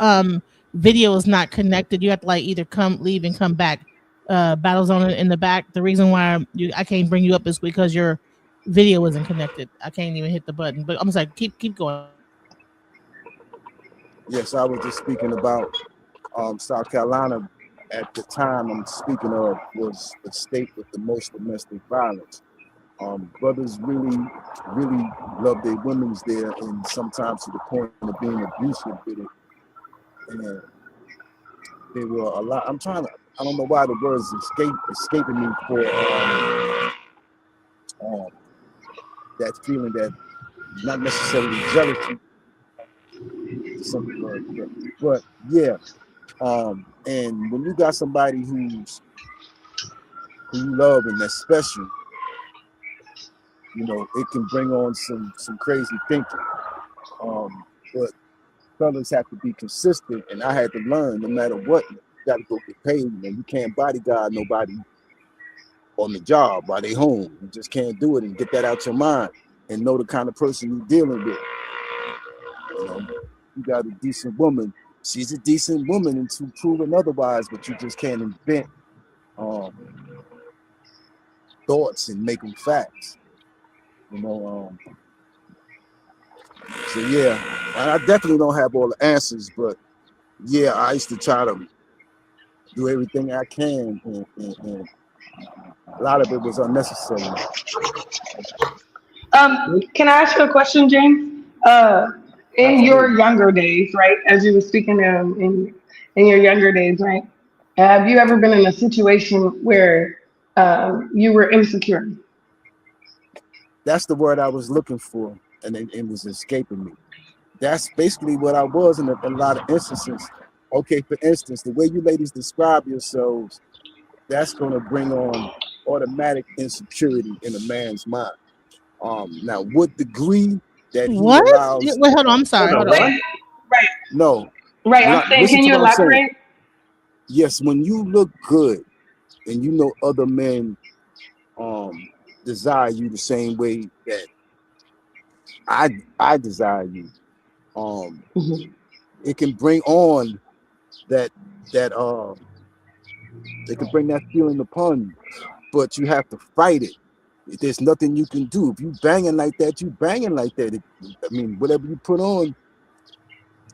video is not connected. You have to either leave and come back. Battlezone in the back. The reason why I can't bring you up is because your video isn't connected. I can't even hit the button. But I'm sorry, keep going. Yes, I was just speaking about South Carolina at the time I'm speaking of was the state with the most domestic violence. Brothers really love their women's there, and sometimes to the point of being abusive with it. And they were a lot. I don't know why the words escaping me for that feeling that not necessarily jealousy, something like that. But yeah, and when you got somebody who you love and that's special, it can bring on some crazy thinking. But fellas have to be consistent, and I had to learn no matter what, you got to go get paid. You can't bodyguard nobody on the job while they home. You just can't do it, and get that out your mind and know the kind of person you're dealing with. You got a decent woman. She's a decent woman until proven otherwise, but you just can't invent thoughts and make them facts. So yeah, I definitely don't have all the answers, but yeah, I used to try to do everything I can, and a lot of it was unnecessary. Can I ask you a question, James? In your younger days, right, as you were speaking in your younger days, right, have you ever been in a situation where you were insecure? That's the word I was looking for, and it was escaping me. That's basically what I was in a lot of instances. Okay, for instance, the way you ladies describe yourselves, that's going to bring on automatic insecurity in a man's mind. Now, what degree that he What? allows? Wait, hold on. I'm sorry. Hold on. Right. No. Right. I'm saying, Listen can to you what I'm saying. elaborate? Yes, when you look good and you know other men desire you the same way that I desire you, it can bring on that it can bring that feeling upon you, but you have to fight it. There's nothing you can do. If you banging like that, you banging like that. I mean, whatever you put on,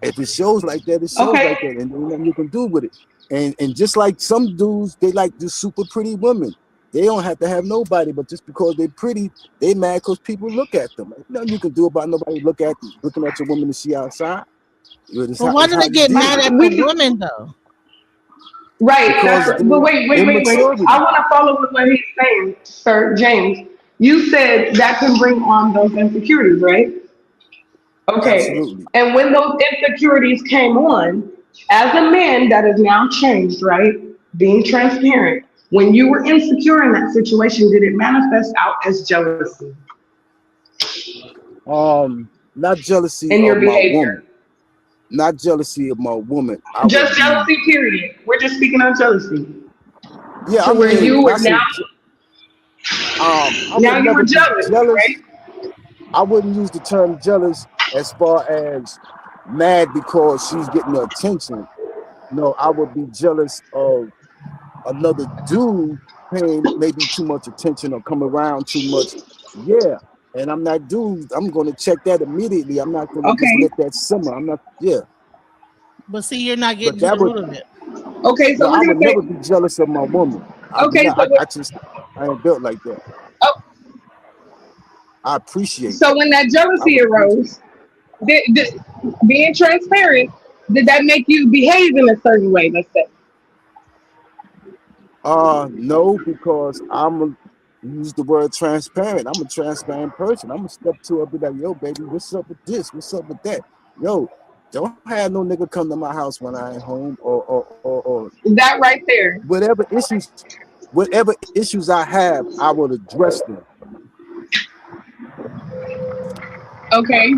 if it shows like that, it shows like that, and there's nothing you can do with it. And just like some dudes, they like the super pretty women. They don't have to have nobody, but just because they're pretty, they mad because people look at them. There's nothing you can do about nobody looking at your woman to see outside. But why do they get mad at the woman though? Right. Because But wait. I want to follow with what he's saying, Sir James. You said that can bring on those insecurities, right? Okay. Absolutely. And when those insecurities came on, as a man that is now changed, right? Being transparent. When you were insecure in that situation, did it manifest out as jealousy? Not jealousy in your of my behavior. woman. Not jealousy of my woman. Just jealousy, period. We're just speaking on jealousy. Yeah, so I where mean, you were now, now you were jealous, right? I wouldn't use the term jealous as far as mad because she's getting the attention. No, I would be jealous of another dude paying maybe too much attention or come around too much. Yeah. And I'm not dude. I'm going to check that immediately. I'm not going to just let that simmer. I'm not. Yeah. But see, you're not getting to the root of it. Okay, so I would never be jealous of my woman. I ain't built like that. Oh. I appreciate. So when that jealousy arose, did being transparent, did that make you behave in a certain way? Let's say. No, because use the word transparent. I'm a transparent person. I'm gonna step to her, be like, yo, baby, what's up with this? What's up with that? Yo, don't have no nigga come to my house when I ain't home or that right there. Whatever issues I have, I will address them. Okay.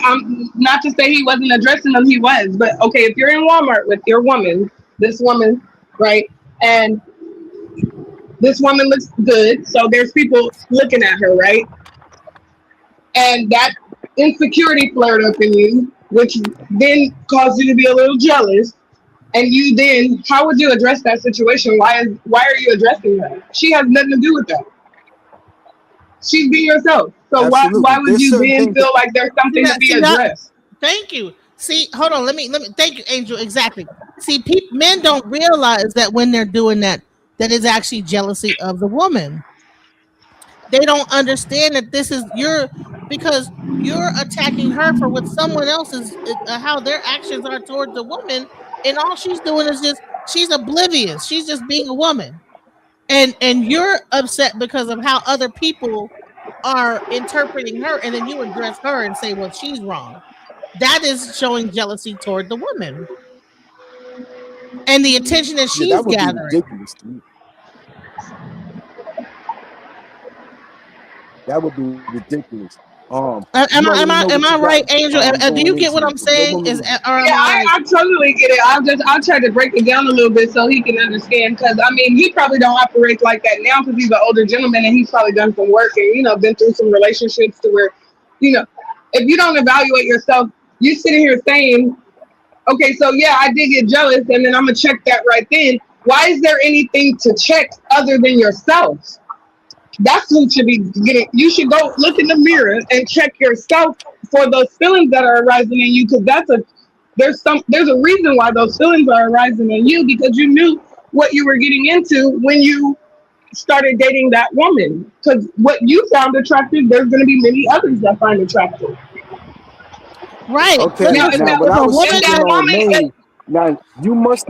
I'm not to say he wasn't addressing them, he was, but okay, if you're in Walmart with your woman, this woman, right? And this woman looks good, so there's people looking at her, right? And that insecurity flared up in you, which then caused you to be a little jealous. And you then, how would you address that situation? Why are you addressing her? She has nothing to do with that. She's being herself. So why would you then feel like there's something to be addressed? Thank you. See, hold on. Let me. Thank you, Angel. Exactly. See, men don't realize that when they're doing that is actually jealousy of the woman. They don't understand that this is because you're attacking her for what someone else is, how their actions are towards the woman, and all she's doing is she's oblivious. She's just being a woman, and you're upset because of how other people are interpreting her, and then you address her and say, well, she's wrong. That is showing jealousy toward the woman and the attention that she's gathering. Ridiculous to me. That would be ridiculous. Am I right, Angel? Do you get what I'm saying? I totally get it. I'll try to break it down a little bit so he can understand. Because I mean, he probably don't operate like that now because he's an older gentleman and he's probably done some work and been through some relationships to where, if you don't evaluate yourself, you're sitting here saying, okay, so yeah, I did get jealous, and then I'm gonna check that right then. Why is there anything to check other than yourself? That's who should be getting. You should go look in the mirror and check yourself for those feelings that are arising in you, because there's a reason why those feelings are arising in you, because you knew what you were getting into when you started dating that woman. Because what you found attractive, there's going to be many others that find attractive. Right. Okay. Now y'all must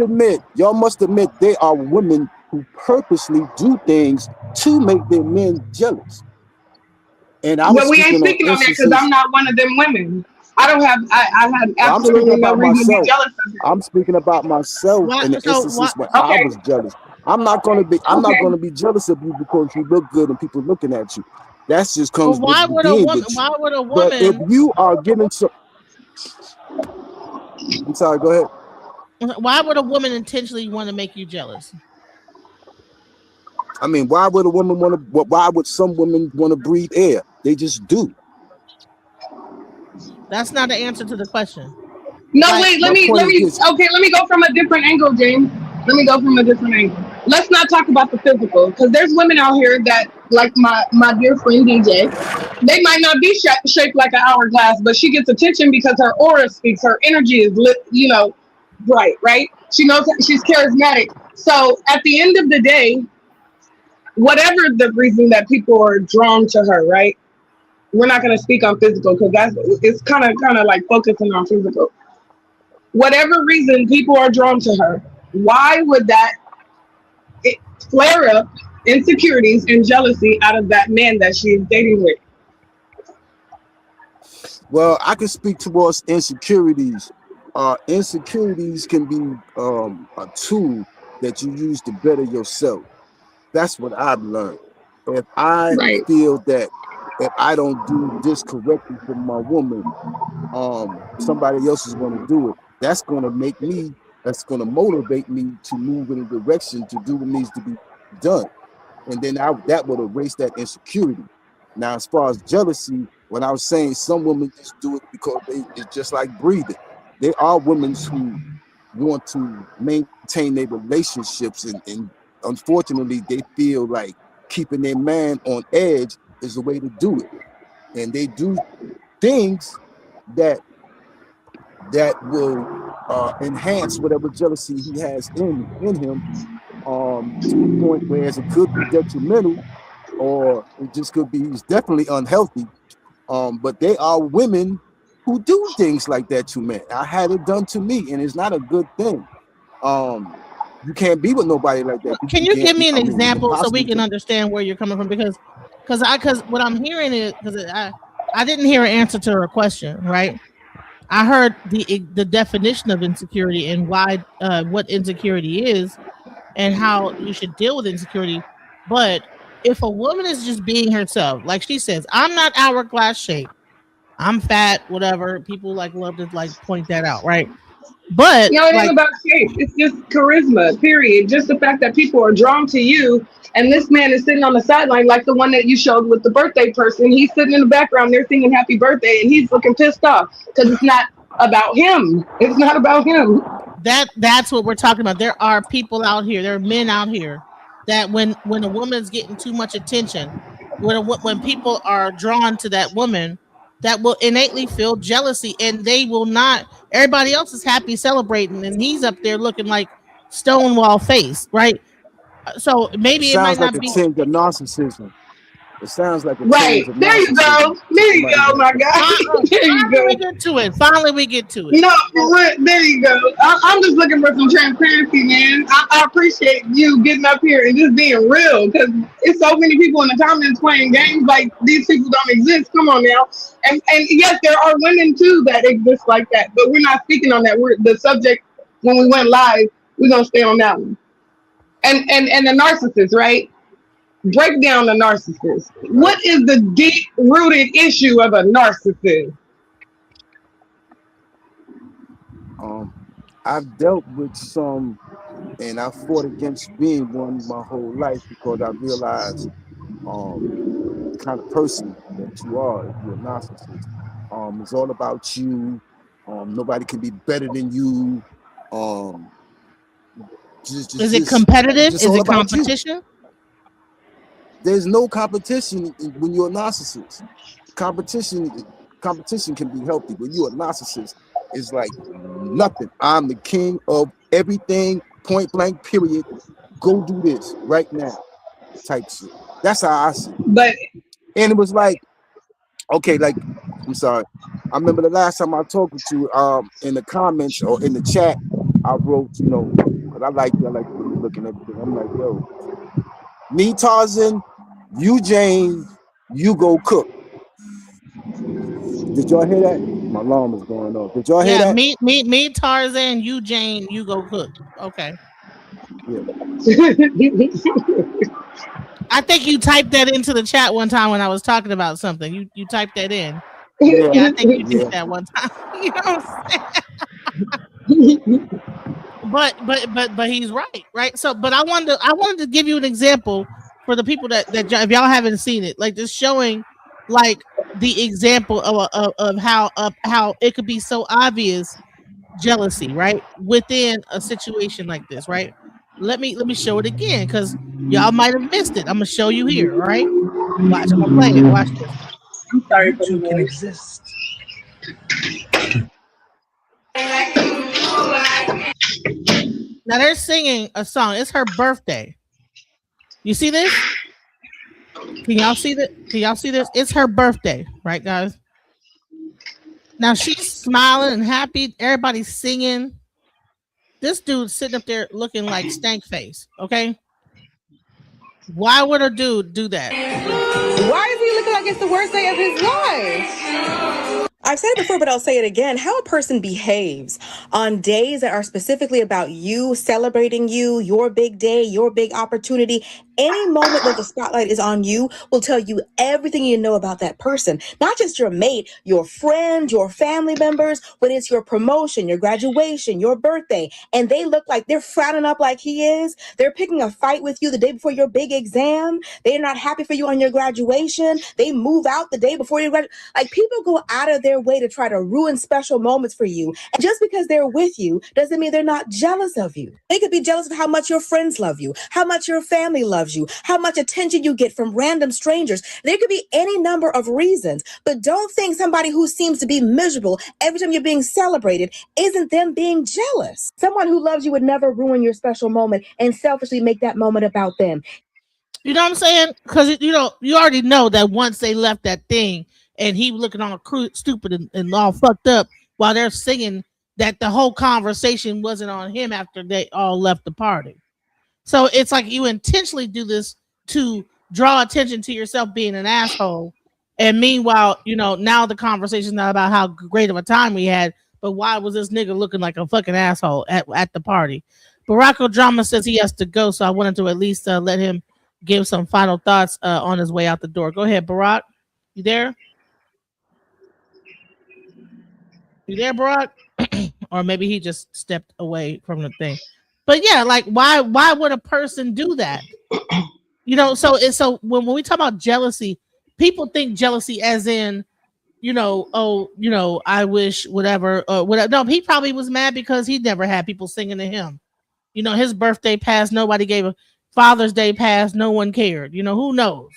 admit, they are women who purposely do things to make their men jealous. And we ain't speaking on that because I'm not one of them women. I had absolutely no reason to be jealous of her. I'm speaking about myself in the instances where I was jealous. I'm not gonna be jealous of you because you look good and people looking at you. That's just comes with why would a being woman? with you. Why would a But if woman? you are giving some, I'm sorry. Go ahead. Why would a woman intentionally want to make you jealous? I mean, why would a woman want to? Why would some women want to breathe air? They just do. That's not the answer to the question. No, Like, wait, My let point is me, this. okay, let me go from a different angle, James. Let me go from a different angle. Let's not talk about the physical, because there's women out here that, like my dear friend DJ, they might not be shaped like an hourglass, but she gets attention because her aura speaks, her energy is lit, bright, right? She knows she's charismatic. So at the end of the day, whatever the reason that people are drawn to her, right? We're not going to speak on physical because it's kind of like focusing on physical. Whatever reason people are drawn to her, why would that flare up insecurities and jealousy out of that man that she's dating with? Well, I can speak towards insecurities. Insecurities can be a tool that you use to better yourself. That's what I've learned. If I feel that if I don't do this correctly for my woman, somebody else is going to do it. That's going to motivate me to move in a direction to do what needs to be done. And then that would erase that insecurity. Now, as far as jealousy, when I was saying some women just do it because it's just like breathing. There are women who want to maintain their relationships and unfortunately they feel like keeping their man on edge is the way to do it. And they do things that will enhance whatever jealousy he has in him, to the point where it could be detrimental, or it just could be he's definitely unhealthy. But there are women who do things like that to men. I had it done to me, and it's not a good thing. You can't be with nobody like that. Can you give me an example so we impossible can understand where you're coming from? Because what I'm hearing is because I didn't hear an answer to her question, right? I heard the definition of insecurity and why what insecurity is and how you should deal with insecurity. But if a woman is just being herself, like she says, I'm not hourglass shaped, I'm fat, whatever. People love to point that out, right? But No, it ain't about shape. It's just charisma, period. Just the fact that people are drawn to you. And this man is sitting on the sideline, like the one that you showed with the birthday person. He's sitting in the background, they're singing happy birthday, and he's looking pissed off because it's not about him. It's not about him. That's what we're talking about. There are people out here, there are men out here that when a woman is getting too much attention, when people are drawn to that woman, that will innately feel jealousy, and they will not. Everybody else is happy celebrating, and he's up there looking like Stonewall face, right? So It maybe it might sounds like not a be tinge of narcissism. It sounds like a Right. tinge of There you narcissism. go. There you go, my guy. There you go. We get to it. Finally, we get to it. No, there you go. I'm just looking for some transparency, man. I appreciate you getting up here and just being real, because it's so many people in the comments playing games like these people don't exist. Come on now. And yes, there are women too that exist like that, but we're not speaking on that. We're the subject when we went live. We're gonna stay on that one. And the narcissist, right? Break down the narcissist. What is the deep-rooted issue of a narcissist? I've dealt with some, and I fought against being one my whole life because I realized the kind of person that you are if you're a narcissist. It's all about you. Nobody can be better than you. Is it competitive? Just Is all it about you. competition? There's no competition when you're a narcissist. Competition can be healthy. When you're a narcissist, it's like nothing. I'm the king of everything, point blank, period. Go do this right now, type shit. That's how I see it. And it was like, okay, like, I'm sorry. I remember the last time I talked with you, in the comments or in the chat, I wrote, because I like the way you look and everything. I'm like, yo, me Tarzan, you Jane, you go cook. Did y'all hear that? My alarm is going off. Did y'all hear that? Me Tarzan, you Jane, you go cook. Okay. I think you typed that into the chat one time when I was talking about something. You typed that in. Yeah, I think you did yeah. that one time. You know what I'm saying? But he's right? So, but I wanted to give you an example for the people that if y'all haven't seen it, like just showing like the example of how it could be so obvious jealousy, right? Within a situation like this, right? Let me show it again because y'all might have missed it. I'm gonna show you here, all right? Watch, I'm gonna play it. Watch this. I'm sorry You two can exist. Now they're singing a song. It's her birthday. You see this? Can y'all see that? Can y'all see this? It's her birthday, right, guys? Now she's smiling and happy. Everybody's singing. This dude's sitting up there looking like stank face. Okay. Why would a dude do that? Why is he looking like it's the worst day of his life? I've said it before, but I'll say it again. How a person behaves on days that are specifically about you, celebrating you, your big day, your big opportunity, any moment that the spotlight is on you will tell you everything you know about that person. Not just your mate, your friend, your family members, when it's your promotion, your graduation, your birthday, and they look like they're frowning up like he is. They're picking a fight with you the day before your big exam. They're not happy for you on your graduation. They move out the day before you graduate. Like, people go out of their way to try to ruin special moments for you. And just because they're with you doesn't mean they're not jealous of you. They could be jealous of how much your friends love you, how much your family loves you, how much attention you get from random strangers. There could be any number of reasons, but don't think somebody who seems to be miserable every time you're being celebrated isn't them being jealous. Someone who loves you would never ruin your special moment and selfishly make that moment about them. You know what I'm saying? Because you already know that once they left that thing and he looking all stupid and all fucked up while they're singing, that the whole conversation wasn't on him after they all left the party. So it's like you intentionally do this to draw attention to yourself being an asshole. And meanwhile, now the conversation is not about how great of a time we had, but why was this nigga looking like a fucking asshole at the party? Barack Drama says he has to go, so I wanted to at least let him give some final thoughts on his way out the door. Go ahead, Barack. You there? You there, Barack? Or maybe he just stepped away from the thing. But yeah, like why would a person do that? So when we talk about jealousy, people think jealousy as in, I wish whatever or whatever. No, he probably was mad because he never had people singing to him. His birthday passed, nobody gave a Father's Day passed, no one cared. Who knows?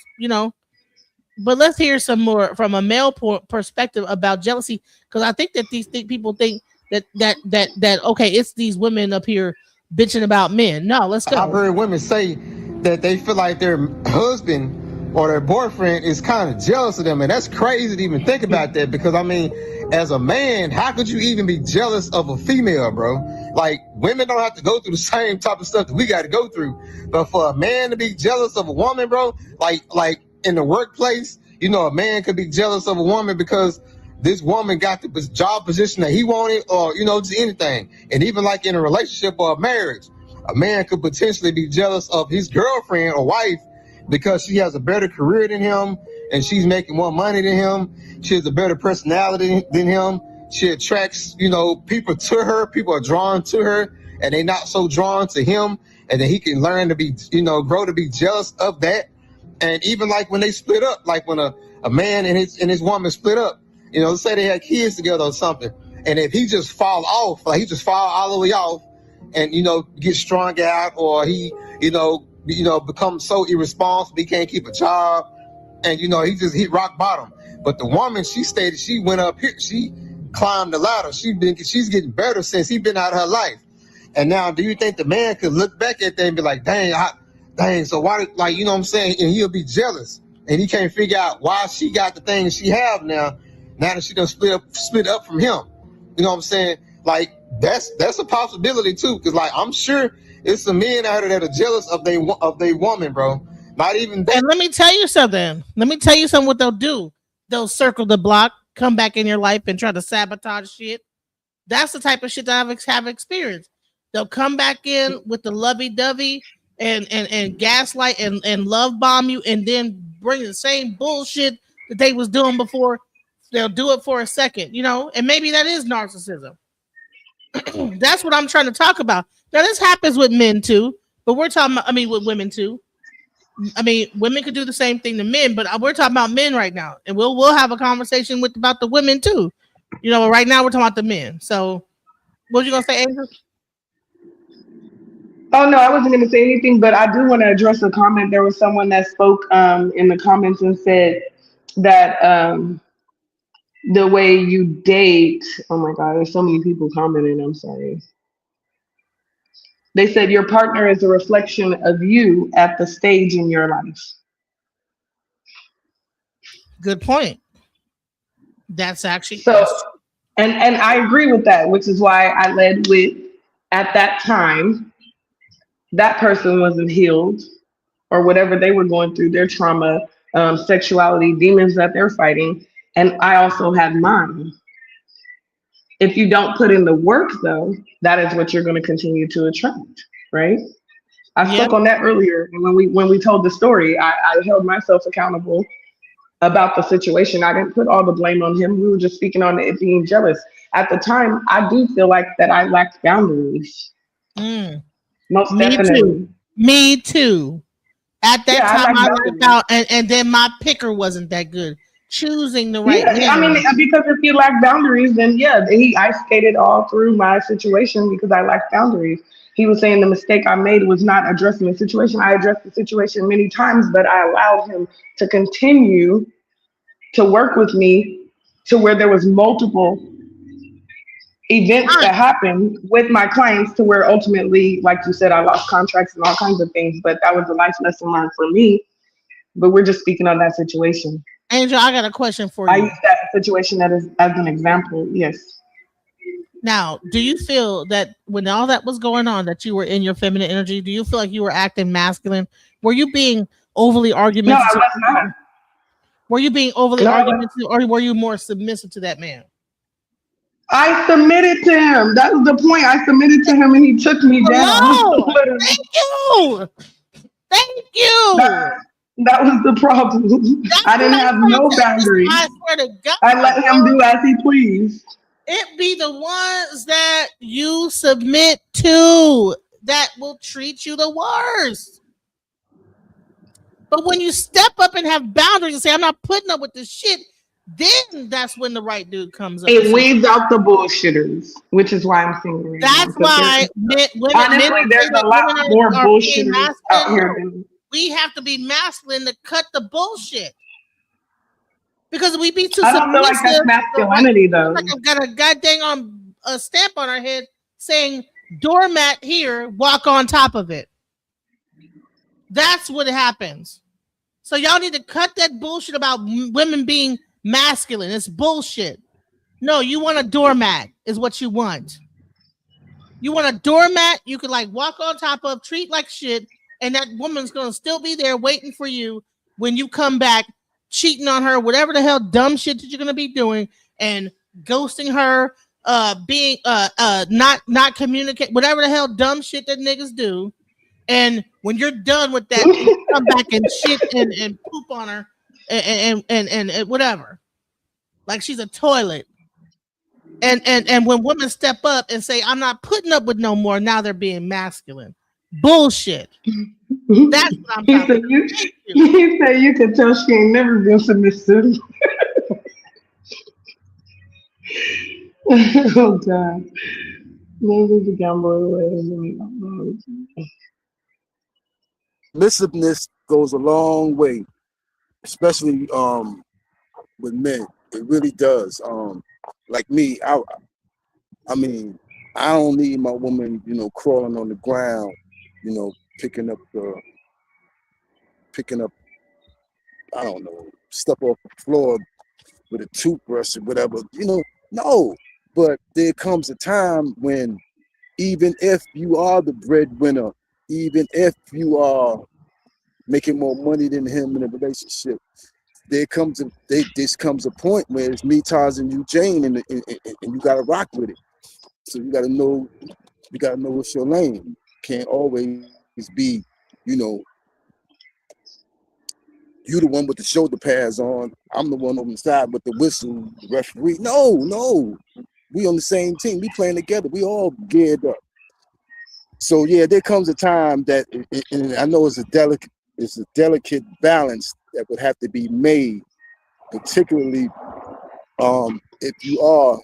But let's hear some more from a male perspective about jealousy, because I think that people think that okay, it's these women up here bitching about men. No, let's go. I've heard women say that they feel like their husband or their boyfriend is kind of jealous of them, and that's crazy to even think about that, because I mean, as a man, how could you even be jealous of a female, bro? Like, women don't have to go through the same type of stuff that we got to go through, but for a man to be jealous of a woman, bro, like in the workplace, a man could be jealous of a woman because this woman got the job position that he wanted, or just anything. And even like in a relationship or a marriage, a man could potentially be jealous of his girlfriend or wife because she has a better career than him and she's making more money than him. She has a better personality than him. She attracts, people to her. People are drawn to her, and they're not so drawn to him. And then he can learn to be, grow to be jealous of that. And even like when they split up, like when a man and his woman split up, let's say they had kids together or something, and if he just fall off, like he just fall all the way off, and get strung out, or he become so irresponsible he can't keep a job, and he just hit rock bottom. But the woman, she went up here, she climbed the ladder, she's getting better since he been out of her life. And now, do you think the man could look back at that and be like, dang, so why, like, you know what I'm saying, and he'll be jealous, and he can't figure out why she got the things she have now that she done split up from him. You know what I'm saying? Like, that's a possibility too, because like I'm sure it's some men out there that are jealous of they woman, bro. Not even that. And let me tell you something. What they'll do. They'll circle the block, come back in your life, and try to sabotage shit. That's the type of shit that I've experienced. They'll come back in with the lovey-dovey and gaslight and love bomb you, and then bring the same bullshit that they was doing before. They'll do it for a second, you know, and maybe that is narcissism. That's what I'm trying to talk about. Now, this happens with men too, but we're talking about, I mean, with women too. I mean, women could do the same thing to men, but we're talking about men right now, and we'll have a conversation about the women too. You know, right now we're talking about the men. So, what you gonna say, Angel? Oh no, I wasn't going to say anything, but I do want to address a comment. There was someone that spoke in the comments and said that the way you date. Oh my God, there's so many people commenting. I'm sorry. They said your partner is a reflection of you at the stage in your life. Good point. That's actually so, and I agree with that, which is why I led with, at that time, that person wasn't healed, or whatever they were going through, their trauma, sexuality, demons that they're fighting, and I also had mine. If you don't put in the work, though, that is what you're going to continue to attract, right? I spoke on that earlier, and when we told the story, I held myself accountable about the situation. I didn't put all the blame on him. We were just speaking on it being jealous. At the time, I do feel like that I lacked boundaries. Most definitely. Me too. At that time, I boundaries. lacked out, and then my picker wasn't that good. Choosing the right man. I mean, because if you lack boundaries, then I skated all through my situation because I lacked boundaries. He was saying the mistake I made was not addressing the situation. I addressed the situation many times, but I allowed him to continue to work with me to where there was multiple events that happened with my clients to where ultimately, like you said, I lost contracts and all kinds of things, but that was a life lesson learned for me. But we're just speaking on that situation. Angel, I got a question for you. I use that situation as an example. Yes. Now, do you feel that when all that was going on, that you were in your feminine energy? Do you feel like you were acting masculine? Were you being overly argumentative? No, I was not. Were you being overly argumentative, or were you more submissive to that man? I submitted to him. That was the point. I submitted to him, and he took me down. Thank you. Thank you. That was the problem. I didn't have no boundaries. I swear to God. I let him do as he pleased. It be the ones that you submit to that will treat you the worst. But when you step up and have boundaries and say, I'm not putting up with this shit, then that's when the right dude comes up. It weeds out the bullshitters, which is why I'm single right That's now. why women, there's a lot more bullshitters out here than we have to be masculine to cut the bullshit. Because we be too I don't feel like that's masculinity, though. Like I've got a goddamn a stamp on our head saying doormat here, walk on top of it. That's what happens. So y'all need to cut that bullshit about women being masculine. It's bullshit. No, you want a doormat is what you want. You want a doormat you could like walk on top of, treat like shit, and that woman's gonna still be there waiting for you when you come back, cheating on her, whatever the hell dumb shit that you're gonna be doing, and ghosting her, being not communicate, whatever the hell dumb shit that niggas do. And when you're done with that, you come back and shit and poop on her and whatever. Like she's a toilet. And when women step up and say, I'm not putting up with no more, now they're being masculine. Bullshit. That's what I'm talking about. He said you can tell she ain't never been submissive. Oh God. Maybe the gamble away. Submissiveness goes a long way, especially with men. It really does. Like me, I mean, I don't need my woman, crawling on the ground, picking up, I don't know, stuff off the floor with a toothbrush or whatever, no. But there comes a time when even if you are the breadwinner, even if you are making more money than him in a relationship, this comes a point where it's me, Taz, and you, Jane, and you gotta rock with it. So you gotta know You gotta know what's your lane. Can't always be, you know, you the one with the shoulder pads on. I'm the one on the side with the whistle, the referee. No. We on the same team. We playing together. We all geared up. So yeah, there comes a time that, and I know it's a delicate balance that would have to be made, particularly if you are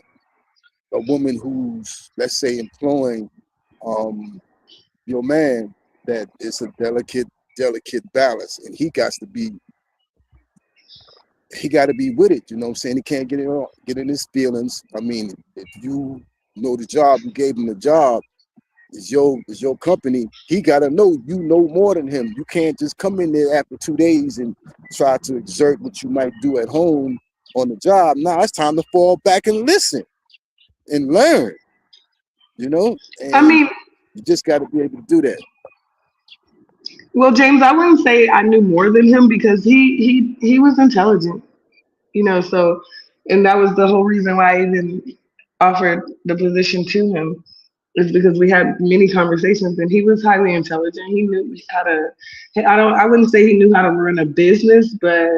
a woman who's, let's say, employing your man, that it's a delicate balance, and he got to be with it. You know what I'm saying? He can't get in his feelings. I mean, if you know the job, you gave him the job. Is your company. He gotta know you know more than him. You can't just come in there after 2 days and try to exert what you might do at home on the job. Now it's time to fall back and listen and learn. You know, and I mean, you just got to be able to do that. well, James, I wouldn't say I knew more than him because he was intelligent, so, and that was the whole reason why I even offered the position to him, is because we had many conversations and he was highly intelligent. He knew how to, I wouldn't say he knew how to run a business, but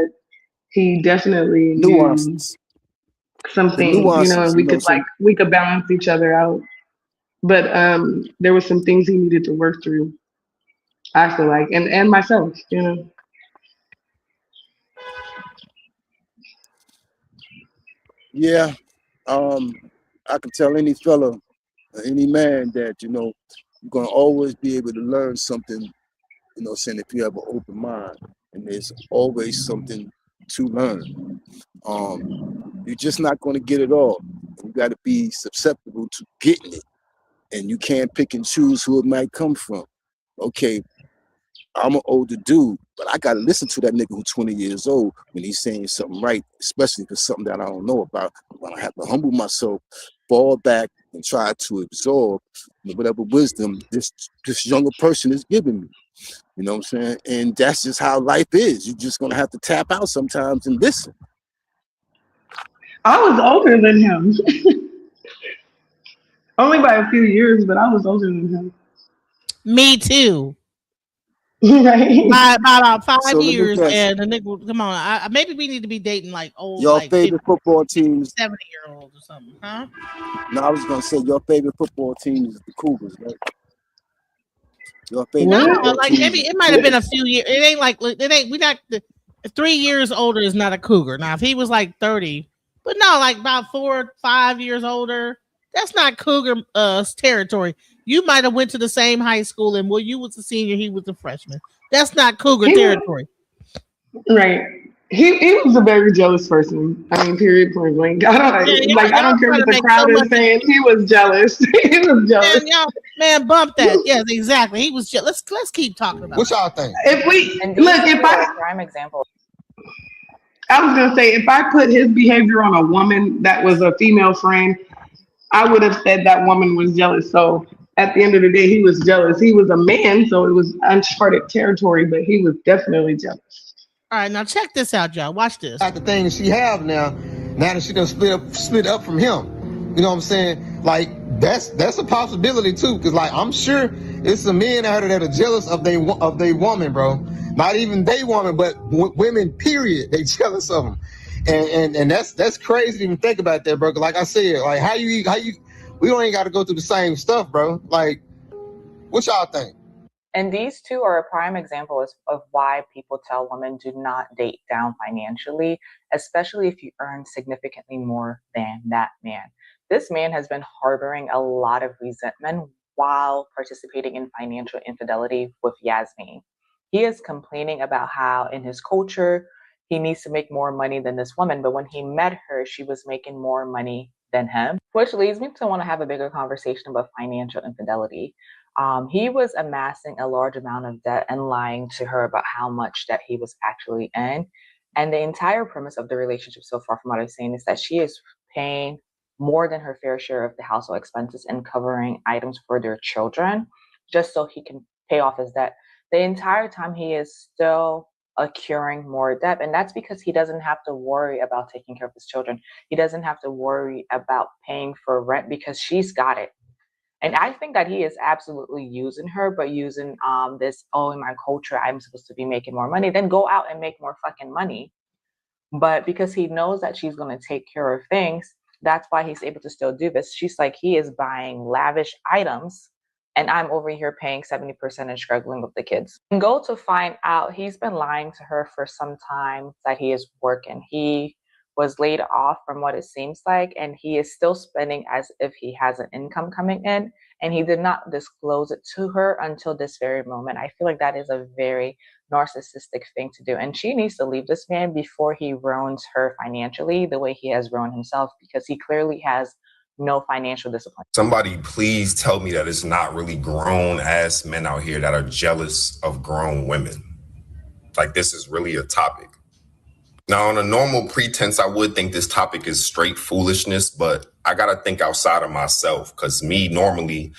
he definitely knew Nuances. some The things, nuances. and we could balance each other out. But there were some things he needed to work through, I feel like, and myself. Yeah. I can tell any fella, any man that, you're gonna always be able to learn something, saying if you have an open mind, and there's always something to learn. You're just not gonna get it all. You gotta be susceptible to getting it. And you can't pick and choose who it might come from. Okay, I'm an older dude, but I gotta listen to that nigga who's 20 years old when he's saying something right, especially if it's something that I don't know about. I'm gonna have to humble myself, fall back, and try to absorb whatever wisdom this younger person is giving me. You know what I'm saying? And that's just how life is. You're just gonna have to tap out sometimes and listen. I was older than him. Only by a few years, but I was older than him. Me too. Right. By about 5 So let me years, guess. and the nigga, come on. Maybe we need to be dating like old, Your like 50, favorite football teams? 70-year-olds or something, huh? No, I was gonna say your favorite football team is the Cougars, right? Your favorite No, football like team maybe is it the might have been a Cougars. few years. It ain't like it ain't. We not 3 years older is not a cougar. Now, if he was like 30, but no, like about 4 or 5 years older, that's not cougar territory. You might have went to the same high school, and well, you was a senior, he was a freshman. That's not cougar territory. Right. He was a very jealous person. I mean, period, point blank. I don't care trying what to the make so crowd is much. saying. He was jealous. He was jealous. Man, bump that. Yes, exactly. He was. Let's keep talking about. What y'all think? If we And look, if prime example. I was gonna say, if I put his behavior on a woman that was a female friend, I would have said that woman was jealous. So at the end of the day, he was jealous. He was a man, so it was uncharted territory, but he was definitely jealous. All right, now check this out, y'all. Watch this. Got the things she have now that she done split up from him. You know what I'm saying? Like that's a possibility too, because like I'm sure it's some men out there that are jealous of they woman, bro. Not even they woman, but women. Period. They jealous of them, and that's crazy to even think about that, bro. 'Cause like I said, like how you we don't even got to go through the same stuff, bro. Like what y'all think? And these two are a prime example of why people tell women do not date down financially, especially if you earn significantly more than that man. This man has been harboring a lot of resentment while participating in financial infidelity with Yasmin. He is complaining about how in his culture, he needs to make more money than this woman. But when he met her, she was making more money than him, which leads me to want to have a bigger conversation about financial infidelity. He was amassing a large amount of debt and lying to her about how much debt he was actually in. And the entire premise of the relationship so far, from what I've seen, is that she is paying more than her fair share of the household expenses and covering items for their children just so he can pay off his debt. The entire time he is still accruing more debt. And that's because he doesn't have to worry about taking care of his children. He doesn't have to worry about paying for rent because she's got it. And I think that he is absolutely using her, but using this, oh, in my culture, I'm supposed to be making more money. Then go out and make more fucking money. But because he knows that she's going to take care of things, that's why he's able to still do this. She's like, he is buying lavish items, and I'm over here paying 70% and struggling with the kids. And go to find out, he's been lying to her for some time that he is working. He was laid off from what it seems like, and he is still spending as if he has an income coming in, and he did not disclose it to her until this very moment. I feel like that is a very narcissistic thing to do, and she needs to leave this man before he ruins her financially the way he has ruined himself, because he clearly has no financial discipline. Somebody please tell me that it's not really grown ass men out here that are jealous of grown women. Like, this is really a topic. Now, on a normal pretense, I would think this topic is straight foolishness, but I gotta think outside of myself, because me normally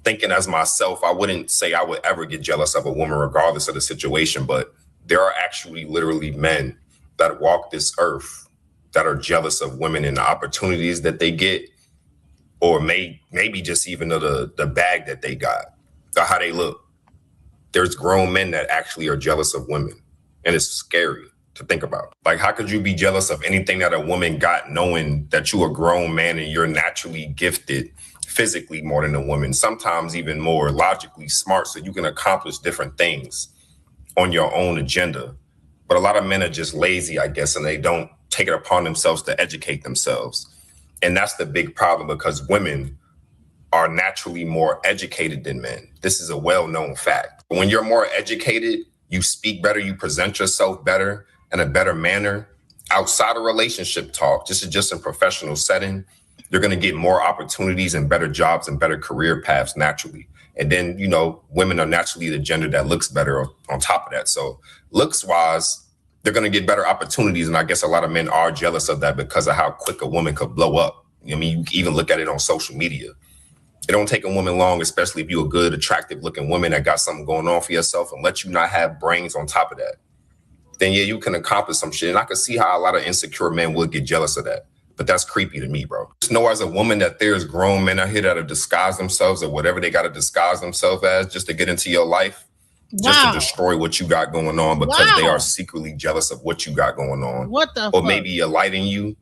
thinking as myself, I wouldn't say I would ever get jealous of a woman regardless of the situation, but there are actually literally men that walk this earth that are jealous of women and the opportunities that they get, or maybe just even of the bag that they got, or how they look. There's grown men that actually are jealous of women, and it's scary to think about. Like, how could you be jealous of anything that a woman got, knowing that you're a grown man and you're naturally gifted physically more than a woman, sometimes even more logically smart, so you can accomplish different things on your own agenda. But a lot of men are just lazy, I guess, and they don't take it upon themselves to educate themselves. And that's the big problem, because women are naturally more educated than men. This is a well-known fact. When you're more educated, you speak better, you present yourself better in a better manner. Outside of relationship talk, just in professional setting, you're going to get more opportunities and better jobs and better career paths naturally. And then, you know, women are naturally the gender that looks better on top of that. So looks wise, they're going to get better opportunities. And I guess a lot of men are jealous of that because of how quick a woman could blow up. I mean, you can even look at it on social media. It don't take a woman long, especially if you're a good, attractive looking woman that got something going on for yourself, and let you not have brains on top of that. Then yeah, you can accomplish some shit. And I can see how a lot of insecure men would get jealous of that. But that's creepy to me, bro. Just know as a woman that there's grown men out here that have disguised themselves or whatever they got to disguise themselves as just to get into your life, just to destroy what you got going on, because they are secretly jealous of what you got going on. What the Or fuck? maybe a light in you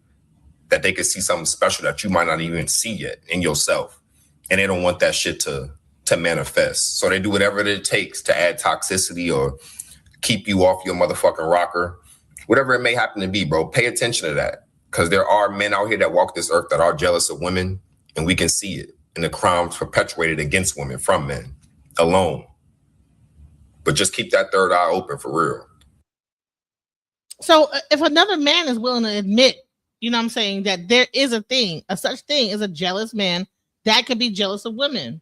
that they could see something special that you might not even see yet in yourself. And they don't want that shit to manifest. So they do whatever it takes to add toxicity or keep you off your motherfucking rocker. Whatever it may happen to be, bro, pay attention to that. Because there are men out here that walk this earth that are jealous of women, and we can see it in the crimes perpetuated against women from men alone. But just keep that third eye open for real. So if another man is willing to admit, you know what I'm saying, that there is a such thing as a jealous man that could be jealous of women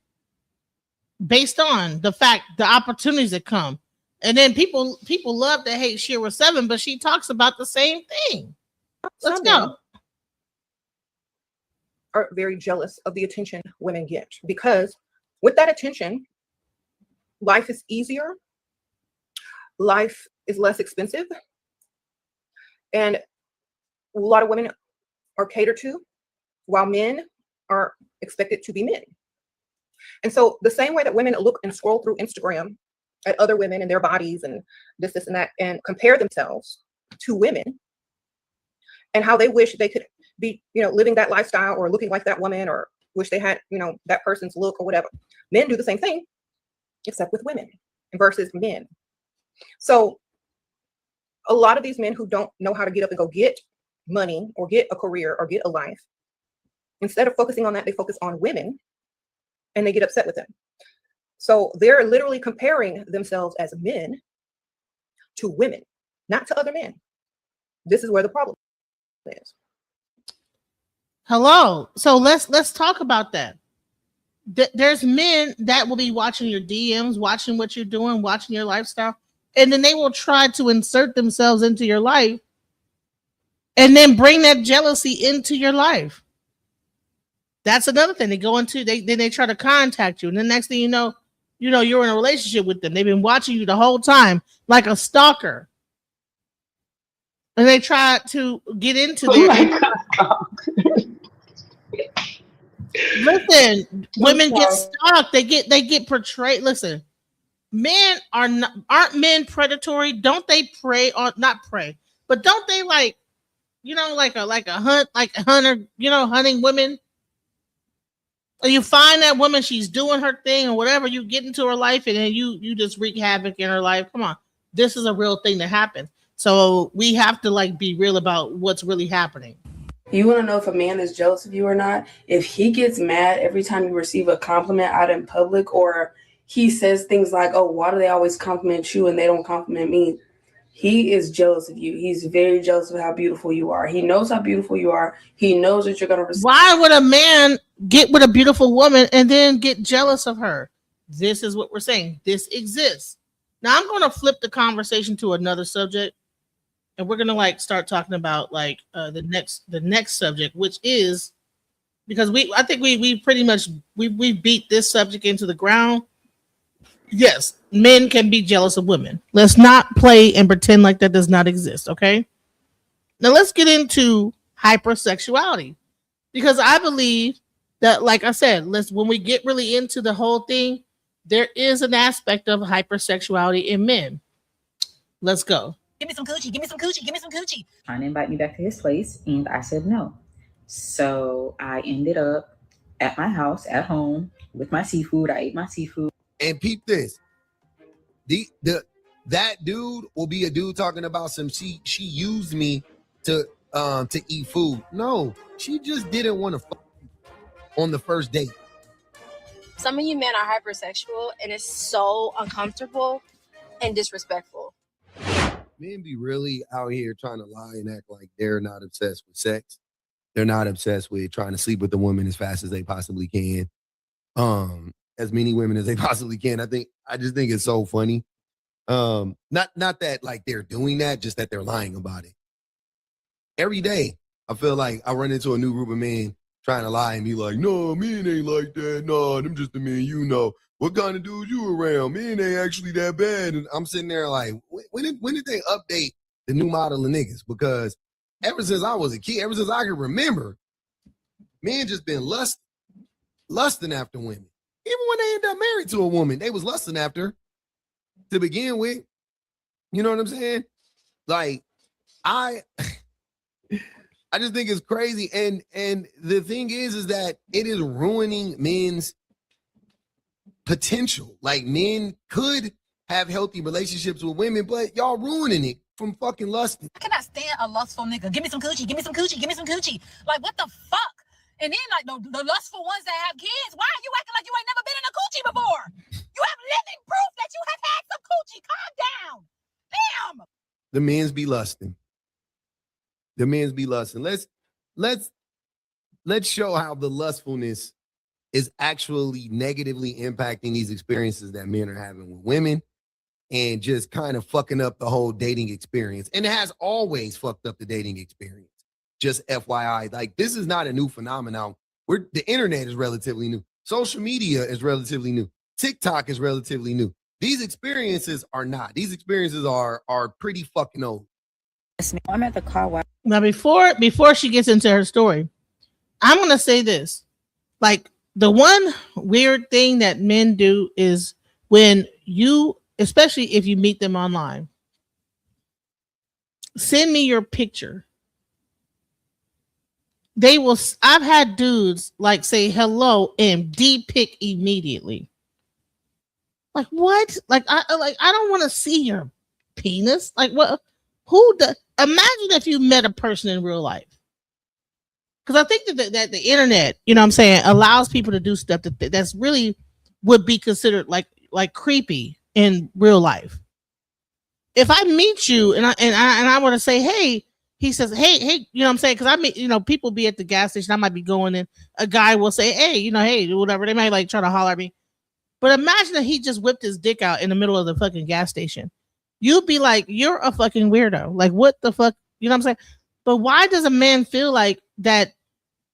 based on the opportunities that come. And then people love to hate Shira 7, but she talks about the same thing. Let's go. Are very jealous of the attention women get, because with that attention, life is easier, life is less expensive, and a lot of women are catered to, while men are expected to be men. And so the same way that women look and scroll through Instagram at other women and their bodies and this and that, and compare themselves to women, and how they wish they could be, you know, living that lifestyle or looking like that woman, or wish they had, you know, that person's look or whatever. Men do the same thing, except with women versus men. So a lot of these men who don't know how to get up and go get money or get a career or get a life, instead of focusing on that, they focus on women and they get upset with them. So they're literally comparing themselves as men to women, not to other men. This is where the problem is. Hello. So let's talk about that. There's men that will be watching your DMs, watching what you're doing, watching your lifestyle, and then they will try to insert themselves into your life and then bring that jealousy into your life. That's another thing. They go into, then they try to contact you, and the next thing you know, you're in a relationship with them. They've been watching you the whole time like a stalker. And they try to get into Listen, women get stuck. They get portrayed. Listen, men aren't men predatory? Don't they prey on not prey, but don't they like like a hunter, hunting women? Or you find that woman, she's doing her thing or whatever, you get into her life and then you just wreak havoc in her life. Come on. This is a real thing that happens. So we have to like be real about what's really happening. You want to know if a man is jealous of you or not? If he gets mad every time you receive a compliment out in public, or he says things like, oh, why do they always compliment you and they don't compliment me? He is jealous of you. He's very jealous of how beautiful you are. He knows how beautiful you are. He knows that you're going to receive. Why would a man get with a beautiful woman and then get jealous of her? This is what we're saying. This exists. Now I'm going to flip the conversation to another subject. And we're gonna start talking about the next subject, which is because I think we pretty much we beat this subject into the ground. Yes, men can be jealous of women. Let's not play and pretend like that does not exist. Okay. Now let's get into hypersexuality, because I believe that, like I said, when we get really into the whole thing, there is an aspect of hypersexuality in men. Let's go. Give me some coochie, give me some coochie, give me some coochie. Trying to invite me back to his place, and I said no. So I ended up at my house, at home, with my seafood. I ate my seafood. And peep this. That dude will be a dude talking about she used me to eat food. No, she just didn't want to fuck on the first date. Some of you men are hypersexual, and it's so uncomfortable and disrespectful. Men be really out here trying to lie and act like they're not obsessed with sex. They're not obsessed with trying to sleep with the woman as fast as they possibly can. As many women as they possibly can. I just think it's so funny. Not that like they're doing that, just that they're lying about it. Every day, I feel like I run into a new group of men trying to lie and be like, no, men ain't like that. No, them just the men you know. What kind of dudes you around? Men ain't actually that bad. And I'm sitting there like, when did they update the new model of niggas? Because ever since I was a kid, ever since I can remember, men just been lusting after women. Even when they end up married to a woman, they was lusting after to begin with. You know what I'm saying? Like, I just think it's crazy. And the thing is that it is ruining men's potential. Like, men could have healthy relationships with women, but y'all ruining it from fucking lusting. I cannot stand a lustful nigga. Give me some coochie, give me some coochie, give me some coochie. Like, what the fuck? And then, like, the lustful ones that have kids, why are you acting like you ain't never been in a coochie before? You have living proof that you have had some coochie. Calm down. Damn. The men's be lusting. The men's be lusting. Let's show how the lustfulness is actually negatively impacting these experiences that men are having with women and just kind of fucking up the whole dating experience. And it has always fucked up the dating experience. Just FYI, like, this is not a new phenomenon. The internet is relatively new. Social media is relatively new. TikTok is relatively new. These experiences are not. These experiences are pretty fucking old. I'm at the car wash. Now, before she gets into her story, I'm gonna say this. Like, the one weird thing that men do is when you, especially if you meet them online, send me your picture. They will. I've had dudes like say hello and de-pick immediately. Like, what? Like I don't want to see your penis. Like, what? Imagine if you met a person in real life. Because I think that the internet, you know what I'm saying, allows people to do stuff that's really would be considered like creepy in real life. If I meet you and I want to say, hey, he says, hey, you know what I'm saying? Because I mean, people be at the gas station. I might be going in. A guy will say, hey, hey, whatever. They might like try to holler at me. But imagine that he just whipped his dick out in the middle of the fucking gas station. You'd be like, you're a fucking weirdo. Like, what the fuck? You know what I'm saying? But why does a man feel like that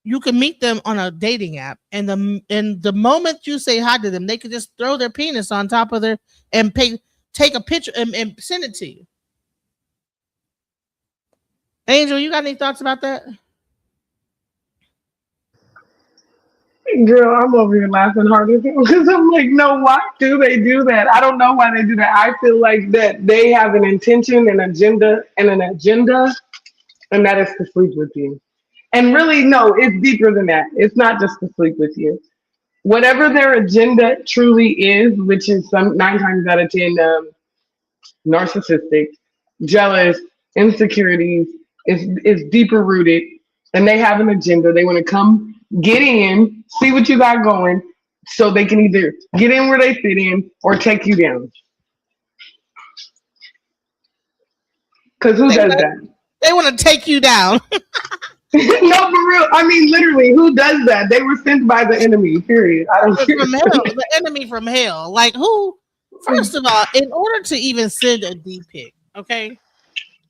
you can meet them on a dating app and the moment you say hi to them, they could just throw their penis on top of their and take a picture and send it to you? Angel, you got any thoughts about that? Girl, I'm over here laughing harder because I'm like, no, why do they do that? I don't know why they do that. I feel like that they have an intention, an agenda, and that is to sleep with you. And really, no, it's deeper than that. It's not just to sleep with you. Whatever their agenda truly is, which is some 9 times out of 10 narcissistic, jealous, insecurities, is deeper rooted, and they have an agenda. They want to come get in, see what you got going, so they can either get in where they fit in or take you down. Because who does that? They want to take you down. No, for real. I mean, literally, who does that? They were sent by the enemy, period. I don't care. From hell, the enemy from hell. Like who? First of all, in order to even send a D pic, okay,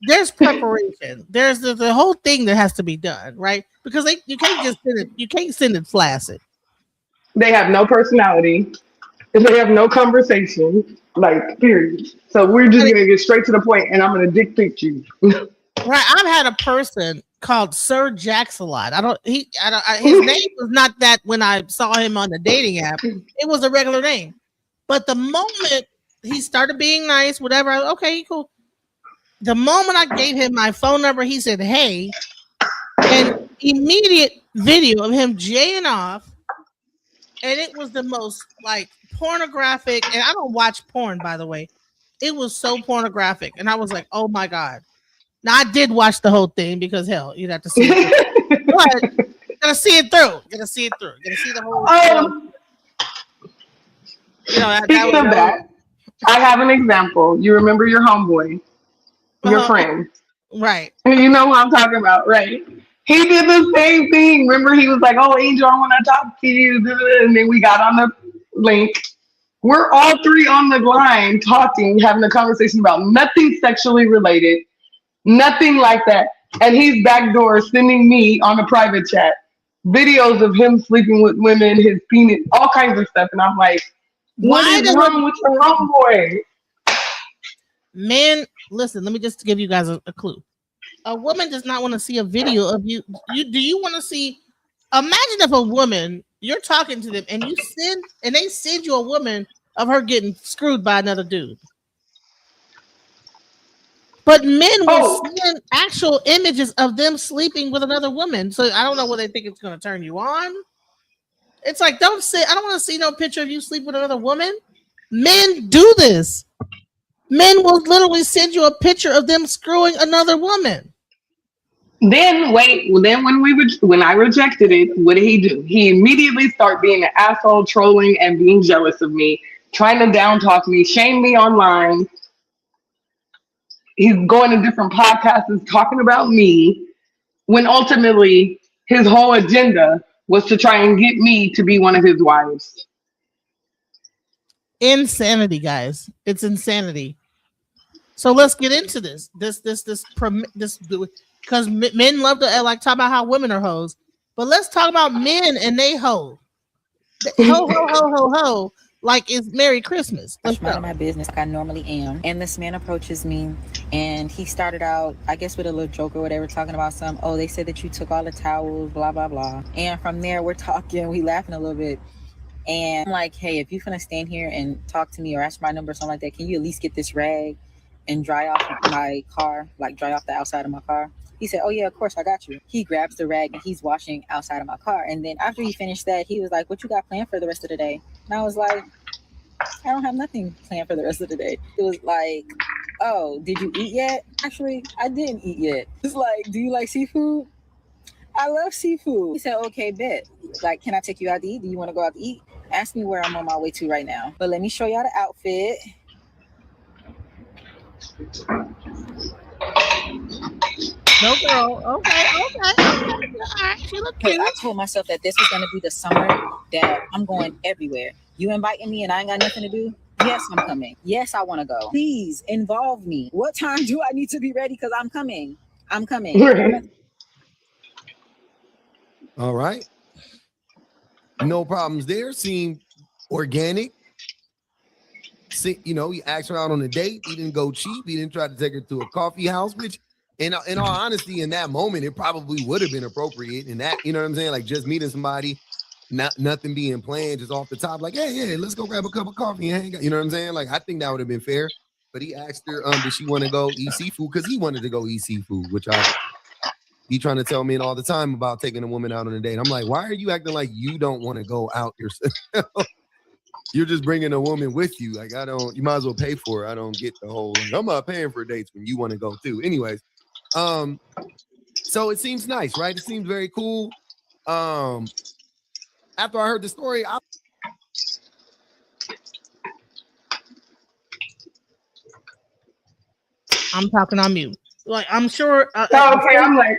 there's preparation. There's the whole thing that has to be done, right? Because you can't just send it. You can't send it flaccid. They have no personality. And they have no conversation. Like, period. So we're just gonna get straight to the point, and I'm gonna dick pic you. Right. I've had a person called Sir Jax-a-lot. His name was not that when I saw him on the dating app. It was a regular name. But the moment he started being nice, whatever, okay, cool. The moment I gave him my phone number, he said, hey, and immediate video of him jaying off. And it was the most like pornographic, and I don't watch porn, by the way. It was so pornographic. And I was like, oh my God. Now I did watch the whole thing because hell, you'd have to see it through. But gotta see it through. Gotta see the whole Speaking of that, I have an example. You remember your homeboy, your friend. Right. You know who I'm talking about, right? He did the same thing. Remember, he was like, oh, Angel, I want to talk to you. And then we got on the link. We're all three on the line talking, having a conversation about nothing sexually related, nothing like that. And he's backdoor sending me on a private chat videos of him sleeping with women, his penis, all kinds of stuff. And I'm like, what is wrong with your homeboy? Man, listen, let me just give you guys a clue. A woman does not want to see a video of you. Do you want to see? Imagine if a woman, you're talking to them and they send you a woman of her getting screwed by another dude. But men will send actual images of them sleeping with another woman. So I don't know what they think it's going to turn you on. It's like, I don't want to see no picture of you sleep with another woman. Men do this. Men will literally send you a picture of them screwing another woman. Then when I rejected it, what did he do? He immediately started being an asshole, trolling, and being jealous of me, trying to down talk me, shame me online. He's going to different podcasts talking about me, when ultimately his whole agenda was to try and get me to be one of his wives. Insanity, guys. It's insanity. So let's get into this because men love to like talk about how women are hoes, but let's talk about men and they hoe. Ho ho ho ho ho. Like it's Merry Christmas. I'm minding my business like I normally am, and this man approaches me, and he started out, I guess, with a little joke or whatever, talking about they said that you took all the towels, blah blah blah. And from there, we're talking, we laughing a little bit. And I'm like, hey, if you're gonna stand here and talk to me or ask my number or something like that, can you at least get this rag and dry off my car, like dry off the outside of my car? He said, oh yeah, of course, I got you. He grabs the rag and he's washing outside of my car. And then after he finished that, he was like, what you got planned for the rest of the day? And I was like, I don't have nothing planned for the rest of the day. It was like, oh, did you eat yet? Actually, I didn't eat yet. It's like, do you like seafood? I love seafood. He said, okay, bet. Like, can I take you out to eat? Do you want to go out to eat? Ask me where I'm on my way to right now. But let me show y'all the outfit. No girl. Okay. She look cute. I told myself that this was going to be the summer that I'm going everywhere. You inviting me and I ain't got nothing to do? Yes, I'm coming. Yes, I want to go. Please involve me. What time do I need to be ready? Because I'm coming. All right. No problems there. Seemed organic. See, you asked her out on a date. He didn't go cheap. He didn't try to take her to a coffee house, which in all honesty, in that moment, it probably would have been appropriate in that, you know what I'm saying? Like just meeting somebody, nothing being planned, just off the top, like, hey, let's go grab a cup of coffee and hang out. You know what I'm saying? Like, I think that would have been fair. But he asked her, did she want to go eat seafood? Because he wanted to go eat seafood, which he trying to tell me all the time about taking a woman out on a date. I'm like, why are you acting like you don't want to go out yourself? You're just bringing a woman with you. Like, you might as well pay for her. I don't get the whole, like, I'm not paying for dates when you want to go too. Anyways, so it seems nice, right? It seems very cool. After I heard the story, I'm talking on mute. Like, I'm sure. Okay, I'm like,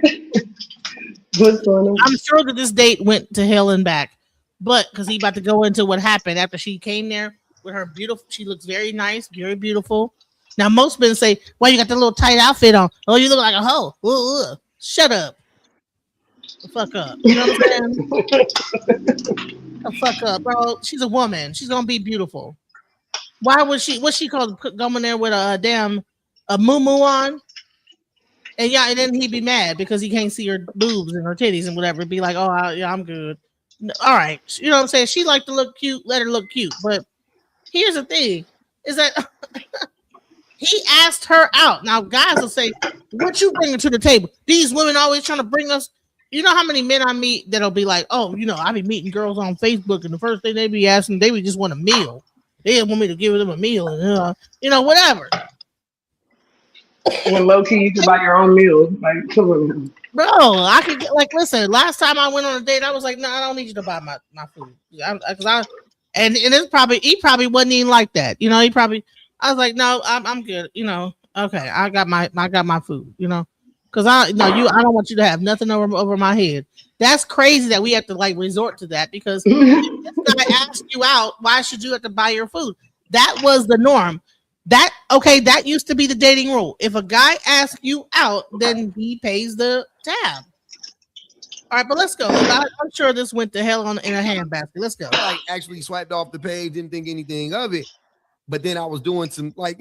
what's going on? I'm sure that this date went to hell and back, but because he about to go into what happened after she came there with her beautiful. She looks very nice, very beautiful. Now most men say, "Well, you got the little tight outfit on. Oh, you look like a hoe." Ugh. Shut up. The fuck up. You know what I'm saying? The fuck up, bro. She's a woman. She's gonna be beautiful. Why was she? What's she called? Going there with a moo on? And yeah, and then he'd be mad because he can't see her boobs and her titties and whatever. Be like, oh, yeah, I'm good. All right. You know what I'm saying? She like to look cute. Let her look cute. But here's the thing is that he asked her out. Now, guys will say, what you bringing to the table? These women always trying to bring us. You know how many men I meet that'll be like, oh, I be meeting girls on Facebook and the first thing they be asking, they would just want a meal. They want me to give them a meal and, whatever. When low key, you can buy your own meal. Like, come on. Bro, I could get listen. Last time I went on a date, I was like, no, I don't need you to buy my food. And he probably wasn't even like that. I was like, no, I'm good. Okay, I got my food. Because I don't want you to have nothing over my head. That's crazy that we have to resort to that because if this guy asked you out, why should you have to buy your food? That was the norm. That used to be the dating rule. If a guy asks you out, then he pays the tab. All right, but let's go. I'm sure this went to hell in a handbasket. Let's go. I actually swiped off the page, didn't think anything of it. But then I was doing some I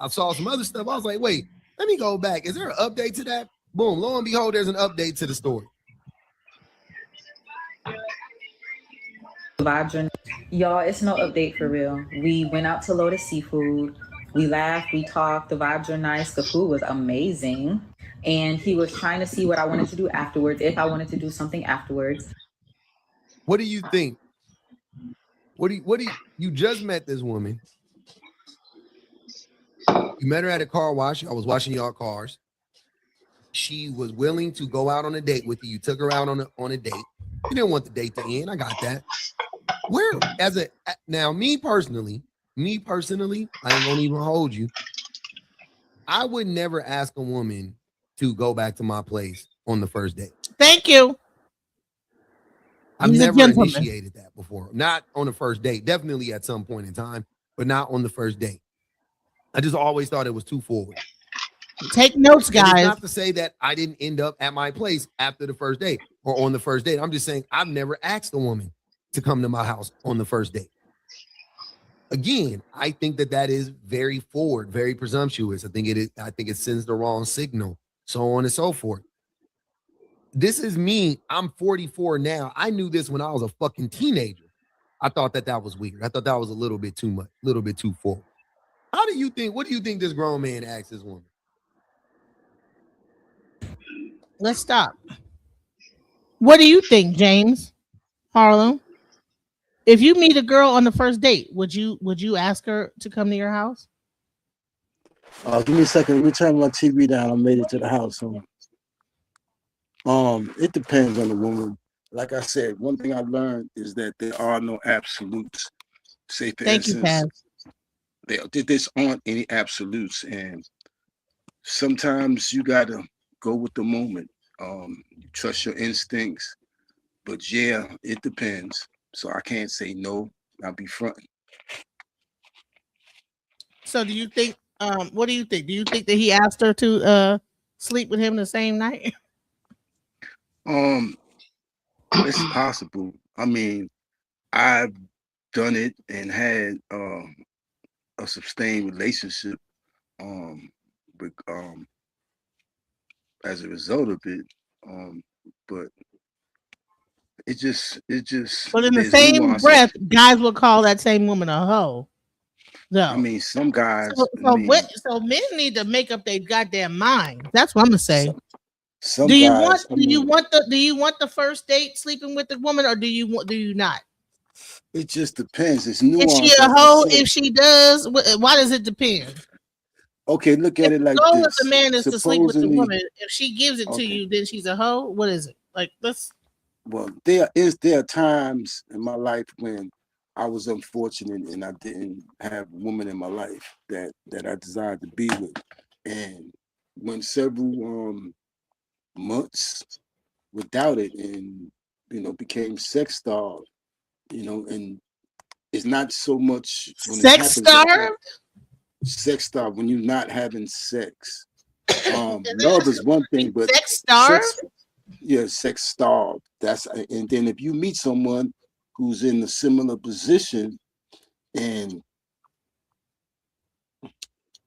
saw some other stuff. I was like, wait, let me go back. Is there an update to that? Boom, lo and behold, there's an update to the story. Y'all, it's no update for real. We went out to Lotus Seafood. We laughed, we talked. The vibes are nice. The food was amazing. And he was trying to see what I wanted to do afterwards, if I wanted to do something afterwards. What do you think? You just met this woman. You met her at a car wash. I was washing y'all cars. She was willing to go out on a date with you. You took her out on a date. You didn't want the date to end. I got that. Me personally, I ain't gonna even hold you. I would never ask a woman to go back to my place on the first date. Thank you. I've never initiated that before. Not on the first date. Definitely at some point in time, but not on the first date. I just always thought it was too forward. Take notes, guys. And it's not to say that I didn't end up at my place after the first date or on the first date. I'm just saying I've never asked a woman to come to my house on the first date. Again, I think that is very forward, very presumptuous. I think it sends the wrong signal, so on and so forth. This is me. I'm 44 now. I knew this when I was a fucking teenager. I thought that was weird. I thought that was a little bit too much, a little bit too forward. What do you think this grown man asked this woman? Let's stop. What do you think, James Harlem? If you meet a girl on the first date, would you ask her to come to your house? Give me a second. Let me turn my TV down. I made it to the house. It depends on the woman. Like I said, one thing I learned is that there are no absolutes. Say, for instance, there aren't any absolutes, and sometimes you gotta go with the moment. Trust your instincts, but yeah, it depends. So I can't say no. I'll be fronting. So do you think? What do you think? Do you think that he asked her to sleep with him the same night? It's possible. I mean, I've done it and had a sustained relationship with as a result of it. But It just But in the there's same nuances. breath, guys will call that same woman a hoe. No. I mean, some guys. So men need to make up their goddamn mind. That's what I'm gonna say. Some do you guys. do you want the first date sleeping with the woman, or do you not? It just depends. It's nuance. Is she a hoe? If she does, why does it depend? Okay, look at it like the goal this. of the man is to sleep with the Supposedly- woman. If she gives it to you, then she's a hoe. What is it? Like this? Well, there are times in my life when I was unfortunate and I didn't have a woman in my life that I desired to be with, and went several months without it, and became sex starved. And it's not so much when Sex starved. Sex starved when you're not having sex. Love is one thing, but sex starved. Sex starved. And then if you meet someone who's in a similar position, and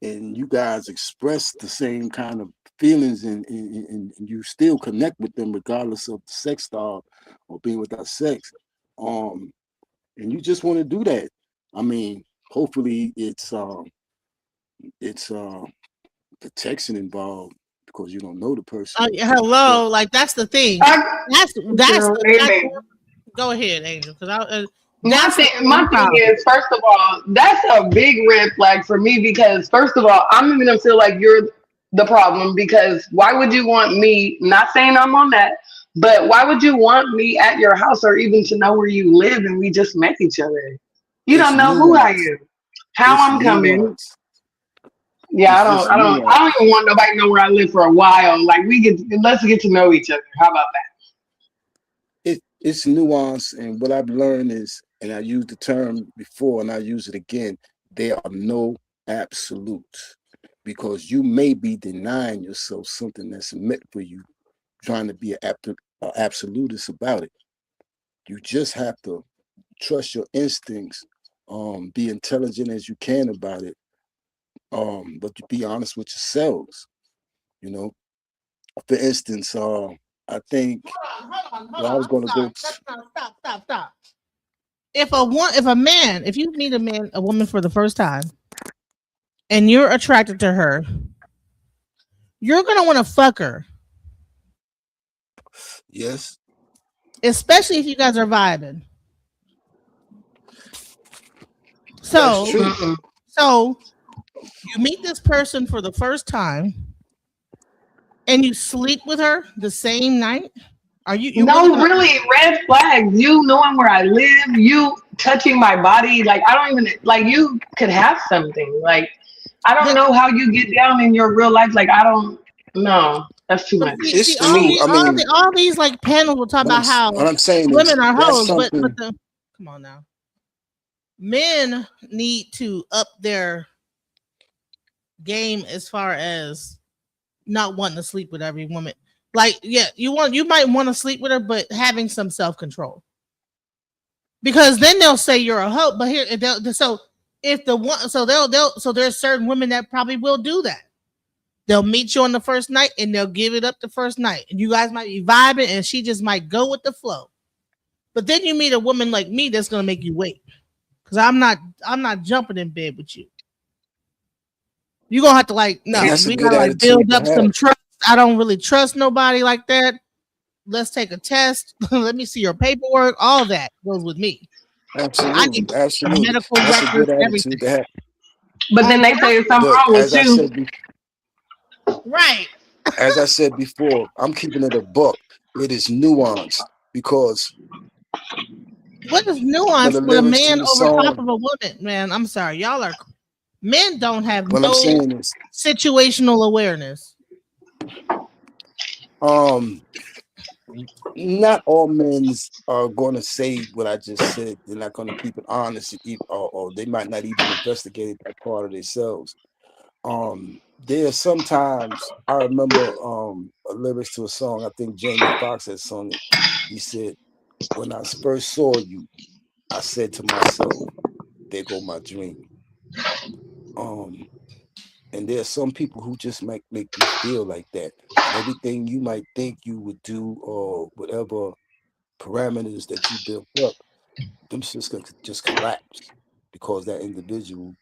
you guys express the same kind of feelings, and you still connect with them regardless of the sex starved or being without sex, and you just want to do that. I mean, hopefully it's protection involved, because you don't know the person. Hello, like that's the thing. Go ahead, Angel, because my thing is, first of all, that's a big red flag for me, because first of all, I'm even gonna feel like you're the problem, because why would you want me, not saying I'm on that, but why would you want me at your house or even to know where you live and we just met each other? You don't know who I am, how I'm coming. Yeah, I don't even want nobody to know where I live for a while. Like let's get to know each other. How about that? It's nuance, and what I've learned is, and I used the term before and I use it again, there are no absolutes, because you may be denying yourself something that's meant for you, trying to be an absolutist about it. You just have to trust your instincts, be intelligent as you can about it, but to be honest with yourselves. For instance, I think I was going to go. Stop. If you meet a woman for the first time, and you're attracted to her, you're gonna want to fuck her. Yes. Especially if you guys are vibing. So you meet this person for the first time, and you sleep with her the same night. Are you really red flags? You knowing where I live, you touching my body, like I don't even like. You could have something, like I don't know how you get down in your real life. Like I don't know. That's too much. All these like panels will talk about how what I'm saying women are hoes, but something. Come on now. Men need to up their game as far as not wanting to sleep with every woman. Like, yeah, you might want to sleep with her, but having some self-control. Because then they'll say you're a hoe. But there's certain women that probably will do that. They'll meet you on the first night and they'll give it up the first night. And you guys might be vibing and she just might go with the flow. But then you meet a woman like me that's gonna make you wait. Because I'm not jumping in bed with you. You're gonna have to we gotta build up some trust. I don't really trust nobody like that. Let's take a test. Let me see your paperwork. All that goes with me. Absolutely. Medical records, everything. But then they say something wrong with you. Right. As I said before, I'm keeping it a buck. It is nuanced, because what is nuance with a man over top of a woman? Man, I'm sorry. Y'all are men don't have situational awareness. Not all men are going to say what I just said. They're not going to keep it honest, or they might not even investigate that part of themselves. There are sometimes, I remember a lyrics to a song, I think Jamie Foxx had sung it. He said, "When I first saw you, I said to myself, there go my dream." And there are some people who just might make you feel like that. And everything you might think you would do or whatever parameters that you built up, them shit's gonna just collapse because that individual,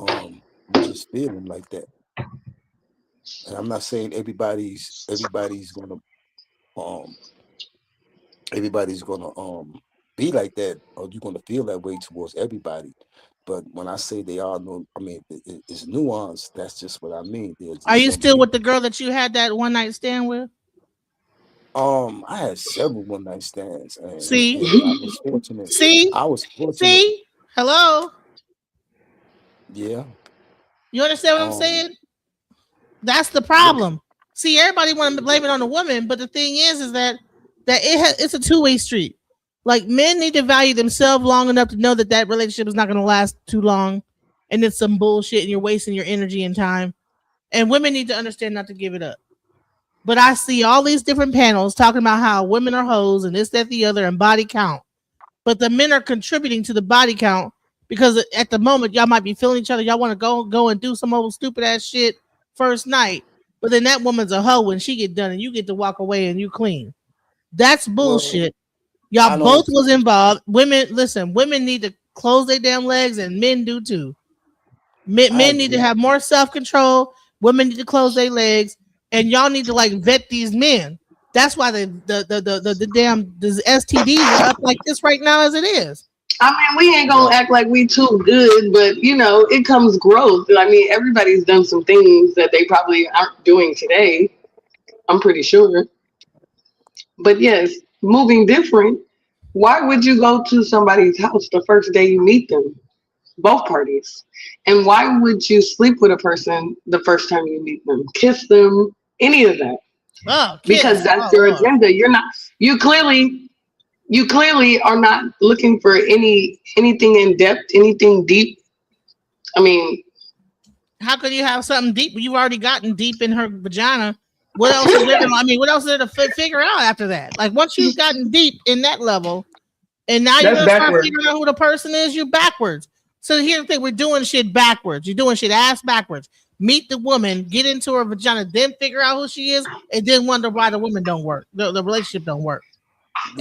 you just feeling like that. And I'm not saying everybody's gonna be like that, or you're gonna feel that way towards everybody. But when I say they are no, I mean it's nuanced. That's just what I mean. There's Are you some still people, with the girl that you had that one night stand with? I had several one night stands, and See? I was fortunate. See? I was fortunate. See? Hello? Yeah. You understand what I'm saying? That's the problem. See, everybody want to blame it on the woman, but the thing is that it's a two-way street. Like, men need to value themselves long enough to know that relationship is not going to last too long, and it's some bullshit, and you're wasting your energy and time. And women need to understand not to give it up. But I see all these different panels talking about how women are hoes and this, that, the other, and body count. But the men are contributing to the body count because at the moment y'all might be feeling each other. Y'all want to go and do some old stupid ass shit first night. But then that woman's a hoe when she get done and you get to walk away and you clean. That's bullshit. Y'all both was involved. Women, listen, women need to close their damn legs and men do too. Men need to have more self-control. Women need to close their legs. And y'all need to like vet these men. That's why the damn STDs are up like this right now as it is. I mean, we ain't gonna act like we too good, but you know, it comes growth. I mean, everybody's done some things that they probably aren't doing today. I'm pretty sure. But yes, moving different. Why would you go to somebody's house the first day you meet them? Both parties. And why would you sleep with a person the first time you meet them? Kiss them, any of that. Oh, because that's your agenda. You clearly are not looking for anything in depth, anything deep. I mean, how could you have something deep? You've already gotten deep in her vagina. What else is there? What else is there to figure out after that? Like once you've gotten deep in that level, and now you're gonna start figuring out who the person is, you're backwards. So here's the thing: we're doing shit backwards. You're doing shit ass backwards. Meet the woman, get into her vagina, then figure out who she is, and then wonder why the woman don't work, the relationship don't work.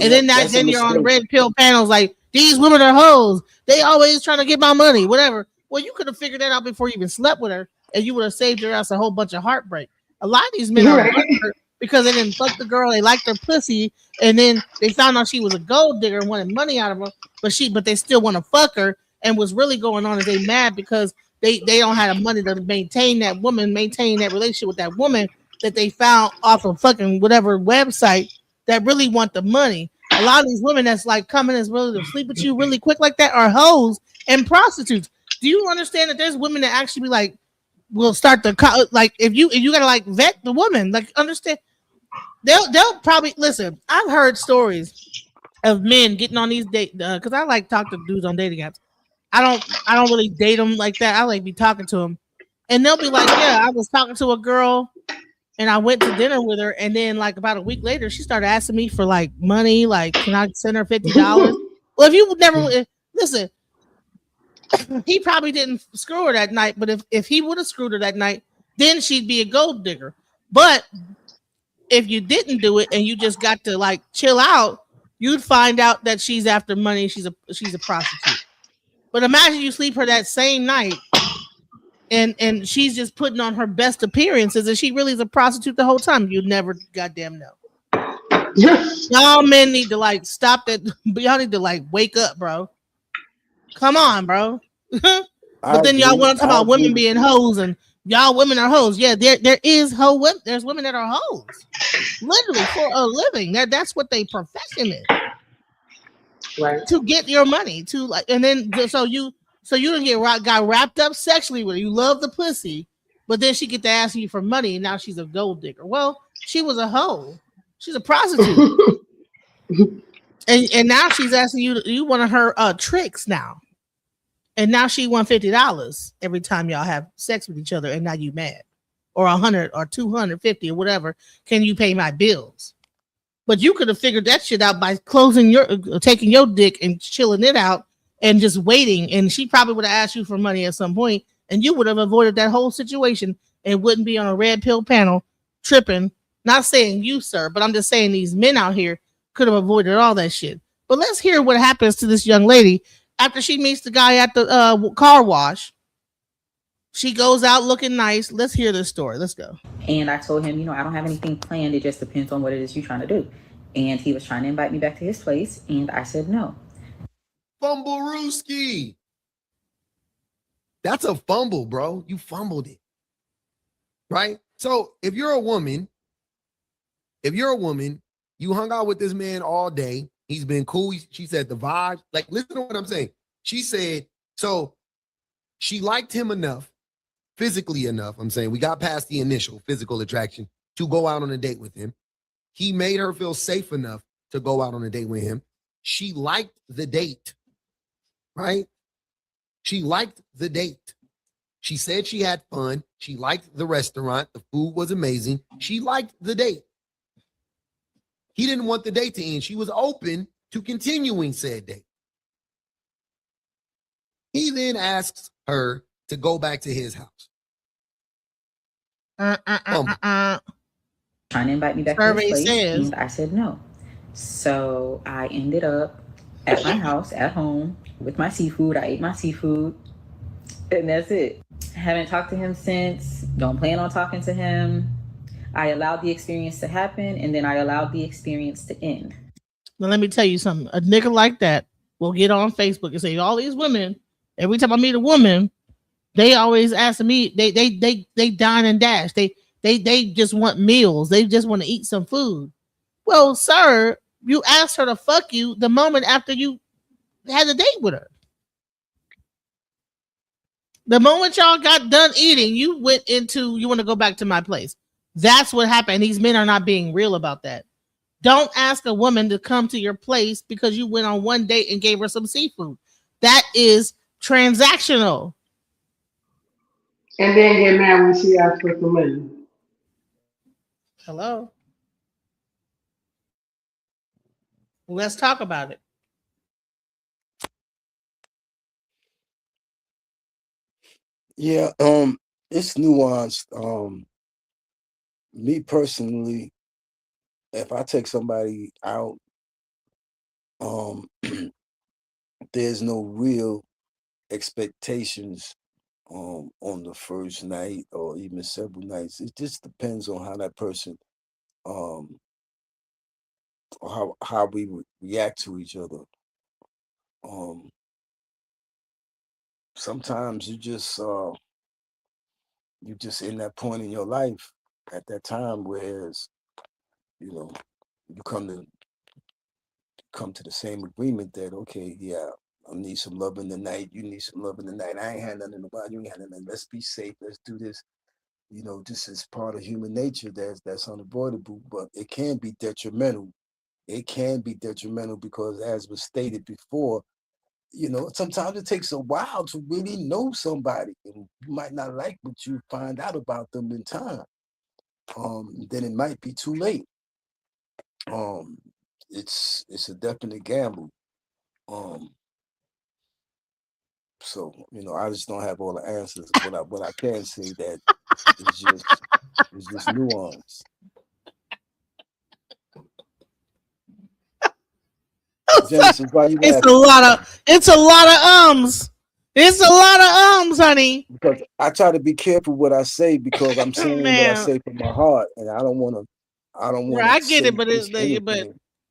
And then you're on the red pill panels like these women are hoes. They always trying to get my money, whatever. Well, you could have figured that out before you even slept with her, and you would have saved your ass a whole bunch of heartbreak. A lot of these men are hurt because they didn't fuck the girl, they liked her pussy, and then they found out she was a gold digger and wanted money out of her, but they still want to fuck her. And what's really going on is they mad because they don't have the money to maintain that relationship with that woman that they found off of fucking whatever website that really want the money. A lot of these women that's like coming as really to sleep with you really quick like that are hoes and prostitutes. Do you understand that there's women that actually be like, will start to like if you gotta like vet the woman, like understand they'll probably listen. I've heard stories of men getting on these dates because I like talk to dudes on dating apps. I don't really date them like that. I like be talking to them, and they'll be like, "Yeah, I was talking to a girl, and I went to dinner with her, and then like about a week later, she started asking me for like money. Like, can I send her $50? Well, if you would never listen, he probably didn't screw her that night. But if he would have screwed her that night, then she'd be a gold digger. But if you didn't do it and you just got to like chill out, you'd find out that she's after money. She's a prostitute. But imagine you sleep her that same night and she's just putting on her best appearances and she really is a prostitute the whole time. You'd never goddamn know. Y'all men need to like stop that. Y'all need to like wake up, bro. Come on, bro. But then y'all want to talk about women being hoes and y'all women are hoes. Yeah, there is hoe women. There's women that are hoes. Literally for a living. That's what they profession is. Right. To get your money to like, and then so you don't got wrapped up sexually with her. You love the pussy, but then she get to ask you for money, and now she's a gold digger. Well, she was a hoe. She's a prostitute, and now she's asking you one of her tricks now, and now she won $50 every time y'all have sex with each other, and now you mad, or 100 or 250 or whatever. Can you pay my bills? But you could have figured that shit out by taking your dick and chilling it out and just waiting. And she probably would have asked you for money at some point, and you would have avoided that whole situation and wouldn't be on a red pill panel tripping. Not saying you, sir, but I'm just saying these men out here could have avoided all that shit. But let's hear what happens to this young lady after she meets the guy at the car wash. She goes out looking nice. Let's hear this story. Let's go. And I told him, I don't have anything planned. It just depends on what it is you're trying to do. And he was trying to invite me back to his place, and I said no. Fumblerooski. That's a fumble, bro. You fumbled it. Right? So if you're a woman, you hung out with this man all day. He's been cool. She said the vibe. Like, listen to what I'm saying. She said, so she liked him enough, physically enough. I'm saying we got past the initial physical attraction to go out on a date with him. He made her feel safe enough to go out on a date with him. She liked the date, right? She liked the date. She said she had fun. She liked the restaurant. The food was amazing. She liked the date. He didn't want the date to end. She was open to continuing said date. He then asks her to go back to his house. Trying to invite me back to his place, and I said no. So I ended up at my house, at home, with my seafood. I ate my seafood, and that's it. Haven't talked to him since. Don't plan on talking to him. I allowed the experience to happen, and then I allowed the experience to end. Now, let me tell you something. A nigga like that will get on Facebook and say, all these women, every time I meet a woman, they always ask me, they dine and dash. They just want meals. They just want to eat some food. Well, sir, you asked her to fuck you the moment after you had a date with her. The moment y'all got done eating, you went into, you want to go back to my place. That's what happened. These men are not being real about that. Don't ask a woman to come to your place because you went on one date and gave her some seafood. That is transactional. And then get mad when she asks for some money. Hello. Let's talk about it. Yeah, it's nuanced. Me personally, if I take somebody out, there's no real expectations on the first night or even several nights. It just depends on how that person or how we react to each other. Sometimes you just in that point in your life at that time, whereas you come to the same agreement that, okay, yeah, I need some love in the night, you need some love in the night. I ain't had nothing about you, ain't had nothing. Let's be safe, let's do this. This is part of human nature that's unavoidable, but it can be detrimental. It can be detrimental because, as was stated before, sometimes it takes a while to really know somebody, and you might not like what you find out about them in time. Then it might be too late. It's a definite gamble. So I just don't have all the answers. What I can say that it's just nuance. Genesis, why you laughing? It's a lot of ums. It's a lot of ums, honey. Because I try to be careful what I say because I'm saying what I say from my heart, and I don't want to. I get it, but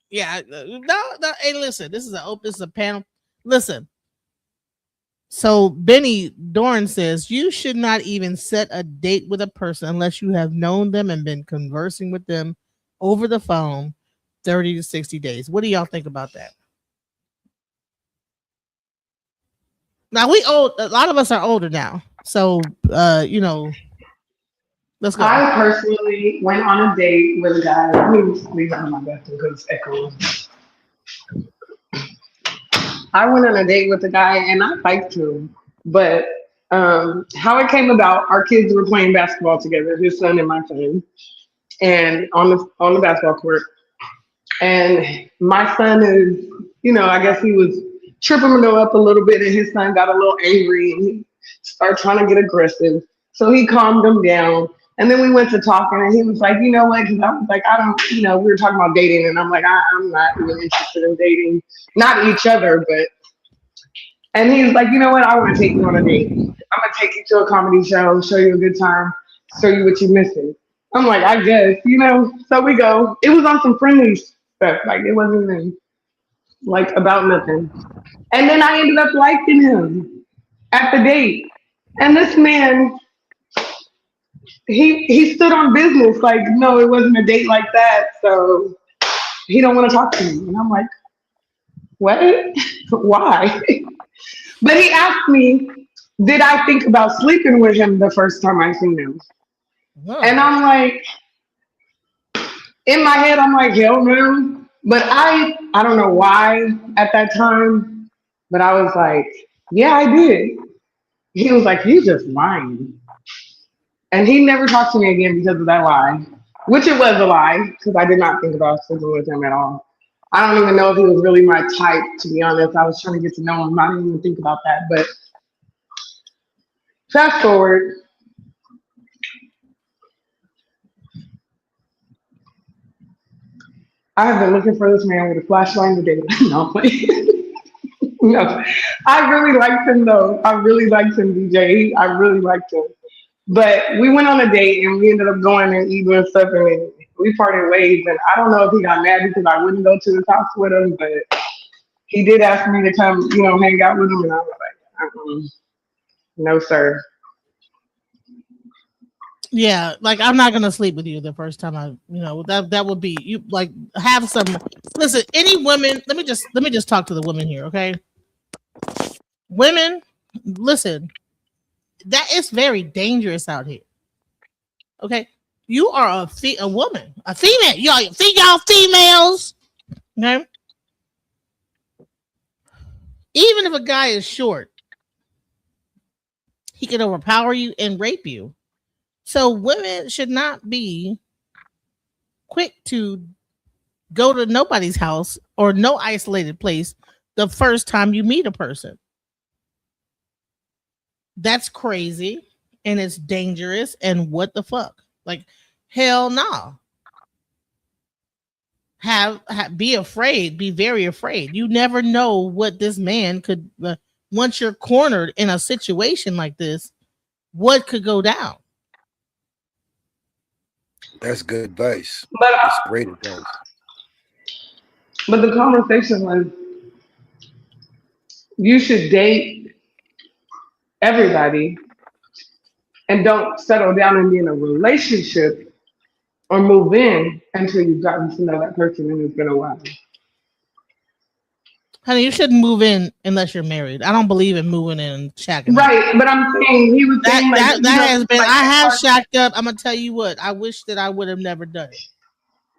yeah, no. Hey, listen, this is a panel. Listen. So Benny Dorn says you should not even set a date with a person unless you have known them and been conversing with them over the phone 30 to 60 days. What do y'all think about that? Now we old. A lot of us are older now, so let's go. I personally went on a date with a guy. Let me leave out my bathroom because it's echoing. I went on a date with a guy and I liked him, but how it came about, our kids were playing basketball together, his son and my son, and on the basketball court. And my son is, I guess he was tripping him up a little bit, and his son got a little angry and he started trying to get aggressive. So he calmed him down, And then we went to talking, and he was like, you know what? Because I was like, I don't, we were talking about dating, and I'm like, I'm not even interested in dating, not each other, but. And he was like, you know what? I want to take you on a date. I'm gonna take you to a comedy show, show you a good time, show you what you're missing. I'm like, I guess, So we go. It was on some friendly stuff, like it wasn't even like about nothing. And then I ended up liking him at the date. And this man, he stood on business, like, no, it wasn't a date like that, so he don't want to talk to me. And I'm like, what? Why? But he asked me, did I think about sleeping with him the first time I seen him? Whoa. And I'm like, in my head, I'm like, hell no. But I don't know why at that time, but I was like, yeah, I did. He was like, you just lying. And he never talked to me again because of that lie, which it was a lie, because I did not think about sleeping with him at all. I don't even know if he was really my type, to be honest. I was trying to get to know him. I didn't even think about that. But fast forward. I have been looking for this man with a flashlight today. No, no. I really liked him, though. I really liked him, DJ. I really liked him. But we went on a date, and we ended up going and eating and stuff, and we parted ways. And I don't know if he got mad because I wouldn't go to his house with him, but he did ask me to come, hang out with him, and I was like, no, sir. Yeah, like I'm not gonna sleep with you the first time that would be you. Like have some. Listen, any women. Let me just talk to the women here, okay? Women, listen. That is very dangerous out here. Okay, you are a woman, a female. Y'all females. Okay. Even if a guy is short, he can overpower you and rape you. So women should not be quick to go to nobody's house or no isolated place the first time you meet a person. That's crazy and it's dangerous and what the fuck? Like, hell no. Be afraid, be very afraid. You never know what this man could, once you're cornered in a situation like this, what could go down. That's good advice. But that's great advice. But the conversation was, you should date everybody and don't settle down and be in a relationship or move in until you've gotten to know that person and it's been a while. Honey, you shouldn't move in unless you're married. I don't believe in moving in and shacking right, up. But I'm saying he was saying that has been. I have shacked up. I'm gonna tell you what. I wish that I would have never done it.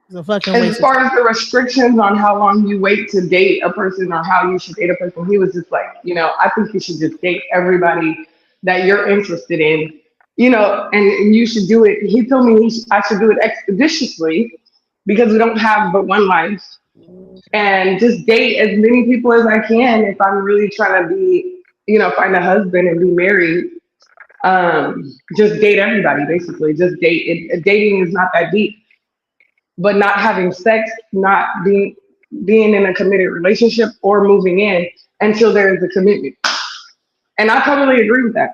It's a fucking waste. As far as the restrictions on how long you wait to date a person or how you should date a person, he was just like, I think you should just date everybody that you're interested in, and you should do it. He told me I should do it expeditiously because we don't have but one life. And just date as many people as I can if I'm really trying to be, find a husband and be married. Just date everybody, basically. Just date. Dating is not that deep. But not having sex, not being in a committed relationship or moving in until there is a commitment. And I totally agree with that.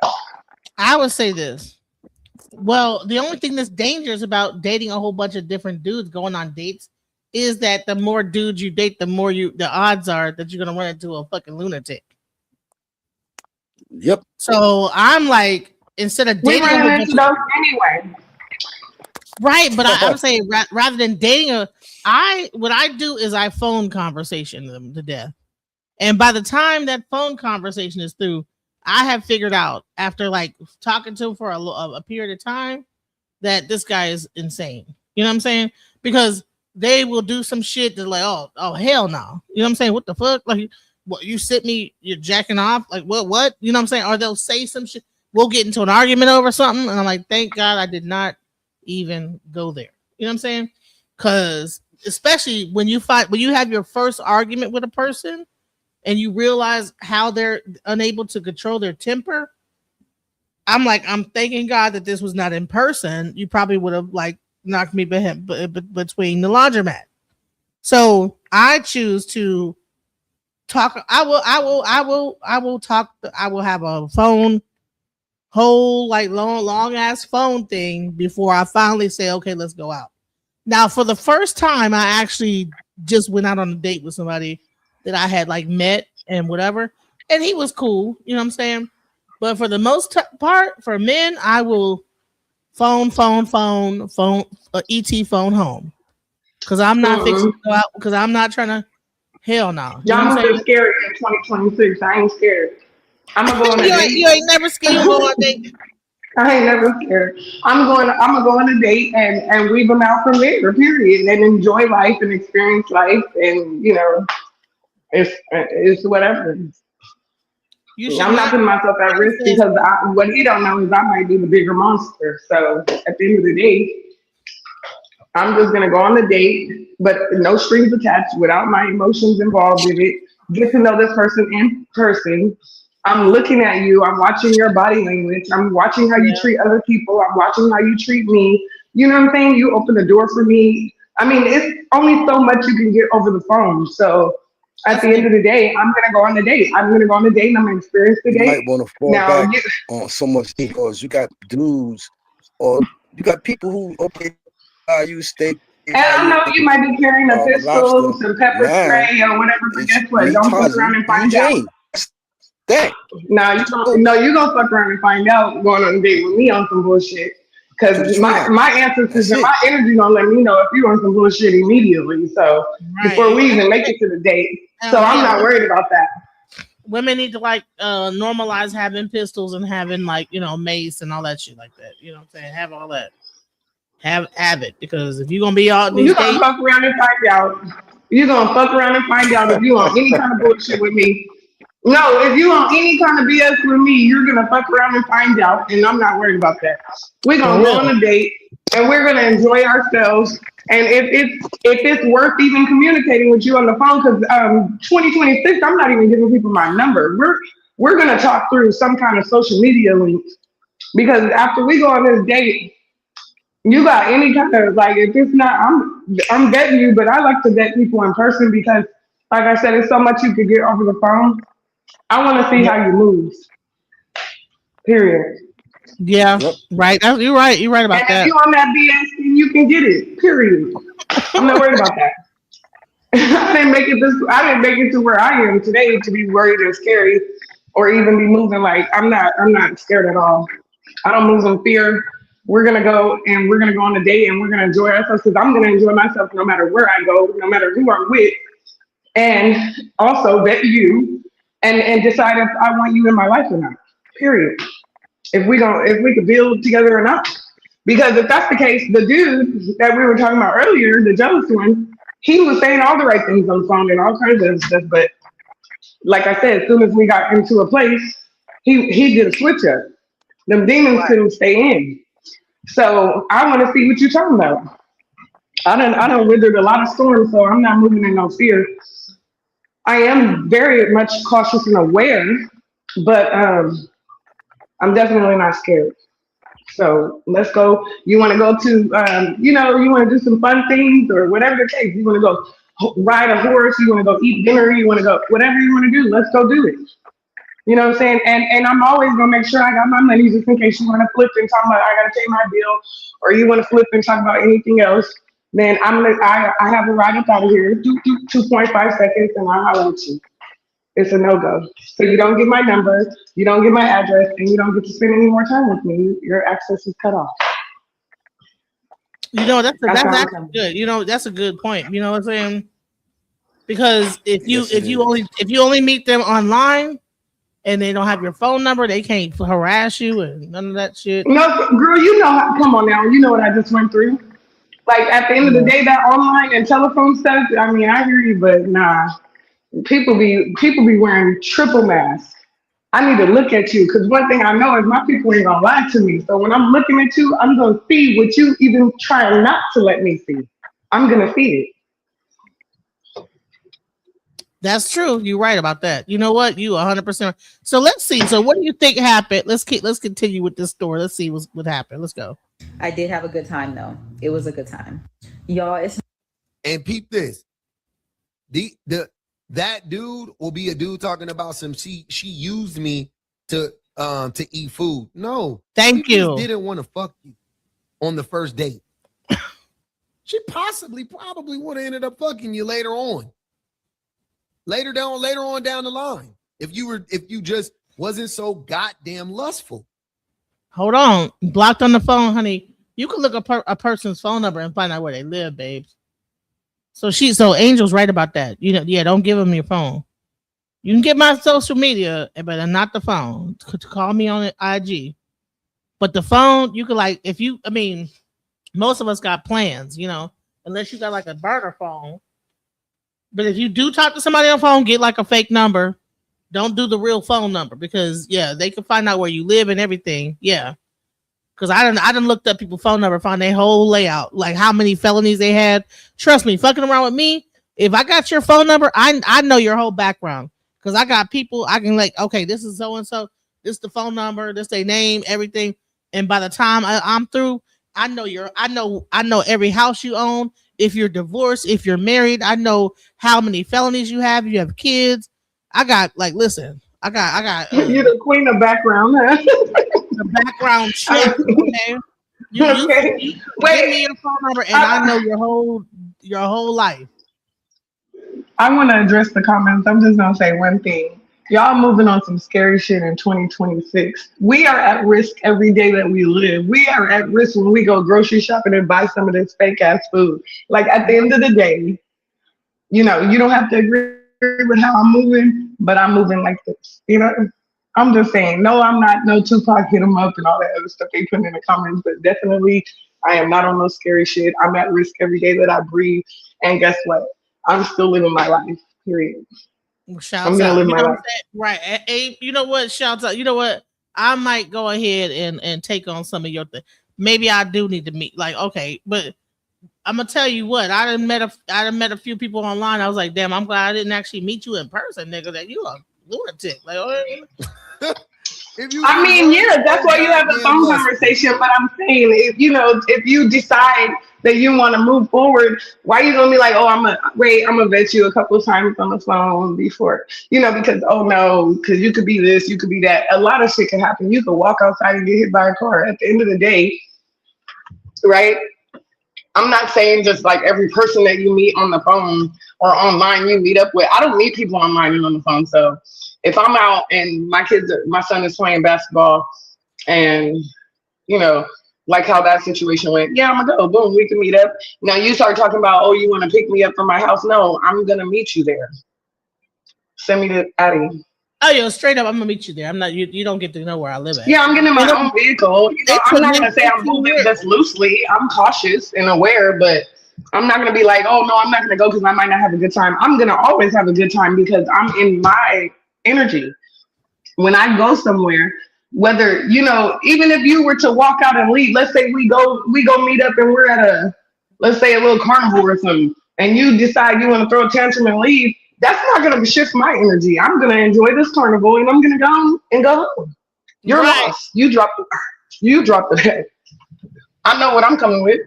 I would say this. Well, the only thing that's dangerous about dating a whole bunch of different dudes going on dates is that the more dudes you date, the odds are that you're gonna run into a fucking lunatic. Yep. So I'm like, instead of dating, we run into those anyway. Right, but I'm saying rather than dating what I do is I phone conversation them to death, and by the time that phone conversation is through, I have figured out after like talking to him for a period of time that this guy is insane. You know what I'm saying? Because they will do some shit that's like, oh hell no. You know what I'm saying? What the fuck? Like, what you you're jacking off? Like what? You know what I'm saying? Or they'll say some shit. We'll get into an argument over something, and I'm like, thank God I did not even go there. You know what I'm saying? Because especially when you have your first argument with a person and you realize how they're unable to control their temper, I'm thanking God that this was not in person. You probably would have like knocked me between the laundromat. So I choose to talk. I will talk. I will have a phone, whole like long ass phone thing before I finally say, okay, let's go out. Now, for the first time, I actually just went out on a date with somebody that I had like met and whatever, and he was cool. You know what I'm saying? But for the most part, for men, I will phone, ET phone home. Because I'm not fixing to go out, because I'm not trying to, hell no. You know Y'all what I'm must saying? be scared in 2026. I ain't scared. I'm gonna go on a date. You ain't never scared. You go on a date. I ain't never scared. I'm gonna go on a date and weave them out from there, period. And enjoy life and experience life and it's whatever. I'm not putting myself at risk because what he don't know is I might be the bigger monster. So at the end of the day, I'm just gonna go on the date, but no strings attached, without my emotions involved in it. Get to know this person in person. I'm looking at you. I'm watching your body language. I'm watching how you treat other people. I'm watching how you treat me. You know what I'm saying? You open the door for me. I mean, it's only so much you can get over the phone. So at the end of the day, I'm gonna go on the date. I'm gonna go on the date and I'm gonna experience the You date. might want to fall back on so much because you got dudes or you got people who you steak. And I know you might be carrying a pistol, some pepper spray, or whatever, but guess what? Don't fuck around and find out. You gonna fuck around and find out going on a date with me on some bullshit. Because my ancestors and my energy gonna let me know if you on some bullshit immediately. So before we even make it to the date, so I'm not worried about that. Women need to like normalize having pistols and having like mace and all that shit like that. You know what I'm saying? Have all that. Have it, because if you're gonna be out these days, you're gonna fuck around and find out. You're gonna fuck around and find out if you on any kind of bullshit with me. No, if you on any kind of BS with me, you're gonna fuck around and find out, and I'm not worried about that. We're gonna go on a date and we're gonna enjoy ourselves. And if it's worth even communicating with you on the phone, because 2026, I'm not even giving people my number. We're gonna talk through some kind of social media link, because after we go on this date, you got any kind of like, if it's not, I'm vetting you, but I like to vet people in person because, like I said, it's so much you could get over the phone. I want to see how you move. Period. Yeah, right. You're right. You're right about and that. If you on that BS, then you can get it. Period. I'm not worried about that. I didn't make it to where I am today to be worried and scary, or even be moving like I'm not scared at all. I don't move in fear. We're gonna go on a date and we're gonna enjoy ourselves, because I'm gonna enjoy myself no matter where I go, no matter who I'm with, and also vet you and decide if I want you in my life or not. Period. If we could build together or not. Because if that's the case, the dude that we were talking about earlier, the jealous one, he was saying all the right things on the phone and all kinds of stuff, but like I said, as soon as we got into a place, he did a switch up. Them demons couldn't stay in. So I want to see what you're talking about. I done withered a lot of storms, so I'm not moving in no fear. I am very much cautious and aware, but I'm definitely not scared. So let's go. You want to go to, you want to do some fun things or whatever the case. You want to go ride a horse. You want to go eat dinner. You want to go, whatever you want to do, let's go do it. You know what I'm saying? And I'm always gonna make sure I got my money, just in case you want to flip and talk about I gotta pay my bill, or you want to flip and talk about anything else. Then I have a ride up out of here, 2.5 seconds, and I'll holler at you. It's a no-go. So you don't get my number, you don't get my address, and you don't get to spend any more time with me. Your access is cut off. That's actually good. That's a good point. You know what I'm saying? Because if you only meet them online and they don't have your phone number, they can't harass you and none of that shit. No, girl, come on now. You know what I just went through. Like, at the end of the day, that online and telephone stuff, I mean, I hear you, but nah. People be wearing triple masks. I need to look at you, because one thing I know is my people ain't gonna lie to me. So when I'm looking at you, I'm gonna see what you even trying not to let me see. I'm gonna see it. That's true. You're right about that. You know what? You 100%. So let's see. So what do you think happened? Let's continue with this story. Let's see what happened. Let's go. I did have a good time though. It was a good time. Y'all, it's And peep this. That dude will be a dude talking about some she used me to eat food. No. Thank you. Just didn't want to fuck you on the first date. She probably would have ended up fucking you later on. Later on down the line. If you just wasn't so goddamn lustful. Hold on. Blocked on the phone, honey. You can look up a person's phone number and find out where they live, babes. So Angel's right about that. You know, yeah, don't give them your phone. You can get my social media, but not the phone. Call me on IG. But the phone, you could most of us got plans, you know, unless you got like a burner phone. But if you do talk to somebody on the phone, get like a fake number. Don't do the real phone number because they can find out where you live and everything. Yeah. Because I done looked up people's phone number, found their whole layout, like how many felonies they had. Trust me, fucking around with me, if I got your phone number, I know your whole background. Because I got people, I can okay, this is so-and-so, this is the phone number, this their name, everything. And by the time I'm through, I know every house you own. If you're divorced, if you're married, I know how many felonies you have. You have kids. I got listen. I got. You're the queen of background, huh? The background check. Okay. You give me your phone number, and I know your whole life. I want to address the comments. I'm just gonna say one thing. Y'all moving on some scary shit in 2026. We are at risk every day that we live. We are at risk when we go grocery shopping and buy some of this fake ass food. Like at the end of the day, you know, you don't have to agree with how I'm moving, but I'm moving like this. You know, I'm just saying, no, I'm not no Tupac hit 'em up and all that other stuff they put in the comments, but definitely I am not on no scary shit. I'm at risk every day that I breathe. And guess what? I'm still living my life, period. I'm gonna live my life. Right. Abe, you know what? Shouts out. You know what? I might go ahead and take on some of your things. Maybe I do need to meet. Like, okay, but I'm gonna tell you what. I done met a few people online. I was like, damn, I'm glad I didn't actually meet you in person, nigga. That you a lunatic. Like, I mean, yeah, that's why you have a phone conversation. But I'm saying, if you decide that you want to move forward, why are you gonna be like, oh, I'm gonna vet you a couple of times on the phone before, because because you could be this, you could be that. A lot of shit can happen. You could walk outside and get hit by a car. At the end of the day, right? I'm not saying just like every person that you meet on the phone or online you meet up with. I don't meet people online and on the phone. So if I'm out and my son is playing basketball and, like how that situation went, yeah, I'm gonna go, boom, we can meet up. Now you start talking about, oh, you want to pick me up from my house? No, I'm gonna meet you there. Send me to Addie. Oh, yo, straight up, I'm gonna meet you there. I'm not. You don't get to know where I live at. Yeah, I'm getting my own vehicle. I'm not gonna say I'm moving just loosely. I'm cautious and aware, but I'm not gonna be like, oh no, I'm not gonna go because I might not have a good time. I'm gonna always have a good time because I'm in my energy. When I go somewhere, whether even if you were to walk out and leave, let's say we go meet up and we're at let's say a little carnival or something, and you decide you want to throw a tantrum and leave. That's not going to shift my energy. I'm going to enjoy this carnival and I'm going to go and go home. You're lost. You dropped the bag. I know what I'm coming with.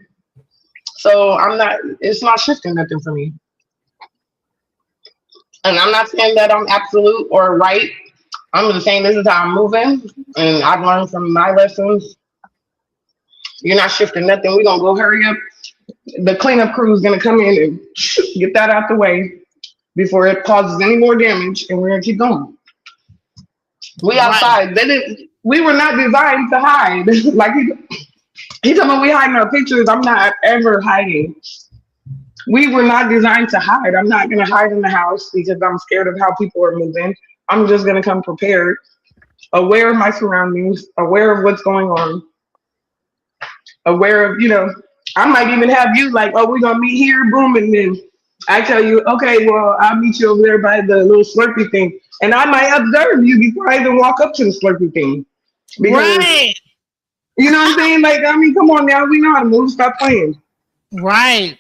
So it's not shifting nothing for me. And I'm not saying that I'm absolute or right. I'm just saying this is how I'm moving. And I've learned from my lessons. You're not shifting nothing. We're going to go hurry up. The cleanup crew is going to come in and get that out the way before it causes any more damage, and we're gonna keep going. We outside. We were not designed to hide. Like he told me we hiding our pictures. I'm not ever hiding. We were not designed to hide. I'm not gonna hide in the house because I'm scared of how people are moving. I'm just gonna come prepared, aware of my surroundings, aware of what's going on, aware of, I might even have you like, oh, we're gonna meet here, boom, and then I tell you, okay, well, I'll meet you over there by the little Slurpee thing. And I might observe you before I even walk up to the Slurpee thing. Because, you know what I'm saying? Like, I mean, come on now. We know how to move. Stop playing. Right.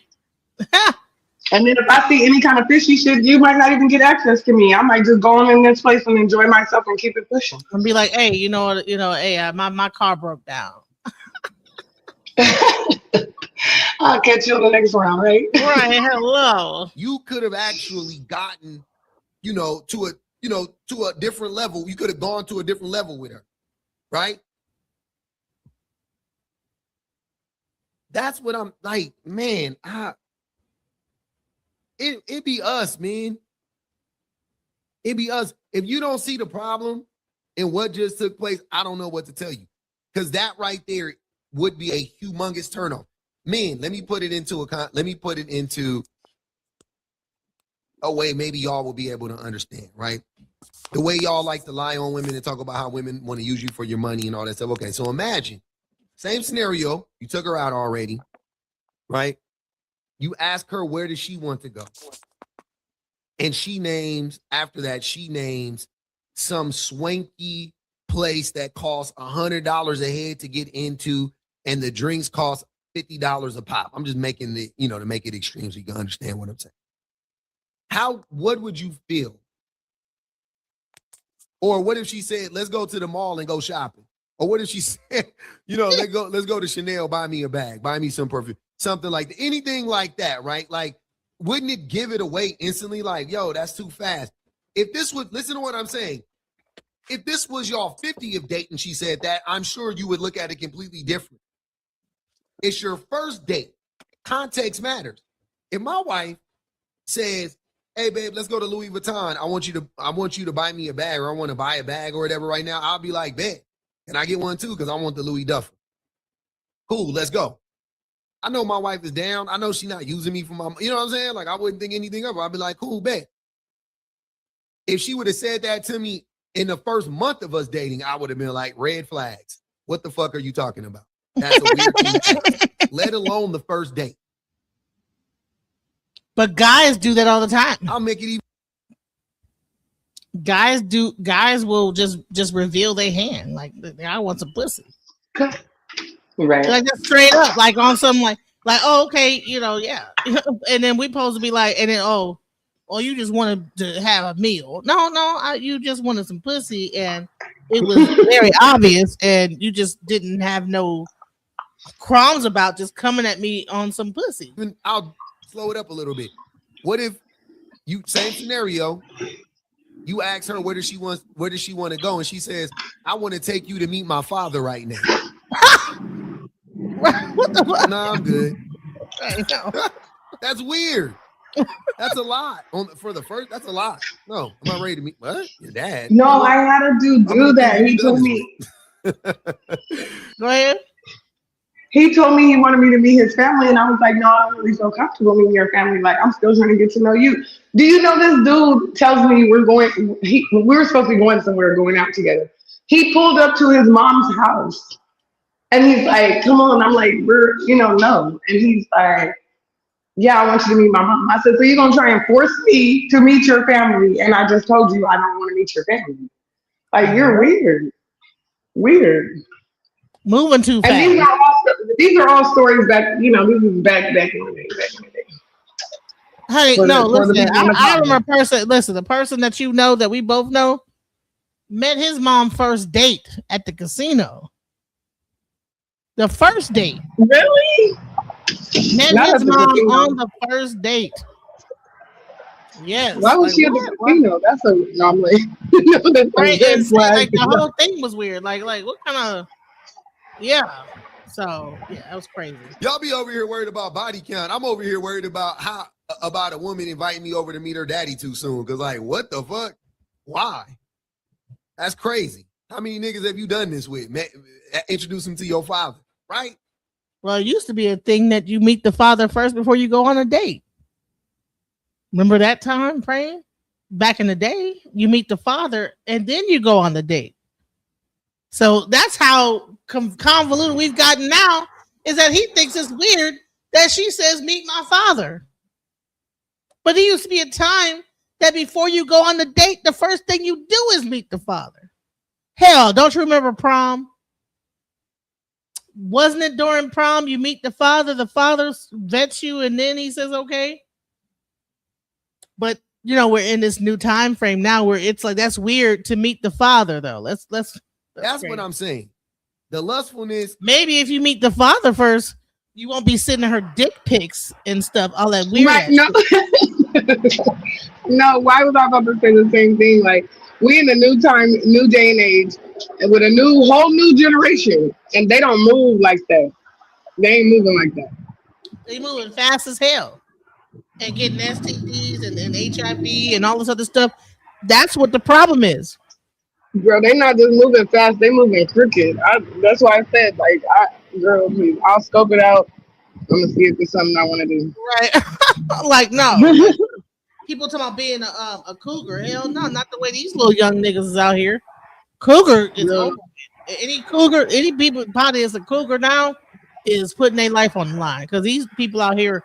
And then if I see any kind of fishy shit, you might not even get access to me. I might just go on in this place and enjoy myself and keep it pushing. And be like, hey, hey, my car broke down. I'll catch you on the next round, right? Right. Hello. You could have actually gotten, to a different level. You could have gone to a different level with her, right? That's what I'm like, man. It be us, man. It be us. If you don't see the problem in what just took place, I don't know what to tell you. Because that right there would be a humongous turnoff. Man, let me put it into a way maybe y'all will be able to understand, right? The way y'all like to lie on women and talk about how women want to use you for your money and all that stuff. Okay, so imagine, same scenario, you took her out already, right? You ask her where does she want to go? And after that, she names some swanky place that costs $100 a head to get into, and the drinks cost $50 a pop. I'm just making to make it extreme so you can understand what I'm saying. What would you feel? Or what if she said, let's go to the mall and go shopping? Or what if she said, let's go to Chanel, buy me a bag, buy me some perfume, something like that. Anything like that, right? Like, wouldn't it give it away instantly? Like, yo, that's too fast. If this was, listen to what I'm saying. If this was y'all 50th date and she said that, I'm sure you would look at it completely different. It's your first date. Context matters. If my wife says, hey, babe, let's go to Louis Vuitton. I want you to buy me a bag, or I want to buy a bag or whatever right now, I'll be like, bet. And I get one too because I want the Louis Duffel. Cool, let's go. I know my wife is down. I know she's not using me for my, you know what I'm saying? Like, I wouldn't think anything of her. I'd be like, cool, bet. If she would have said that to me in the first month of us dating, I would have been like, red flags. What the fuck are you talking about? That's a weird thing to ask, let alone the first date. But guys do that all the time. I'll make it even. Guys will just reveal their hand. Like, I want some pussy. Right. Like, just straight up, like on some like, oh, okay, yeah. And then we supposed to be like, and then, oh, you just wanted to have a meal. No, you just wanted some pussy, and it was very obvious, and you just didn't have no crumbs about just coming at me on some pussy. I'll slow it up a little bit. What if same scenario, you ask her where does she want to go, and she says, I want to take you to meet my father right now. What the fuck? No, I'm good. That's weird. That's a lot. For the first, that's a lot. No, I'm not ready to meet what? Your dad. No, I had a dude do that. He told me. Go ahead. He told me he wanted me to meet his family, and I was like, no, I don't really feel comfortable meeting your family. Like, I'm still trying to get to know you. Do you know this dude tells me we were supposed to be going somewhere, going out together. He pulled up to his mom's house, and he's like, come on. I'm like, no. And he's like, yeah, I want you to meet my mom. I said, so you're going to try and force me to meet your family, and I just told you I don't want to meet your family. Like, you're weird. Weird. Moving too fast. And these are all stories that, this is back in the day. Hey, listen, I remember the person that you know that we both know met his mom first date at the casino. The first date. Really? Met his mom on the first date. Yes. Why was she at the casino? That's a anomaly. Right, like the whole thing was weird. Like what kind of? Yeah. So yeah, that was crazy. Y'all be over here worried about body count. I'm over here worried about about a woman inviting me over to meet her daddy too soon. Cause like, what the fuck? Why? That's crazy. How many niggas have you done this with? Introduce him to your father, right? Well, it used to be a thing that you meet the father first before you go on a date. Remember that time frame? Back in the day, you meet the father and then you go on the date. So that's how convoluted we've gotten now, is that he thinks it's weird that she says, meet my father. But it used to be a time that before you go on the date, the first thing you do is meet the father. Hell, don't you remember prom? Wasn't it during prom you meet the father vets you, and then he says, okay? But you know, we're in this new time frame now where it's like that's weird to meet the father though. That's what I'm saying. The lustfulness. Maybe if you meet the father first, you won't be sending her dick pics and stuff, all that weird Right? ass No, shit. no. Why was I about to say the same thing? Like we in a new time, new day and age, and with a whole new generation, and they don't move like that. They ain't moving like that. They moving fast as hell and getting STDs and HIV and all this other stuff. That's what the problem is. Girl, they not just moving fast; they moving crooked. That's why I said, like, girl, please, I'll scope it out. I'm gonna see if it's something I want to do. Right? Like no. Like, people talking about being a cougar. Hell no, not the way these little young niggas is out here. Cougar is over. Any cougar, any people probably is a cougar now is putting their life on the line because these people out here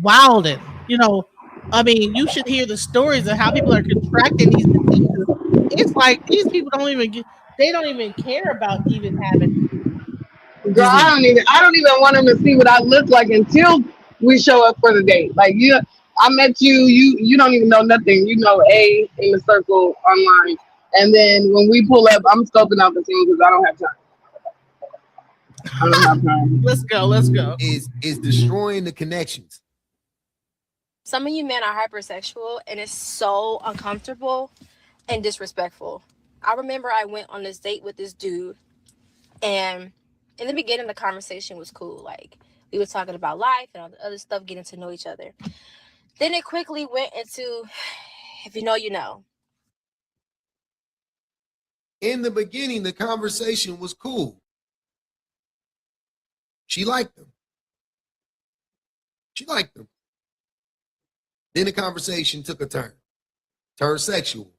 wilding. You know, I mean, you should hear the stories of how people are contracting these diseases. It's like these people they don't even care about even having Girl, disease. I don't even want them to see what I look like until we show up for the date. Like I met you don't even know nothing. You know A in the circle online. And then when we pull up, I'm scoping out the team because I don't have time. I don't have time. Let's go. Is destroying the connections. Some of you men are hypersexual, and it's so uncomfortable and disrespectful. I remember I went on this date with this dude, and in the beginning, the conversation was cool. Like, we were talking about life and all the other stuff, getting to know each other. Then it quickly went into, if you know, you know. In the beginning, the conversation was cool. She liked him. Then the conversation took a turn. Turned sexual.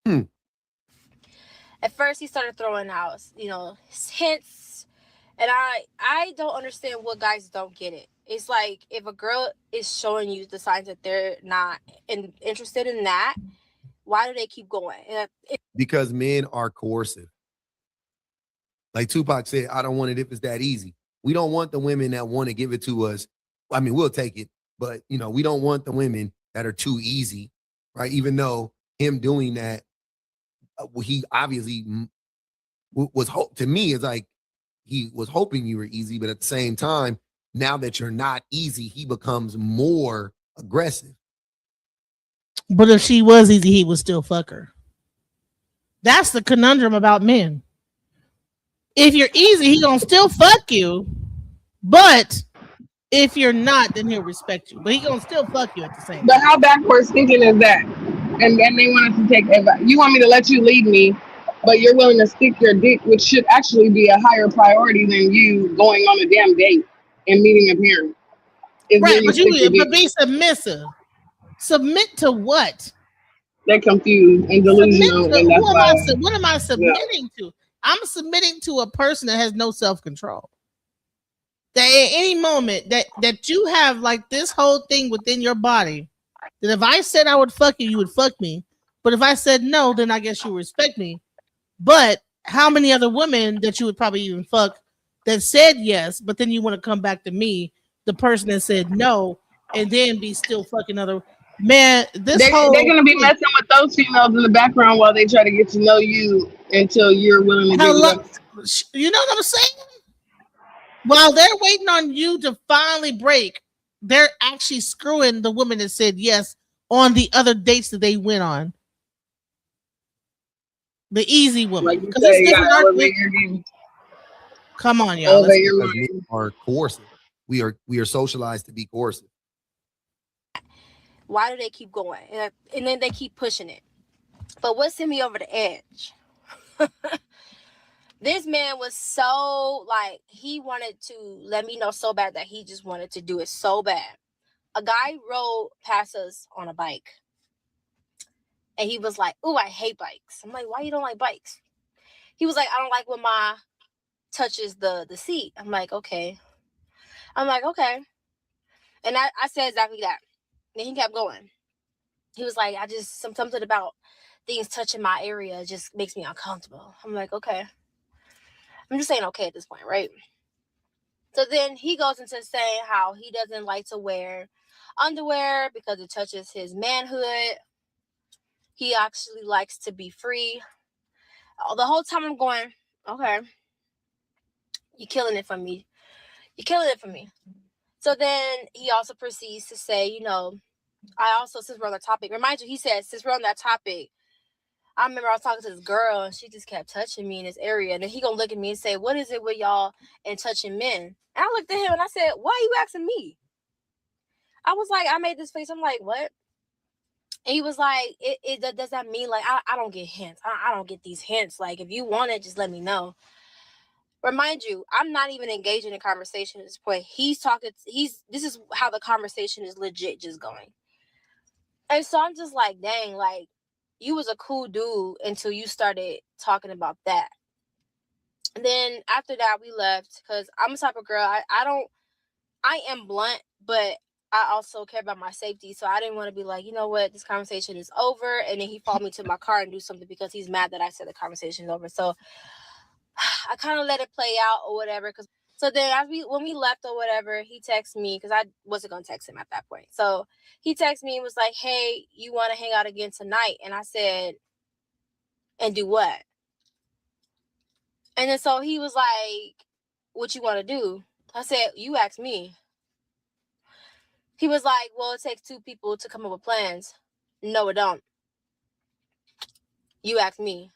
At first, he started throwing out, hints. And I don't understand what guys don't get it. It's like if a girl is showing you the signs that they're not interested in that, why do they keep going? Because men are coercive. Like Tupac said, I don't want it if it's that easy. We don't want the women that want to give it to us. I mean, we'll take it, but we don't want the women that are too easy, right? Even though him doing that, he obviously was to me, it's like he was hoping you were easy, but at the same time, now that you're not easy, he becomes more aggressive. But if she was easy, he would still fuck her. That's the conundrum about men. If you're easy, he gonna still fuck you. But if you're not, then he'll respect you. But he gonna still fuck you at the same time. But how backwards thinking is that? And then they want us to take advice. You want me to let you lead me, but you're willing to stick your dick, which should actually be a higher priority than you going on a damn date and meeting a parent. Right, but be submissive. Submit to what? They're confused and delusional. And that's what am I submitting to? I'm submitting to a person that has no self-control. That at any moment that you have like this whole thing within your body, that if I said I would fuck you, you would fuck me. But if I said no, then I guess you respect me. But how many other women that you would probably even fuck that said yes, but then you want to come back to me, the person that said no, and then be still fucking other man? They're gonna be messing with those females in the background while they try to get to know you until you're willing to give it up. You know what I'm saying? While they're waiting on you to finally break, they're actually screwing the woman that said yes on the other dates that they went on. The easy woman. Like you say, come on, y'all. Men are coercive. We are socialized to be coercive. Why do they keep going? And then they keep pushing it. But what sent me over the edge? This man was so like, he wanted to let me know so bad that he just wanted to do it so bad. A guy rode past us on a bike. And he was like, "Ooh, I hate bikes." I'm like, "Why you don't like bikes?" He was like, "I don't like when my touches the seat." I'm like, okay. And I said exactly that. Then he kept going. He was like, something about things touching my area just makes me uncomfortable. I'm like, okay. I'm just saying okay at this point, right? So then he goes into saying how he doesn't like to wear underwear because it touches his manhood. He actually likes to be free. The whole time I'm going, okay, you're killing it for me. You're killing it for me. So then he also proceeds to say, you know, I also, since we're on the topic, remind you, he said, since we're on that topic, I remember I was talking to this girl and she just kept touching me in this area. And then he gonna look at me and say, what is it with y'all and touching men? And I looked at him and I said, why are you asking me? I was like, I made this face. I'm like, what? And he was like, does that mean like I don't get hints? I don't get these hints. Like, if you want it, just let me know. Remind you, I'm not even engaging in conversation at this point. This is how the conversation is legit just going. And so I'm just like, dang, like, you was a cool dude until you started talking about that. And then after that, we left because I'm the type of girl, I am blunt, but I also care about my safety. So I didn't want to be like, you know what, this conversation is over. And then he followed me to my car and do something because he's mad that I said the conversation is over. So I kind of let it play out or whatever. So then when we left or whatever, he texted me because I wasn't going to text him at that point. So he texted me and was like, hey, you want to hang out again tonight? And I said, and do what? And then so he was like, what you want to do? I said, you asked me. He was like, well, it takes two people to come up with plans. No, it don't. You asked me.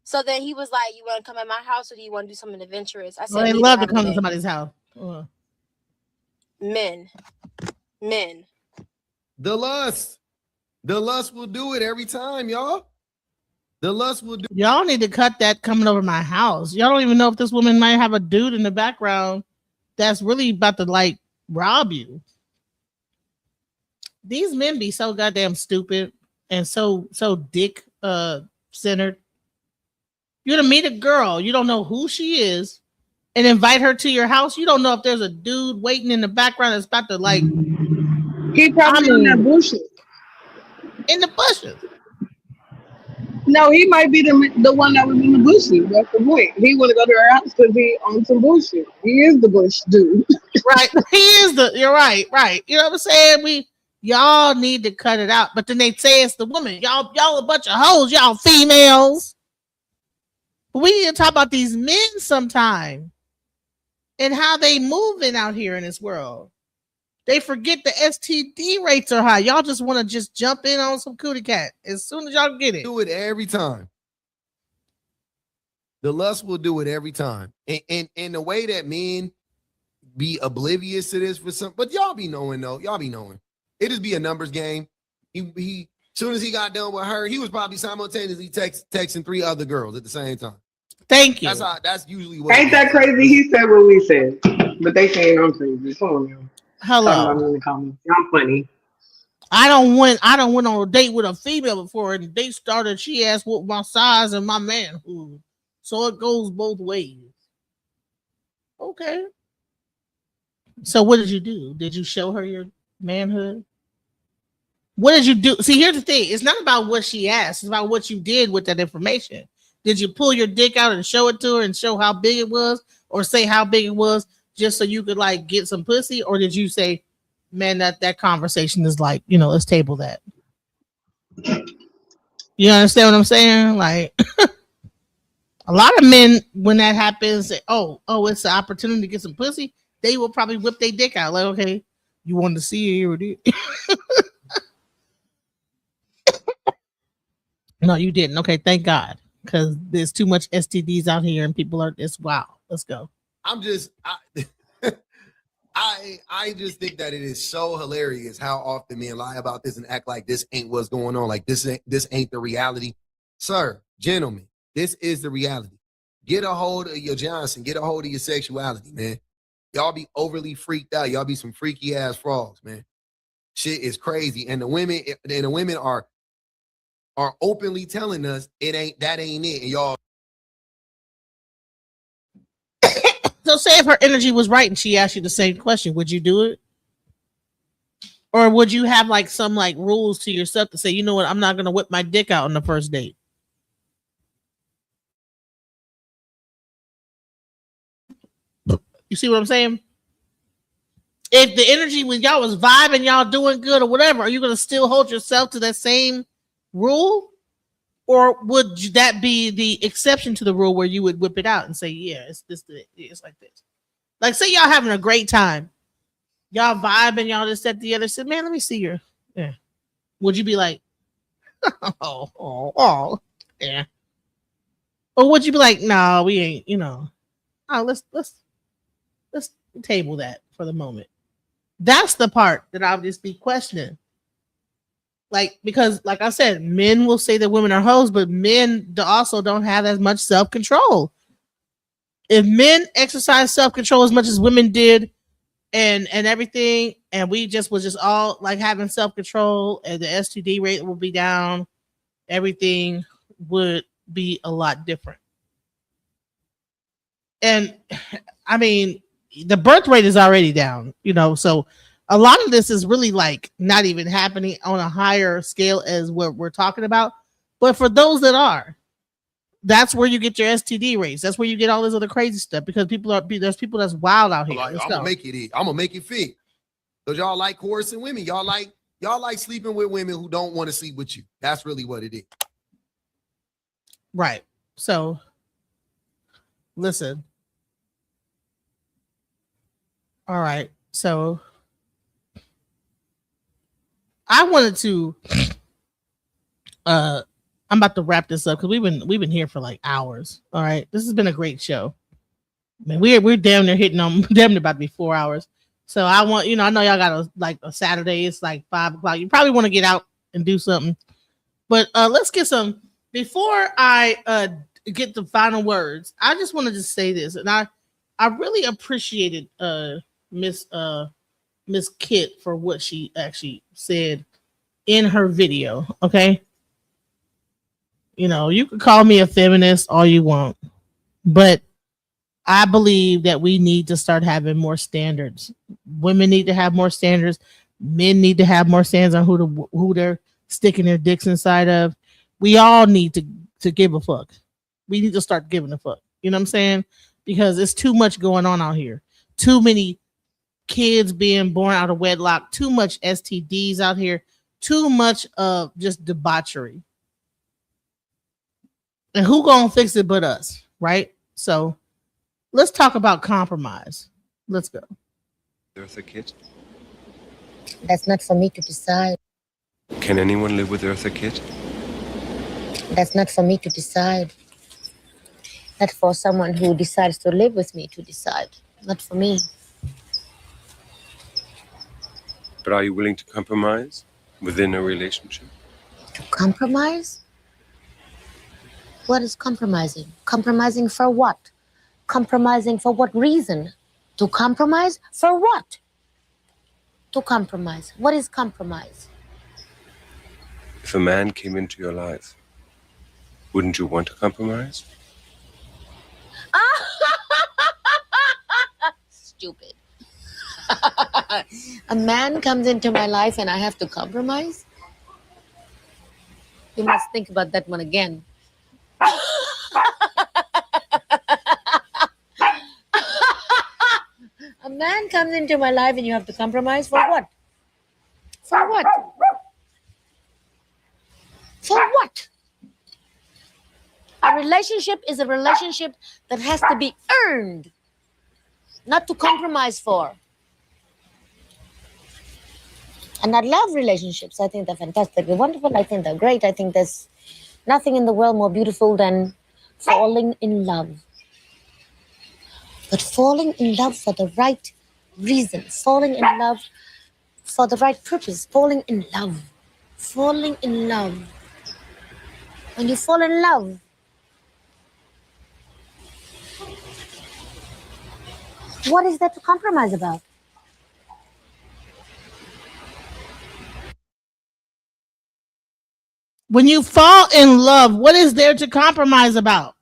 So then he was like, you want to come at my house or do you want to do something adventurous? I said, they love to come to somebody's house. Men. The lust will do it every time, y'all. The lust will do. Y'all need to cut that coming over my house. Y'all don't even know if this woman might have a dude in the background that's really about to like rob you. These men be so goddamn stupid and so dick centered. You're to meet a girl, you don't know who she is, and invite her to your house. You don't know if there's a dude waiting in the background that's about to like. He probably in the bushes. In the bushes. No, he might be the one that was in the bushes. That's the point. He want to go to her house because he on some bullshit. He is the bush dude. Right. He is you're right. You know what I'm saying? Y'all need to cut it out. But then they say it's the woman. Y'all a bunch of hoes, y'all females. But we need to talk about these men sometime and how they moving out here in this world. They forget the STD rates are high. Y'all just want to just jump in on some cootie cat as soon as y'all get it. Do it every time. The lust will do it every time. And the way that men be oblivious to this for some, but y'all be knowing though. Y'all be knowing. It just be a numbers game. He soon as he got done with her, he was probably simultaneously texting 3 other girls at the same time. Thank you. That's usually what. Ain't that crazy? He said what we said, but they saying I'm crazy. Come on now. Hello. Talking about me in the comments. I'm funny. I don't went on a date with a female before, and the date started. She asked what my size and my manhood. So it goes both ways. Okay. So what did you do? Did you show her your manhood? What did you do? See, here's the thing. It's not about what she asked. It's about what you did with that information. Did you pull your dick out and show it to her and show how big it was, or say how big it was just so you could like get some pussy? Or did you say, man, that conversation is like, let's table that. You understand what I'm saying? Like a lot of men, when that happens, say, oh, it's an opportunity to get some pussy. They will probably whip their dick out. Like, okay, you wanted to see it, you did. No, you didn't. Okay, thank God. Because there's too much STDs out here and people are this. Wow, let's go. I just think that it is so hilarious how often men lie about this and act like this ain't what's going on. Like this ain't the reality. Sir, gentlemen, this is the reality. Get a hold of your Johnson. Get a hold of your sexuality, man. Y'all be overly freaked out. Y'all be some freaky ass frogs, man. Shit is crazy. And the women are openly telling us that ain't it. And y'all. So say if her energy was right and she asked you the same question, would you do it? Or would you have like some like rules to yourself to say, you know what, I'm not going to whip my dick out on the first date? You see what I'm saying? if the energy when y'all was vibing, y'all doing good or whatever, are you gonna still hold yourself to that same rule? Or would that be the exception to the rule where you would whip it out and say, yeah, it's like this. Like, say y'all having a great time. Y'all vibing, y'all just at the other said, man, let me see your. Yeah. Would you be like, oh, yeah. Or would you be like, no, we ain't, let's table that for the moment. That's the part that I'll just be questioning. Like, because like I said, men will say that women are hoes, but men also don't have as much self-control. If men exercise self-control as much as women did and everything, and we just was just all like having self-control and the STD rate will be down, everything would be a lot different. And I mean, the birth rate is already down, so a lot of this is really like not even happening on a higher scale as what we're talking about. But for those that are, that's where you get your STD rates. That's where you get all this other crazy stuff because there's people that's wild out here. I'm gonna make it fit. Because y'all like coercing women. Y'all like sleeping with women who don't want to sleep with you. That's really what it is. Right. So listen. All right. So I wanted to I'm about to wrap this up because we've been here for like hours. All right. This has been a great show. Man, we're damn near hitting on damn near about to be 4 hours. So I want, I know y'all got a Saturday, it's like 5 o'clock. You probably want to get out and do something. But let's get some before I get the final words. I just wanted to say this, and I really appreciated Miss Kit for what she actually said in her video. Okay. You can call me a feminist all you want, but I believe that we need to start having more standards. Women need to have more standards. Men need to have more standards on who they're sticking their dicks inside of. We all need to give a fuck. We need to start giving a fuck. You know what I'm saying? Because it's too much going on out here. Too many kids being born out of wedlock. Too much STDs out here. Too much of just debauchery. And who gonna fix it but us, right? So let's talk about compromise. Let's go. Eartha Kitt? That's not for me to decide. Can anyone live with Eartha Kitt? That's not for me to decide. Not for someone who decides to live with me to decide. Not for me. But are you willing to compromise within a relationship? To compromise? What is compromising? Compromising for what? Compromising for what reason? To compromise? For what? To compromise. What is compromise? If a man came into your life, wouldn't you want to compromise? Stupid. A man comes into my life and I have to compromise? You must think about that one again. A man comes into my life and you have to compromise for what? For what? For what? A relationship is a relationship that has to be earned, not to compromise for. And I love relationships. I think they're fantastic. They're wonderful. I think they're great. I think there's nothing in the world more beautiful than falling in love. But falling in love for the right reason. Falling in love for the right purpose. Falling in love. Falling in love. When you fall in love, what is there to compromise about? When you fall in love, what is there to compromise about?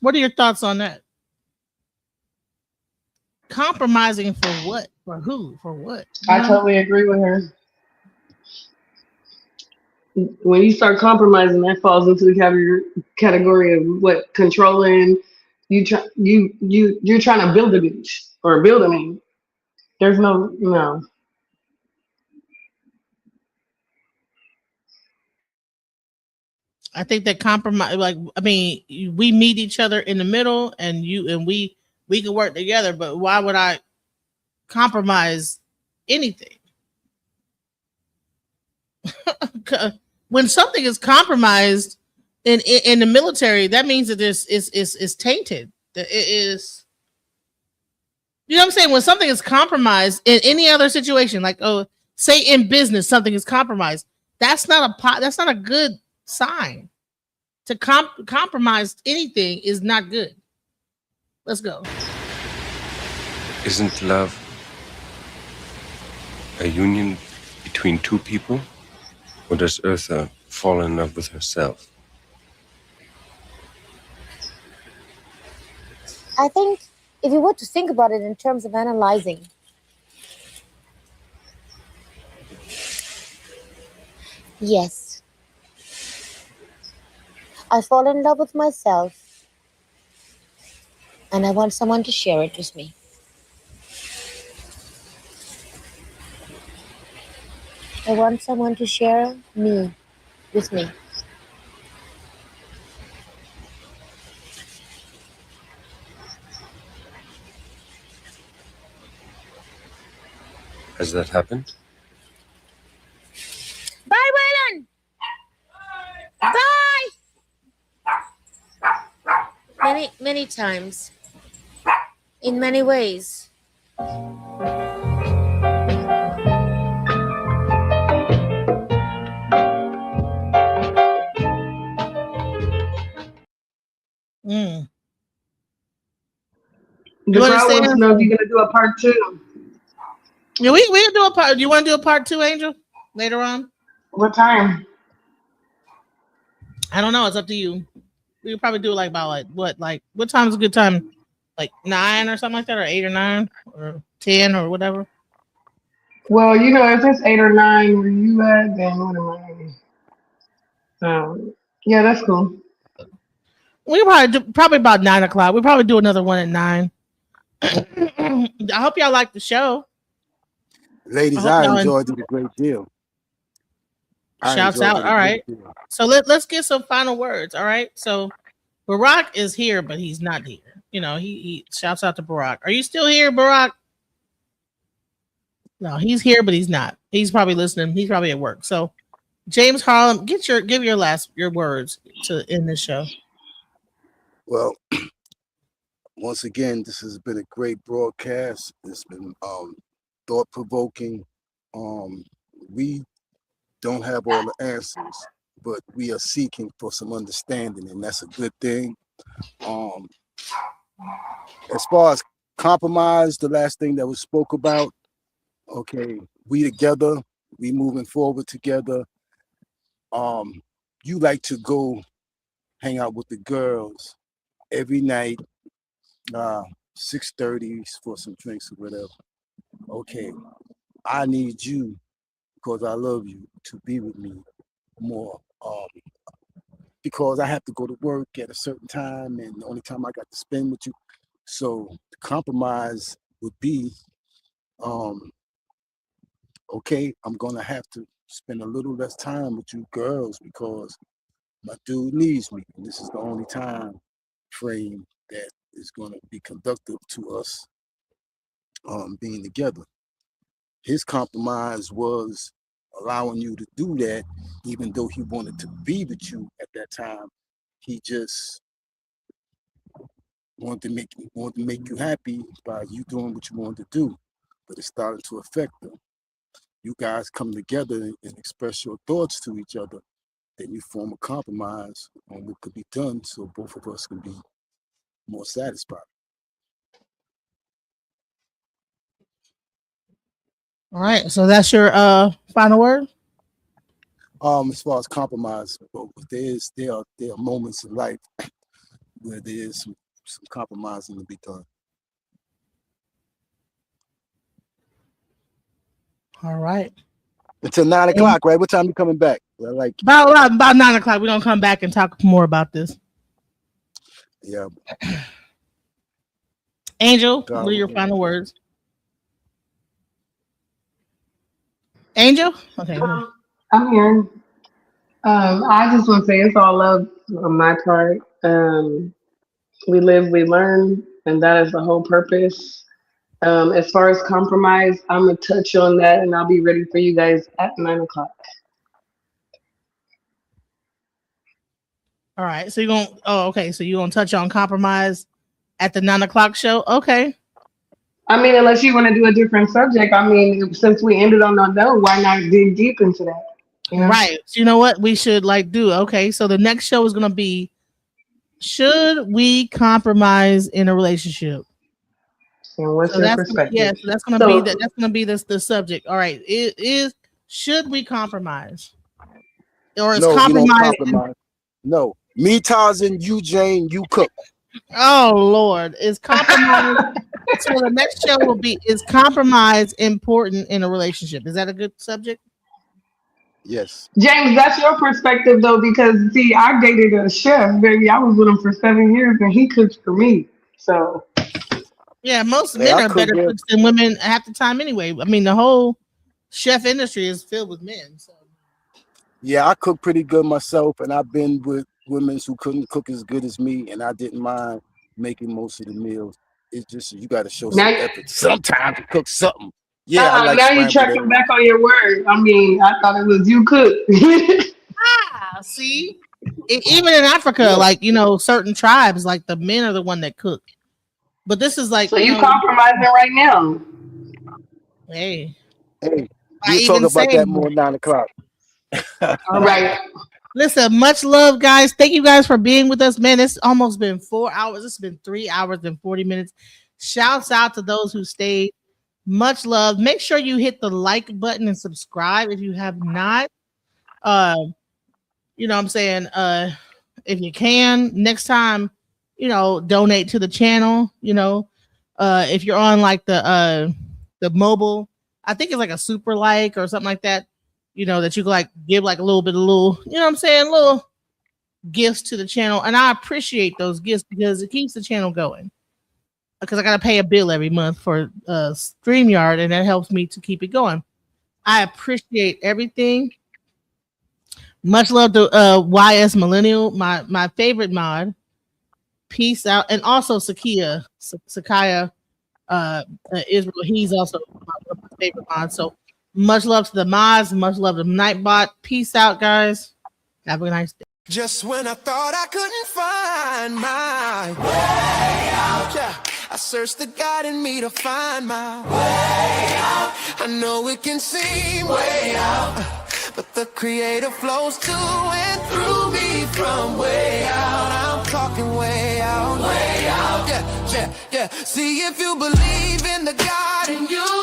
What are your thoughts on that? Compromising for what? For who? For what? I totally agree with her. When you start compromising, that falls into the category of what controlling. You're trying to build a bitch or build a man. There's no. I think that compromise, like, I mean, we meet each other in the middle, and we can work together. But why would I compromise anything? When something is compromised in the military, that means that this is tainted. That it is. You know what I'm saying? When something is compromised in any other situation, like, oh, say in business, something is compromised. That's not a good sign. To compromise anything is not good. Let's go. Isn't love a union between two people? Or does Eartha fall in love with herself? I think if you were to think about it in terms of analyzing, yes, I fall in love with myself and I want someone to share it with me. I want someone to share me with me. Has that happened? Bye, Waylon! Bye! Many times. In many ways. The crowd wants to know if you're gonna do a part 2. Yeah, we can do a part. Do you want to do a part 2, Angel? Later on? What time? I don't know. It's up to you. We could probably do it like about what time is a good time? Like 9 or something like that, or 8 or 9 or 10 or whatever. Well, if it's 8 or 9 where you at, then what am I? Yeah, that's cool. We probably about 9 o'clock. We'll probably do another one at 9. I hope y'all like the show. Ladies, I enjoyed it a great deal. Shouts out. All right. So let's get some final words. All right. So Barack is here, but he's not here. He shouts out to Barack. Are you still here, Barack? No, he's here, but he's not. He's probably listening. He's probably at work. So James Harlem, give your words to end this show. Well, once again, this has been a great broadcast. It's been thought-provoking. We don't have all the answers, but we are seeking for some understanding, and that's a good thing. As far as compromise, the last thing that was spoke about, okay, we together, we moving forward together. You like to go hang out with the girls every night, 6:30 for some drinks or whatever. Okay, I need you, because I love you, to be with me more. Because I have to go to work at a certain time, and the only time I got to spend with you. So the compromise would be, okay, I'm gonna have to spend a little less time with you girls because my dude needs me, and this is the only time frame that is gonna be conductive to us being together. His compromise was allowing you to do that, even though he wanted to be with you at that time. He just wanted to make you happy by you doing what you wanted to do, but it started to affect them. You guys come together and express your thoughts to each other, then you form a compromise on what could be done so both of us can be more satisfied. All right, so that's your final word. As far as compromise, there are moments in life where there is some compromising to be done. All right. Until 9 o'clock, right? What time you coming back? About 9 o'clock. We're gonna come back and talk more about this. Yeah. Angel, what are your final words? Angel? Okay. I'm here. I just want to say it's all love on my part. We live, we learn, and that is the whole purpose. As far as compromise, I'm gonna touch on that, and I'll be ready for you guys at 9:00. All right. So you're gonna. Oh, okay. So you're gonna touch on compromise at the 9:00 show. Okay. I mean, unless you want to do a different subject. I mean, since we ended on that note, why not dig deep into that? You know? Right. So you know what we should do? Okay. So the next show is gonna be: should we compromise in a relationship? And what's your perspective? So that's gonna be that's gonna be the subject. All right. It is. Should we compromise? Or is compromise? No. Me, Tarzan, you, Jane, you cook. Oh Lord, is compromise? So the next show will be: is compromise important in a relationship? Is that a good subject? Yes. James, that's your perspective though, because see, I dated a chef, baby. I was with him for 7 years, and he cooked for me. So yeah, most men are better cooks than women half the time anyway. I mean, the whole chef industry is filled with men. So yeah, I cook pretty good myself, and I've been with women who couldn't cook as good as me, and I didn't mind making most of the meals. It's just you got to show some effort sometimes to cook something. Yeah, I like now you're tracking back on your word. I mean, I thought it was you cook. See, even in Africa, certain tribes, like the men are the one that cook. But this is like so you compromising right now. Hey, we'll talk about that more 9:00. All right. Listen, much love, guys. Thank you guys for being with us, man. It's almost been 4 hours. It's been 3 hours and 40 minutes. Shouts out to those who stayed. Much love. Make sure you hit the like button and subscribe if you have not. You know what I'm saying? If you can, next time, donate to the channel. If you're on like the mobile, I think it's like a super like or something like that. That you could give a little bit of little gifts to the channel. And I appreciate those gifts because it keeps the channel going. Because I got to pay a bill every month for StreamYard, and that helps me to keep it going. I appreciate everything. Much love to YS Millennial, my favorite mod. Peace out. And also Sakaya Israel. He's also one of my favorite mods. So much love to the mods. Much love to Nightbot. Peace out, guys. Have a nice day. Just when I thought I couldn't find my way out, yeah, I searched the God in me to find my way out. I know it can seem way out, but the Creator flows to and through me from way out. I'm talking way out, yeah, yeah, yeah. See, if you believe in the God in you,